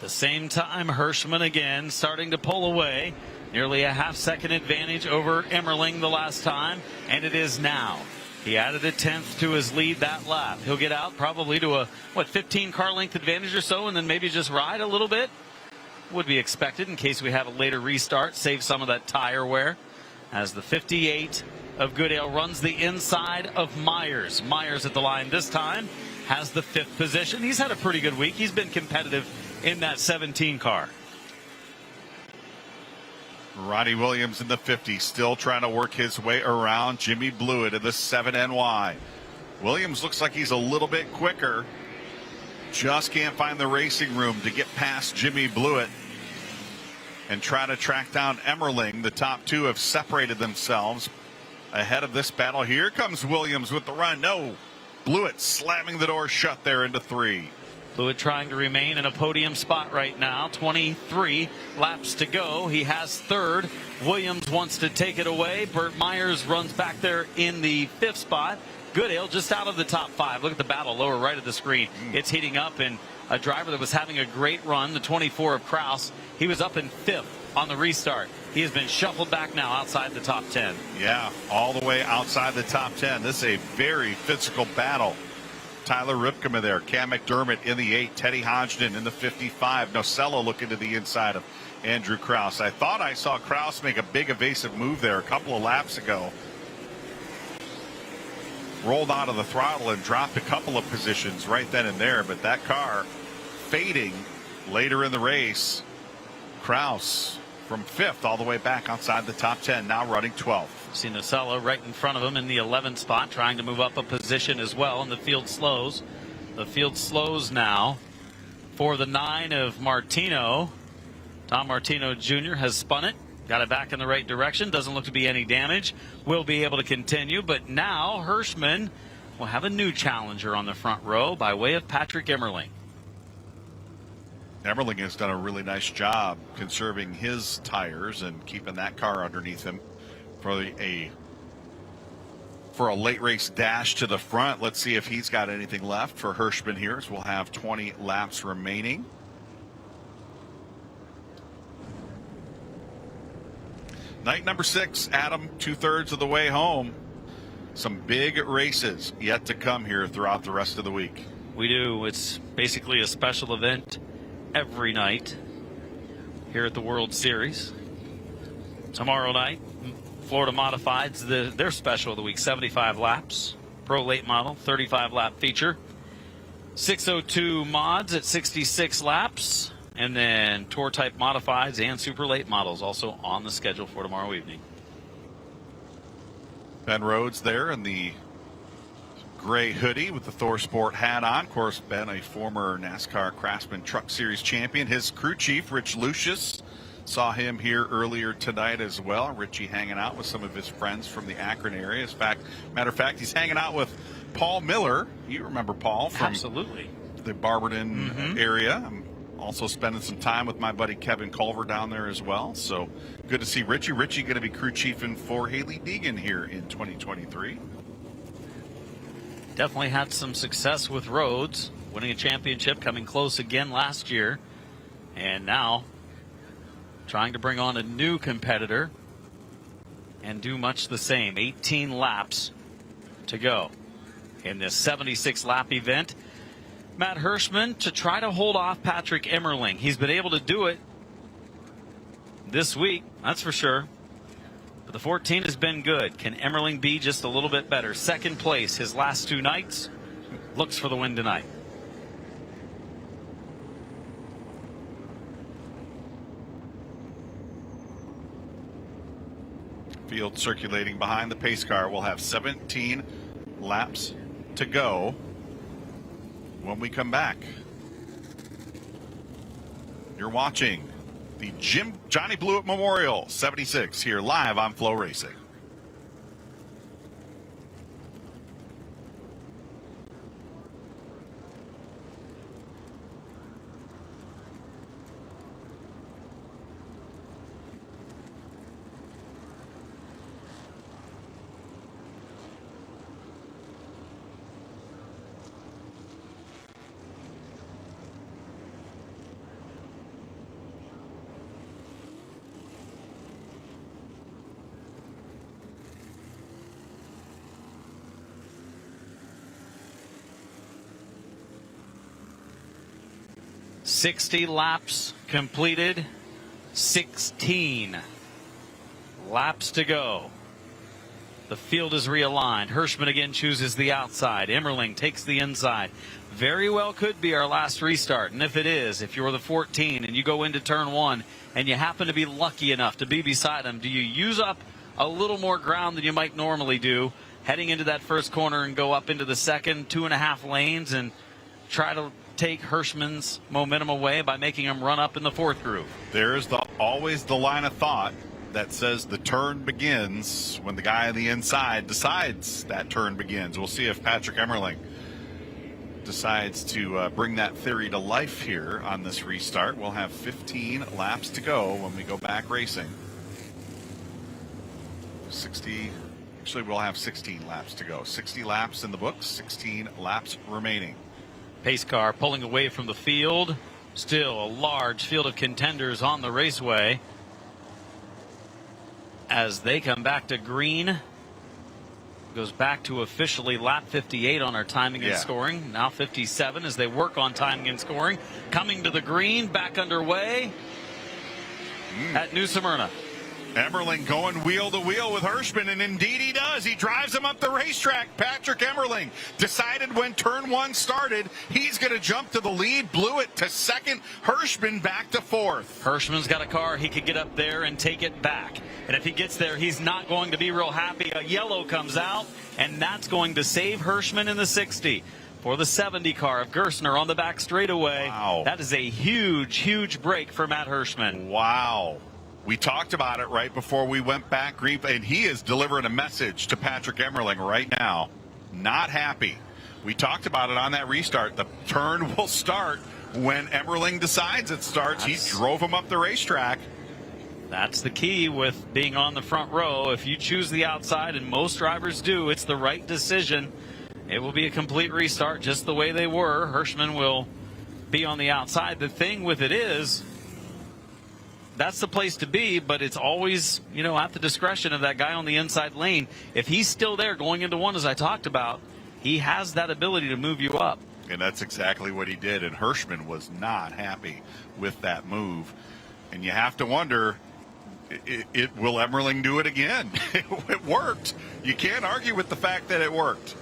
The same time, Hirschman again starting to pull away. Nearly a half-second advantage over Emmerling the last time, and it is now. He added a 10th to his lead that lap. He'll get out probably to a, 15 car length advantage or so, and then maybe just ride a little bit. Would be expected in case we have a later restart, save some of that tire wear. As the 58 of Goodale runs the inside of Myers. Myers at the line this time has the 5th position. He's had a pretty good week. He's been competitive in that 17 car. Ronnie Williams in the 50, still trying to work his way around Jimmy Blewett in the 7NY. Williams looks like he's a little bit quicker. Just can't find the racing room to get past Jimmy Blewett and try to track down Emmerling. The top 2 have separated themselves ahead of this battle. Here comes Williams with the run. No, Blewett slamming the door shut there into 3. Blewett trying to remain in a podium spot right now. 23 laps to go. He has 3rd. Williams wants to take it away. Burt Myers runs back there in the 5th spot. Goodale just out of the top 5. Look at the battle lower right of the screen. It's heating up, and a driver that was having a great run, the 24 of Kraus, he was up in 5th on the restart. He has been shuffled back now outside the top 10. Yeah, all the way outside the top 10. This is a very physical battle. Tyler Ripkema there, Cam McDermott in the 8, Teddy Hodgson in the 55. Nocello looking to the inside of Andrew Kraus. I thought I saw Kraus make a big evasive move there a couple of laps ago. Rolled out of the throttle and dropped a couple of positions right then and there, but that car fading later in the race. Kraus from 5th all the way back outside the top 10, now running 12th. See Nocello right in front of him in the 11th spot, trying to move up a position as well, and the field slows. The field slows now for the 9 of Martino. Tom Martino Jr. has spun it, got it back in the right direction. Doesn't look to be any damage. Will be able to continue, but now Hirschman will have a new challenger on the front row by way of Patrick Emmerling. Emmerling has done a really nice job conserving his tires and keeping that car underneath him for for a late race dash to the front. Let's see if he's got anything left for Hirschman here, as we'll have 20 laps remaining. Night number 6, Adam, 2/3 of the way home. Some big races yet to come here throughout the rest of the week. We do. It's basically a special event every night here at the World Series. Tomorrow night, Florida Modifieds, their special of the week, 75 laps. Pro late model, 35 lap feature. 602 mods at 66 laps. And then tour type modifieds and super late models also on the schedule for tomorrow evening. Ben Rhodes there in the gray hoodie with the Thor Sport hat on. Of course, Ben, a former NASCAR Craftsman Truck Series champion. His crew chief, Rich Lucius, saw him here earlier tonight as well. Richie hanging out with some of his friends from the Akron area. Matter of fact, he's hanging out with Paul Miller. You remember Paul from Absolutely. the Barberton area. I'm also spending some time with my buddy Kevin Culver down there as well. So good to see Richie. Richie going to be crew chiefing for Haley Deegan here in 2023. Definitely had some success with Rhodes, winning a championship, coming close again last year. And now trying to bring on a new competitor and do much the same. 18 laps to go in this 76 lap event. Matt Hirschman to try to hold off Patrick Emmerling. He's been able to do it this week, that's for sure. But the 14 has been good. Can Emmerling be just a little bit better? Second place his last 2 nights. Looks for the win tonight. Field circulating behind the pace car. We'll have 17 laps to go when we come back. You're watching the Johnny Blewett Memorial 76 here live on Flow Racing. $60 laps completed, 16 laps to go. The field is realigned. Hirschman again chooses the outside. Emmerling takes the inside. Very well could be our last restart. And if it is, if you're the 14 and you go into turn 1 and you happen to be lucky enough to be beside him, do you use up a little more ground than you might normally do heading into that first corner and go up into the second 2.5 lanes and try to take Hirschman's momentum away by making him run up in the 4th groove? There's always the line of thought that says the turn begins when the guy on the inside decides that turn begins. We'll see if Patrick Emmerling decides to bring that theory to life here on this restart. We'll have 15 laps to go when we go back racing. 60, actually we'll have 16 laps to go. 60 laps in the books, 16 laps remaining. Pace car pulling away from the field. Still a large field of contenders on the raceway as they come back to green. Goes back to officially lap 58 on our timing and scoring. Now 57 as they work on timing and scoring. Coming to the green, back underway at New Smyrna. Emmerling going wheel to wheel with Hirschman, and indeed he does. He drives him up the racetrack. Patrick Emmerling decided when turn 1 started, he's going to jump to the lead. Blewett to second. Hirschman back to 4th. Hirschman's got a car. He could get up there and take it back. And if he gets there, he's not going to be real happy. A yellow comes out, and that's going to save Hirschman in the 60. For the 70 car of Gerstner on the back straightaway. Wow. That is a huge, huge break for Matt Hirschman. Wow. We talked about it right before we went back, and he is delivering a message to Patrick Emmerling right now. Not happy. We talked about it on that restart. The turn will start when Emmerling decides it starts. He drove him up the racetrack. That's the key with being on the front row. If you choose the outside, and most drivers do, it's the right decision. It will be a complete restart just the way they were. Hirschman will be on the outside. The thing with it is, that's the place to be, but it's always, at the discretion of that guy on the inside lane. If he's still there going into one, as I talked about, he has that ability to move you up. And that's exactly what he did, and Hirschman was not happy with that move. And you have to wonder, will Emmerling do it again? It worked. You can't argue with the fact that it worked.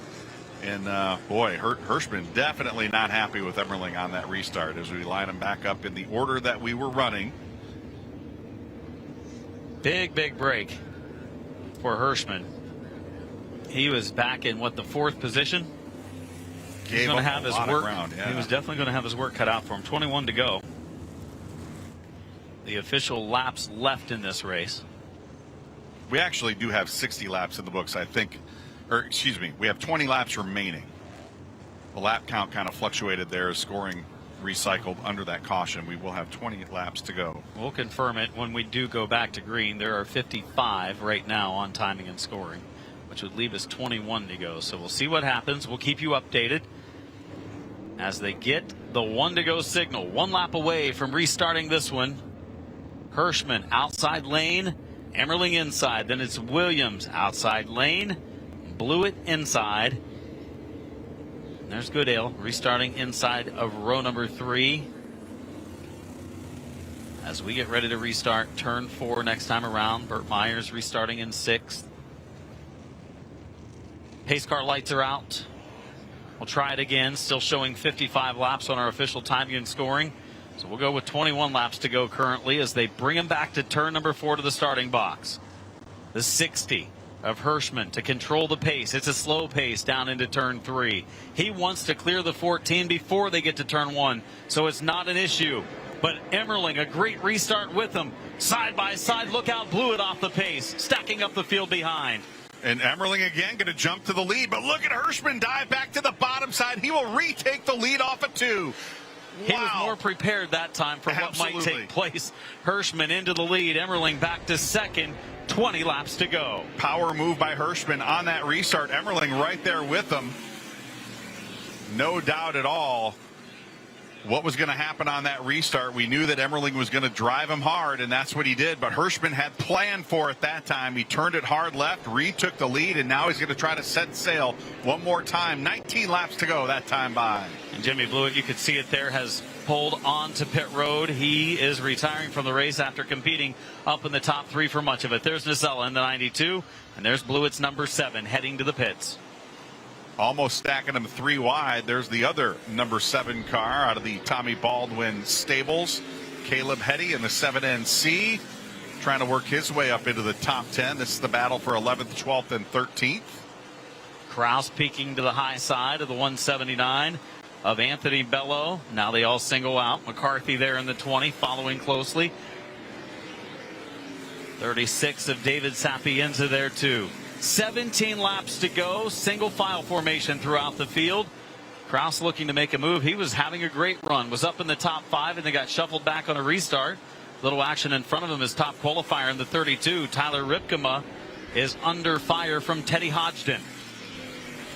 And, boy, Hirschman definitely not happy with Emmerling on that restart as we line him back up in the order that we were running. Big break for Hirschman. He was back in, the fourth position? He's going to have his work. He was definitely going to have his work cut out for him. 21 to go. The official laps left in this race. We actually do have 60 laps in the books, I think. Or, excuse me, we have 20 laps remaining. The lap count kind of fluctuated there, scoring recycled under that caution. We will have 20 laps to go. We'll confirm it when we do go back to green. There are 55 right now on timing and scoring, which would leave us 21 to go. So we'll see what happens. We'll keep you updated as they get the 1 to go signal. 1 lap away from restarting this one. Hirschman outside lane, Emmerling inside. Then it's Williams outside lane, Blewett inside. And there's Goodale restarting inside of row number 3. As we get ready to restart turn 4 next time around, Burt Myers restarting in 6th. Pace car lights are out. We'll try it again. Still showing 55 laps on our official timing and scoring. So we'll go with 21 laps to go currently as they bring him back to turn number 4 to the starting box. The 60 of Hirschman to control the pace. It's a slow pace down into turn 3. He wants to clear the 14 before they get to turn 1, so it's not an issue. But Emmerling, a great restart with him. Side by side, look out, Blewett off the pace, stacking up the field behind. And Emmerling again going to jump to the lead, but look at Hirschman dive back to the bottom side. He will retake the lead off of 2. He was more prepared that time for what might take place. Hirschman into the lead, Emmerling back to second, 20 laps to go. Power move by Hirschman on that restart. Emmerling right there with him. No doubt at all what was going to happen on that restart. We knew that Emmerling was going to drive him hard, and that's what he did. But Hirschman had planned for it that time. He turned it hard left, retook the lead, and now he's going to try to set sail one more time. 19 laps to go that time by. And Jimmy Blewett, you could see it there, has pulled on to pit road. He is retiring from the race after competing up in the top 3 for much of it. There's Nacella in the 92, and there's Blewett's number 7 heading to the pits. Almost stacking them 3 wide. There's the other number 7 car out of the Tommy Baldwin stables. Caleb Hetty in the 7NC, trying to work his way up into the top 10. This is the battle for 11th, 12th, and 13th. Kraus peeking to the high side of the 179 of Anthony Bello. Now they all single out. McCarthy there in the 20, following closely. 36 of David Sapienza there too. 17 laps to go. Single file formation throughout the field. Kraus looking to make a move. He was having a great run. Was up in the top 5 and then got shuffled back on a restart. Little action in front of him is top qualifier in the 32. Tyler Ripkema is under fire from Teddy Hodgson.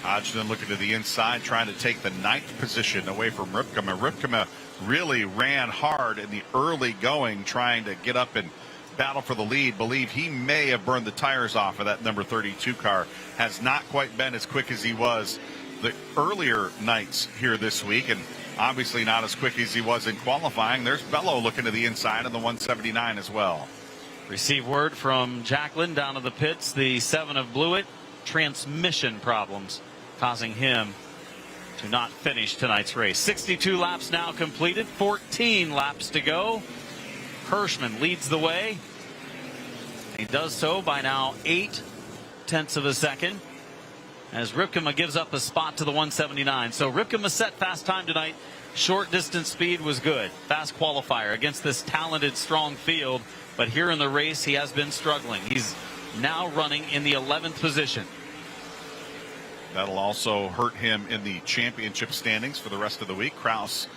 Hodgson looking to the inside, trying to take the 9th position away from Ripkema. Ripkema really ran hard in the early going, trying to get up and battle for the lead. Believe he may have burned the tires off of that number 32 car. Has not quite been as quick as he was the earlier nights here this week, and obviously not as quick as he was in qualifying. There's Bello looking to the inside on the 179 as well. Receive word from Jacqueline down to the pits. The 7 of Blewett, transmission problems causing him to not finish tonight's race. 62 laps now completed, 14 laps to go. Hirschman leads the way. He does so by now 0.8 of a second as Ripkema gives up a spot to the 179. So Ripkema set fast time tonight. Short distance speed was good. Fast qualifier against this talented, strong field. But here in the race, he has been struggling. He's now running in the 11th position. That'll also hurt him in the championship standings for the rest of the week. Kraus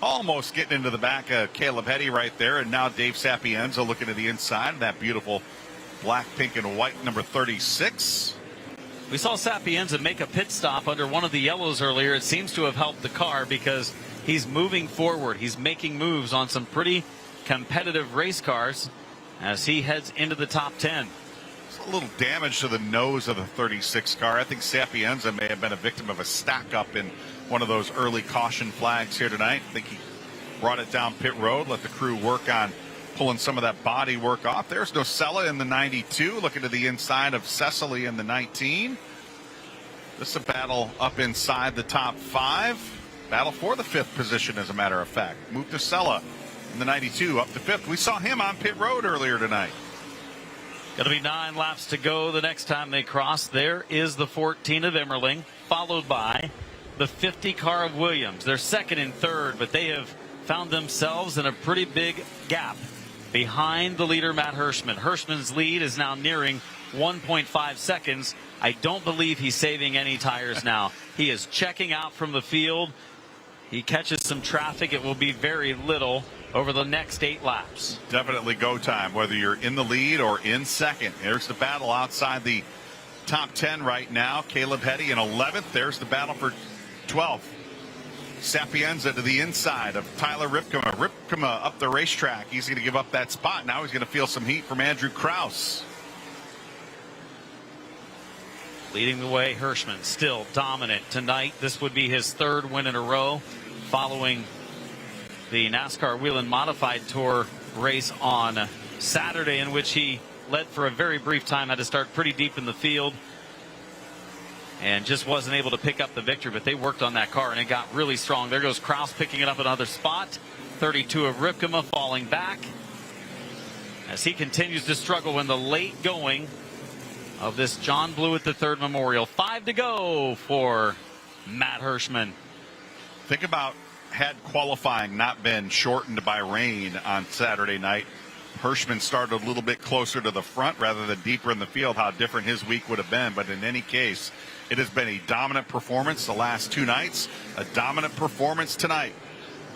Almost getting into the back of Caleb Hetty right there. And now Dave Sapienza looking to the inside. That beautiful black, pink, and white number 36. We saw Sapienza make a pit stop under one of the yellows earlier. It seems to have helped the car because he's moving forward. He's making moves on some pretty competitive race cars as he heads into the top 10. A little damage to the nose of the 36 car. I think Sapienza may have been a victim of a stack up in one of those early caution flags here tonight. I think he brought it down pit road, let the crew work on pulling some of that body work off. There's Nocella in the 92, looking to the inside of Cecily in the 19. This is a battle up inside the top 5. Battle for the 5th position, as a matter of fact. Move Nocella in the 92 up to 5th. We saw him on pit road earlier tonight. Going to be 9 laps to go the next time they cross. There is the 14 of Emmerling, followed by the 50 car of Williams. They're second and third, but they have found themselves in a pretty big gap behind the leader, Matt Hirschman. Hirschman's lead is now nearing 1.5 seconds. I don't believe he's saving any tires now. He is checking out from the field. He catches some traffic. It will be very little over the next 8 laps. Definitely go time, whether you're in the lead or in second. There's the battle outside the top 10 right now. Caleb Hetty in 11th. There's the battle for 12th. Sapienza to the inside of Tyler Ripkema. Ripkema up the racetrack. He's going to give up that spot. Now he's going to feel some heat from Andrew Krause. Leading the way, Hirschman still dominant tonight. This would be his 3rd win in a row following the NASCAR Whelen Modified Tour race on Saturday, in which he led for a very brief time, had to start pretty deep in the field, and just wasn't able to pick up the victory. But they worked on that car, and it got really strong. There goes Krause picking it up another spot. 32 of Ripkema falling back as he continues to struggle in the late going of this John Blewett III Memorial. 5 to go for Matt Hirschman. Think about, had qualifying not been shortened by rain on Saturday night, Hirschman started a little bit closer to the front rather than deeper in the field, how different his week would have been. But in any case, it has been a dominant performance the last 2 nights, a dominant performance tonight.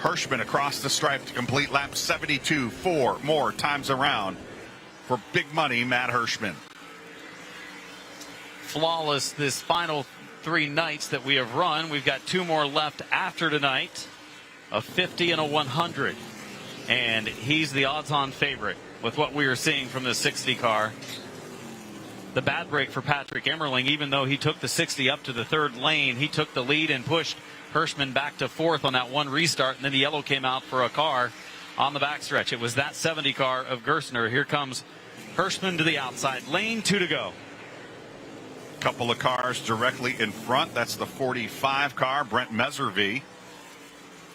Hirschman across the stripe to complete lap 72, 4 more times around for big money, Matt Hirschman. Flawless this final 3 nights that we have run. We've got 2 more left after tonight, a 50 and a 100. And he's the odds-on favorite with what we are seeing from the 60 car. The bad break for Patrick Emmerling, even though he took the 60 up to the 3rd lane, he took the lead and pushed Hirschman back to 4th on that one restart, and then the yellow came out for a car on the backstretch. It was that 70 car of Gerstner. Here comes Hirschman to the outside lane, 2 to go. Couple of cars directly in front. That's the 45 car, Brent Meservy,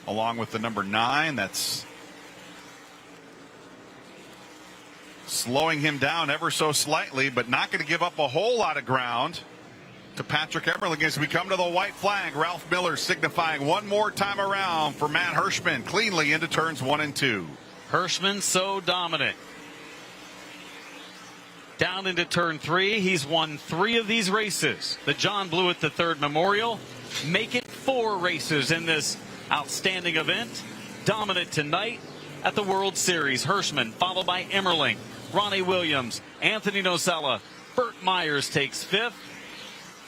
along with the number 9. That's slowing him down ever so slightly, but not going to give up a whole lot of ground to Patrick Emmerling as we come to the white flag. Ralph Miller signifying one more time around for Matt Hirschman, cleanly into turns 1 and 2. Hirschman so dominant. Down into turn 3. He's won 3 of these races. The John Blewett III Memorial. Make it 4 races in this outstanding event. Dominant tonight at the World Series. Hirschman followed by Emmerling, Ronnie Williams, Anthony Nocella. Burt Myers takes 5th.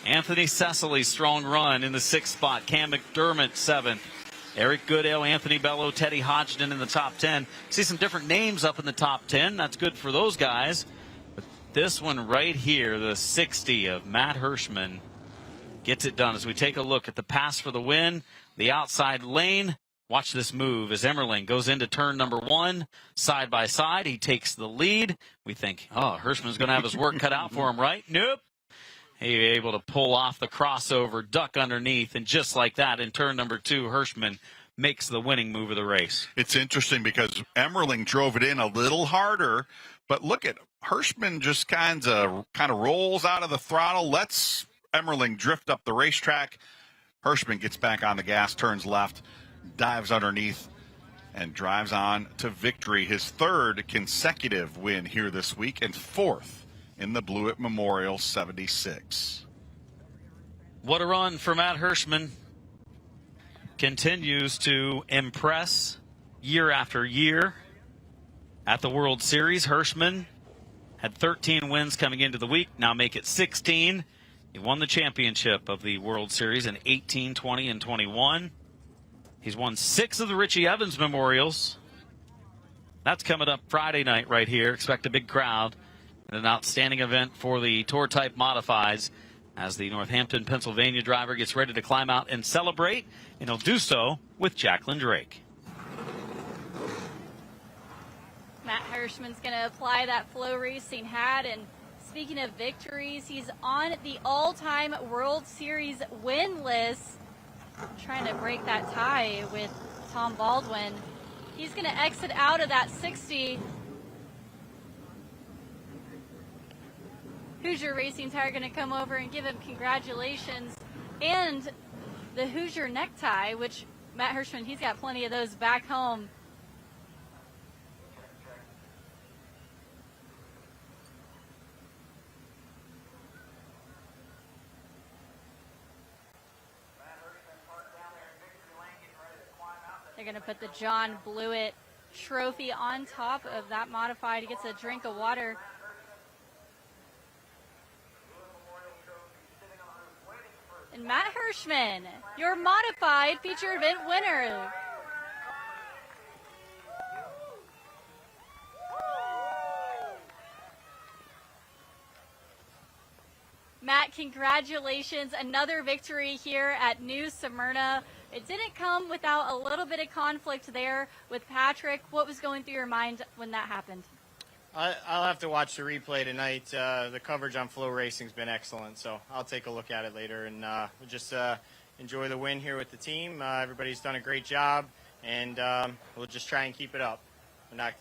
Anthony Cecily, strong run in the 6th spot. Cam McDermott, 7th. Eric Goodale, Anthony Bello, Teddy Hodgson in the top 10. See some different names up in the top 10. That's good for those guys. But this one right here, the 60 of Matt Hirschman, gets it done as we take a look at the pass for the win. The outside lane. Watch this move as Emmerling goes into turn number 1, side by side. He takes the lead. We think, oh, Hirschman's going to have his work cut out for him, right? Nope. He able to pull off the crossover, duck underneath, and just like that, in turn number 2, Hirschman makes the winning move of the race. It's interesting because Emmerling drove it in a little harder, but look at Hirschman just kind of rolls out of the throttle, lets Emmerling drift up the racetrack. Hirschman gets back on the gas, turns left, dives underneath, and drives on to victory. His 3rd consecutive win here this week and 4th in the Blewett Memorial 76. What a run for Matt Hirschman. continues to impress year after year at the World Series. Hirschman had 13 wins coming into the week, now make it 16. He won the championship of the World Series in 18, 20, and 21. He's won 6 of the Richie Evans Memorials. That's coming up Friday night right here. Expect a big crowd and an outstanding event for the Tour Type Modifieds as the Northampton, Pennsylvania driver gets ready to climb out and celebrate, and he'll do so with Jacqueline Drake. Matt Hirschman's going to apply that Flow Racing hat, and speaking of victories, he's on the all-time World Series win list, trying to break that tie with Tom Baldwin. He's going to exit out of that 60. Hoosier Racing Tire going to come over and give him congratulations, and the Hoosier necktie, which Matt Hirschman, he's got plenty of those back home. They're going to put the John Blewett trophy on top of that modified. He gets a drink of water. And Matt Hirschman, your modified feature event winner. Matt, congratulations. Another victory here at New Smyrna. It didn't come without a little bit of conflict there with Patrick. What was going through your mind when that happened? I'll have to watch the replay tonight. The coverage on Flow Racing's been excellent, so I'll take a look at it later. And we'll just enjoy the win here with the team. Everybody's done a great job, and we'll just try and keep it up. We're not.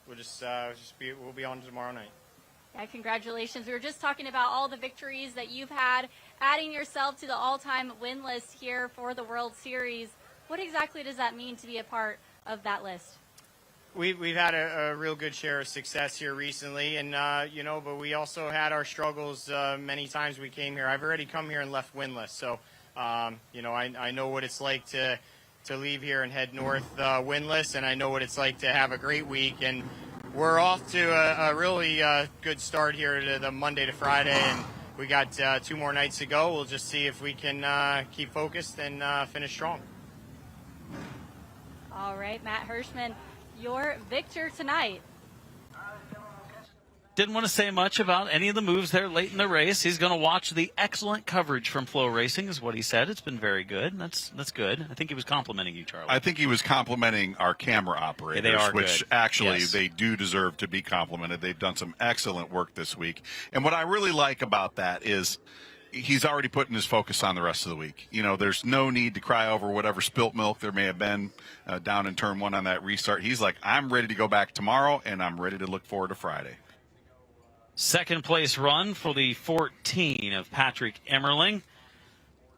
We'll be on tomorrow night. Yeah, congratulations. We were just talking about all the victories that you've had, adding yourself to the all-time win list here for the World Series. What exactly does that mean to be a part of that list? We've had a real good share of success here recently, and but we also had our struggles many times we came here. I've already come here and left winless, so I know what it's like to leave here and head north winless, and I know what it's like to have a great week. And we're off to a really good start here to the Monday to Friday, and we got 2 more nights to go. We'll just see if we can keep focused and finish strong. All right, Matt Hirschman, your victor tonight. Didn't want to say much about any of the moves there late in the race. He's going to watch the excellent coverage from Flow Racing, is what he said. It's been very good. That's good. I think he was complimenting you, Charlie. I think he was complimenting our camera operators, they are which good. actually Yes. They do deserve to be complimented. They've done some excellent work this week. And what I really like about that is he's already putting his focus on the rest of the week. There's no need to cry over whatever spilt milk there may have been down in turn 1 on that restart. He's like, I'm ready to go back tomorrow, and I'm ready to look forward to Friday. Second place run for the 14 of Patrick Emmerling.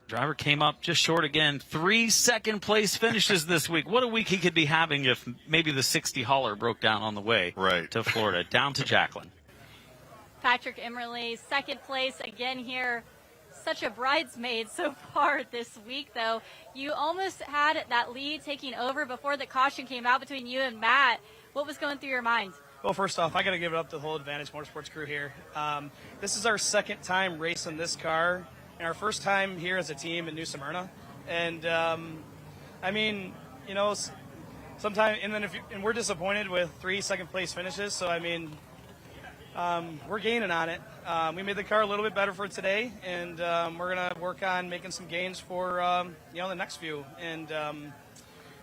Driver came up just short again. 3 second place finishes this week. What a week he could be having if maybe the 60 hauler broke down on the way to Florida. Down to Jacqueline. Patrick Emmerling, second place again here. Such a bridesmaid so far this week, though. You almost had that lead taking over before the caution came out between you and Matt. What was going through your mind? Well, first off, I got to give it up to the whole Advantage Motorsports crew here. This is our second time racing this car, and our first time here as a team in New Smyrna. And sometimes, and we're disappointed with 3 second place finishes. So we're gaining on it. We made the car a little bit better for today, and we're gonna work on making some gains for the next few. And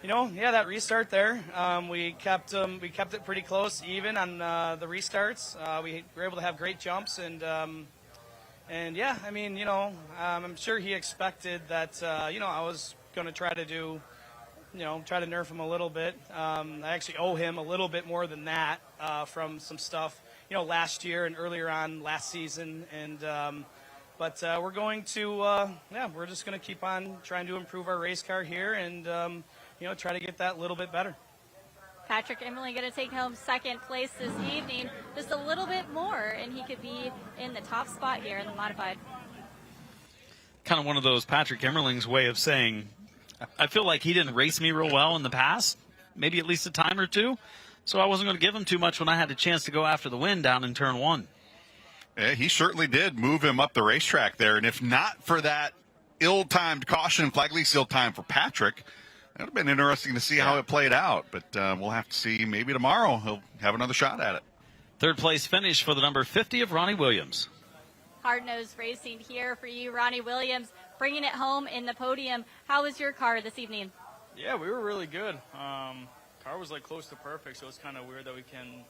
that restart there, we kept it pretty close, even on the restarts. We were able to have great jumps, I'm sure he expected that. I was going to try to nerf him a little bit. I actually owe him a little bit more than that from some stuff, last year and earlier on last season. But we're going to, we're just going to keep on trying to improve our race car here and, try to get that a little bit better. Patrick Emmerling going to take home second place this evening. Just a little bit more, and he could be in the top spot here in the modified. Kind of one of those Patrick Emmerling's way of saying, I feel like he didn't race me real well in the past, maybe at least a time or two. So I wasn't going to give him too much when I had a chance to go after the win down in turn 1. Yeah, he certainly did move him up the racetrack there. And if not for that ill-timed caution flag, at least ill-timed for Patrick, that would have been interesting to see how it played out. But we'll have to see. Maybe tomorrow he'll have another shot at it. Third place finish for the number 50 of Ronnie Williams. Hard-nosed racing here for you, Ronnie Williams, bringing it home in the podium. How was your car this evening? Yeah, we were really good. Car was like close to perfect, so it's kind of weird that we can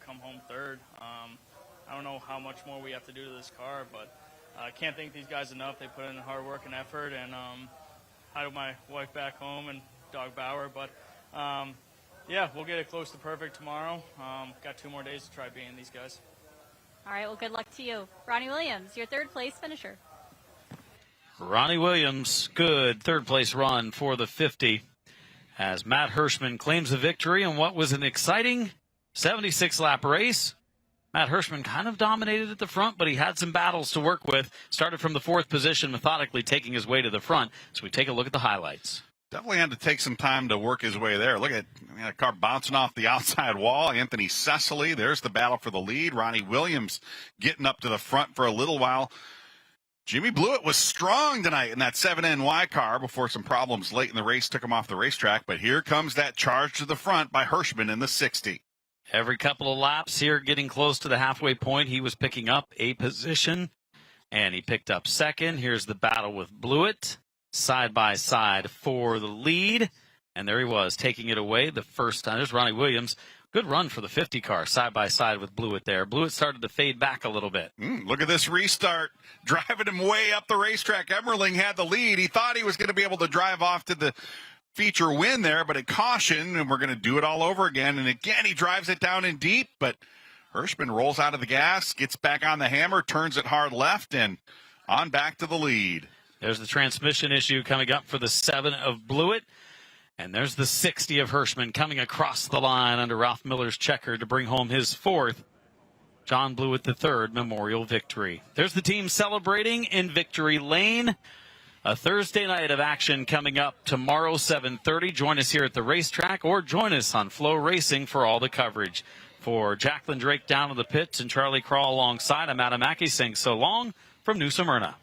come home third. I don't know how much more we have to do to this car, but I can't thank these guys enough. They put in the hard work and effort, and I had my wife back home and dog Bauer, but yeah, we'll get it close to perfect tomorrow. Got 2 more days to try beating these guys. All right, well, good luck to you. Ronnie Williams, your third place finisher. Ronnie Williams, good third place run for the 50 as Matt Hirschman claims the victory in what was an exciting 76-lap race. Matt Hirschman kind of dominated at the front, but he had some battles to work with. Started from the 4th position, methodically taking his way to the front. So we take a look at the highlights. Definitely had to take some time to work his way there. Look at that car bouncing off the outside wall. Anthony Cecily, there's the battle for the lead. Ronnie Williams getting up to the front for a little while. Jimmy Blewett was strong tonight in that 7NY car before some problems late in the race took him off the racetrack. But here comes that charge to the front by Hirschman in the 60. Every couple of laps here, getting close to the halfway point, he was picking up a position, and he picked up second. Here's the battle with Blewett, side by side for the lead. And there he was, taking it away the first time. There's Ronnie Williams. Good run for the 50 car, side by side with Blewett there. Blewett started to fade back a little bit. Look at this restart, driving him way up the racetrack. Emmerling had the lead. He thought he was going to be able to drive off to the feature win there, but at caution, and we're going to do it all over again. And again, he drives it down in deep, but Hirschman rolls out of the gas, gets back on the hammer, turns it hard left, and on back to the lead. There's the transmission issue coming up for the 7 of Blewett. And there's the 60 of Hirschman coming across the line under Ralph Miller's checker to bring home his 4th John Blewett III Memorial victory. There's the team celebrating in Victory Lane. A Thursday night of action coming up tomorrow, 7:30. Join us here at the racetrack or join us on Flow Racing for all the coverage. For Jacqueline Drake down to the pits and Charlie Crawl alongside, I'm Adam Mackey saying so long from New Smyrna.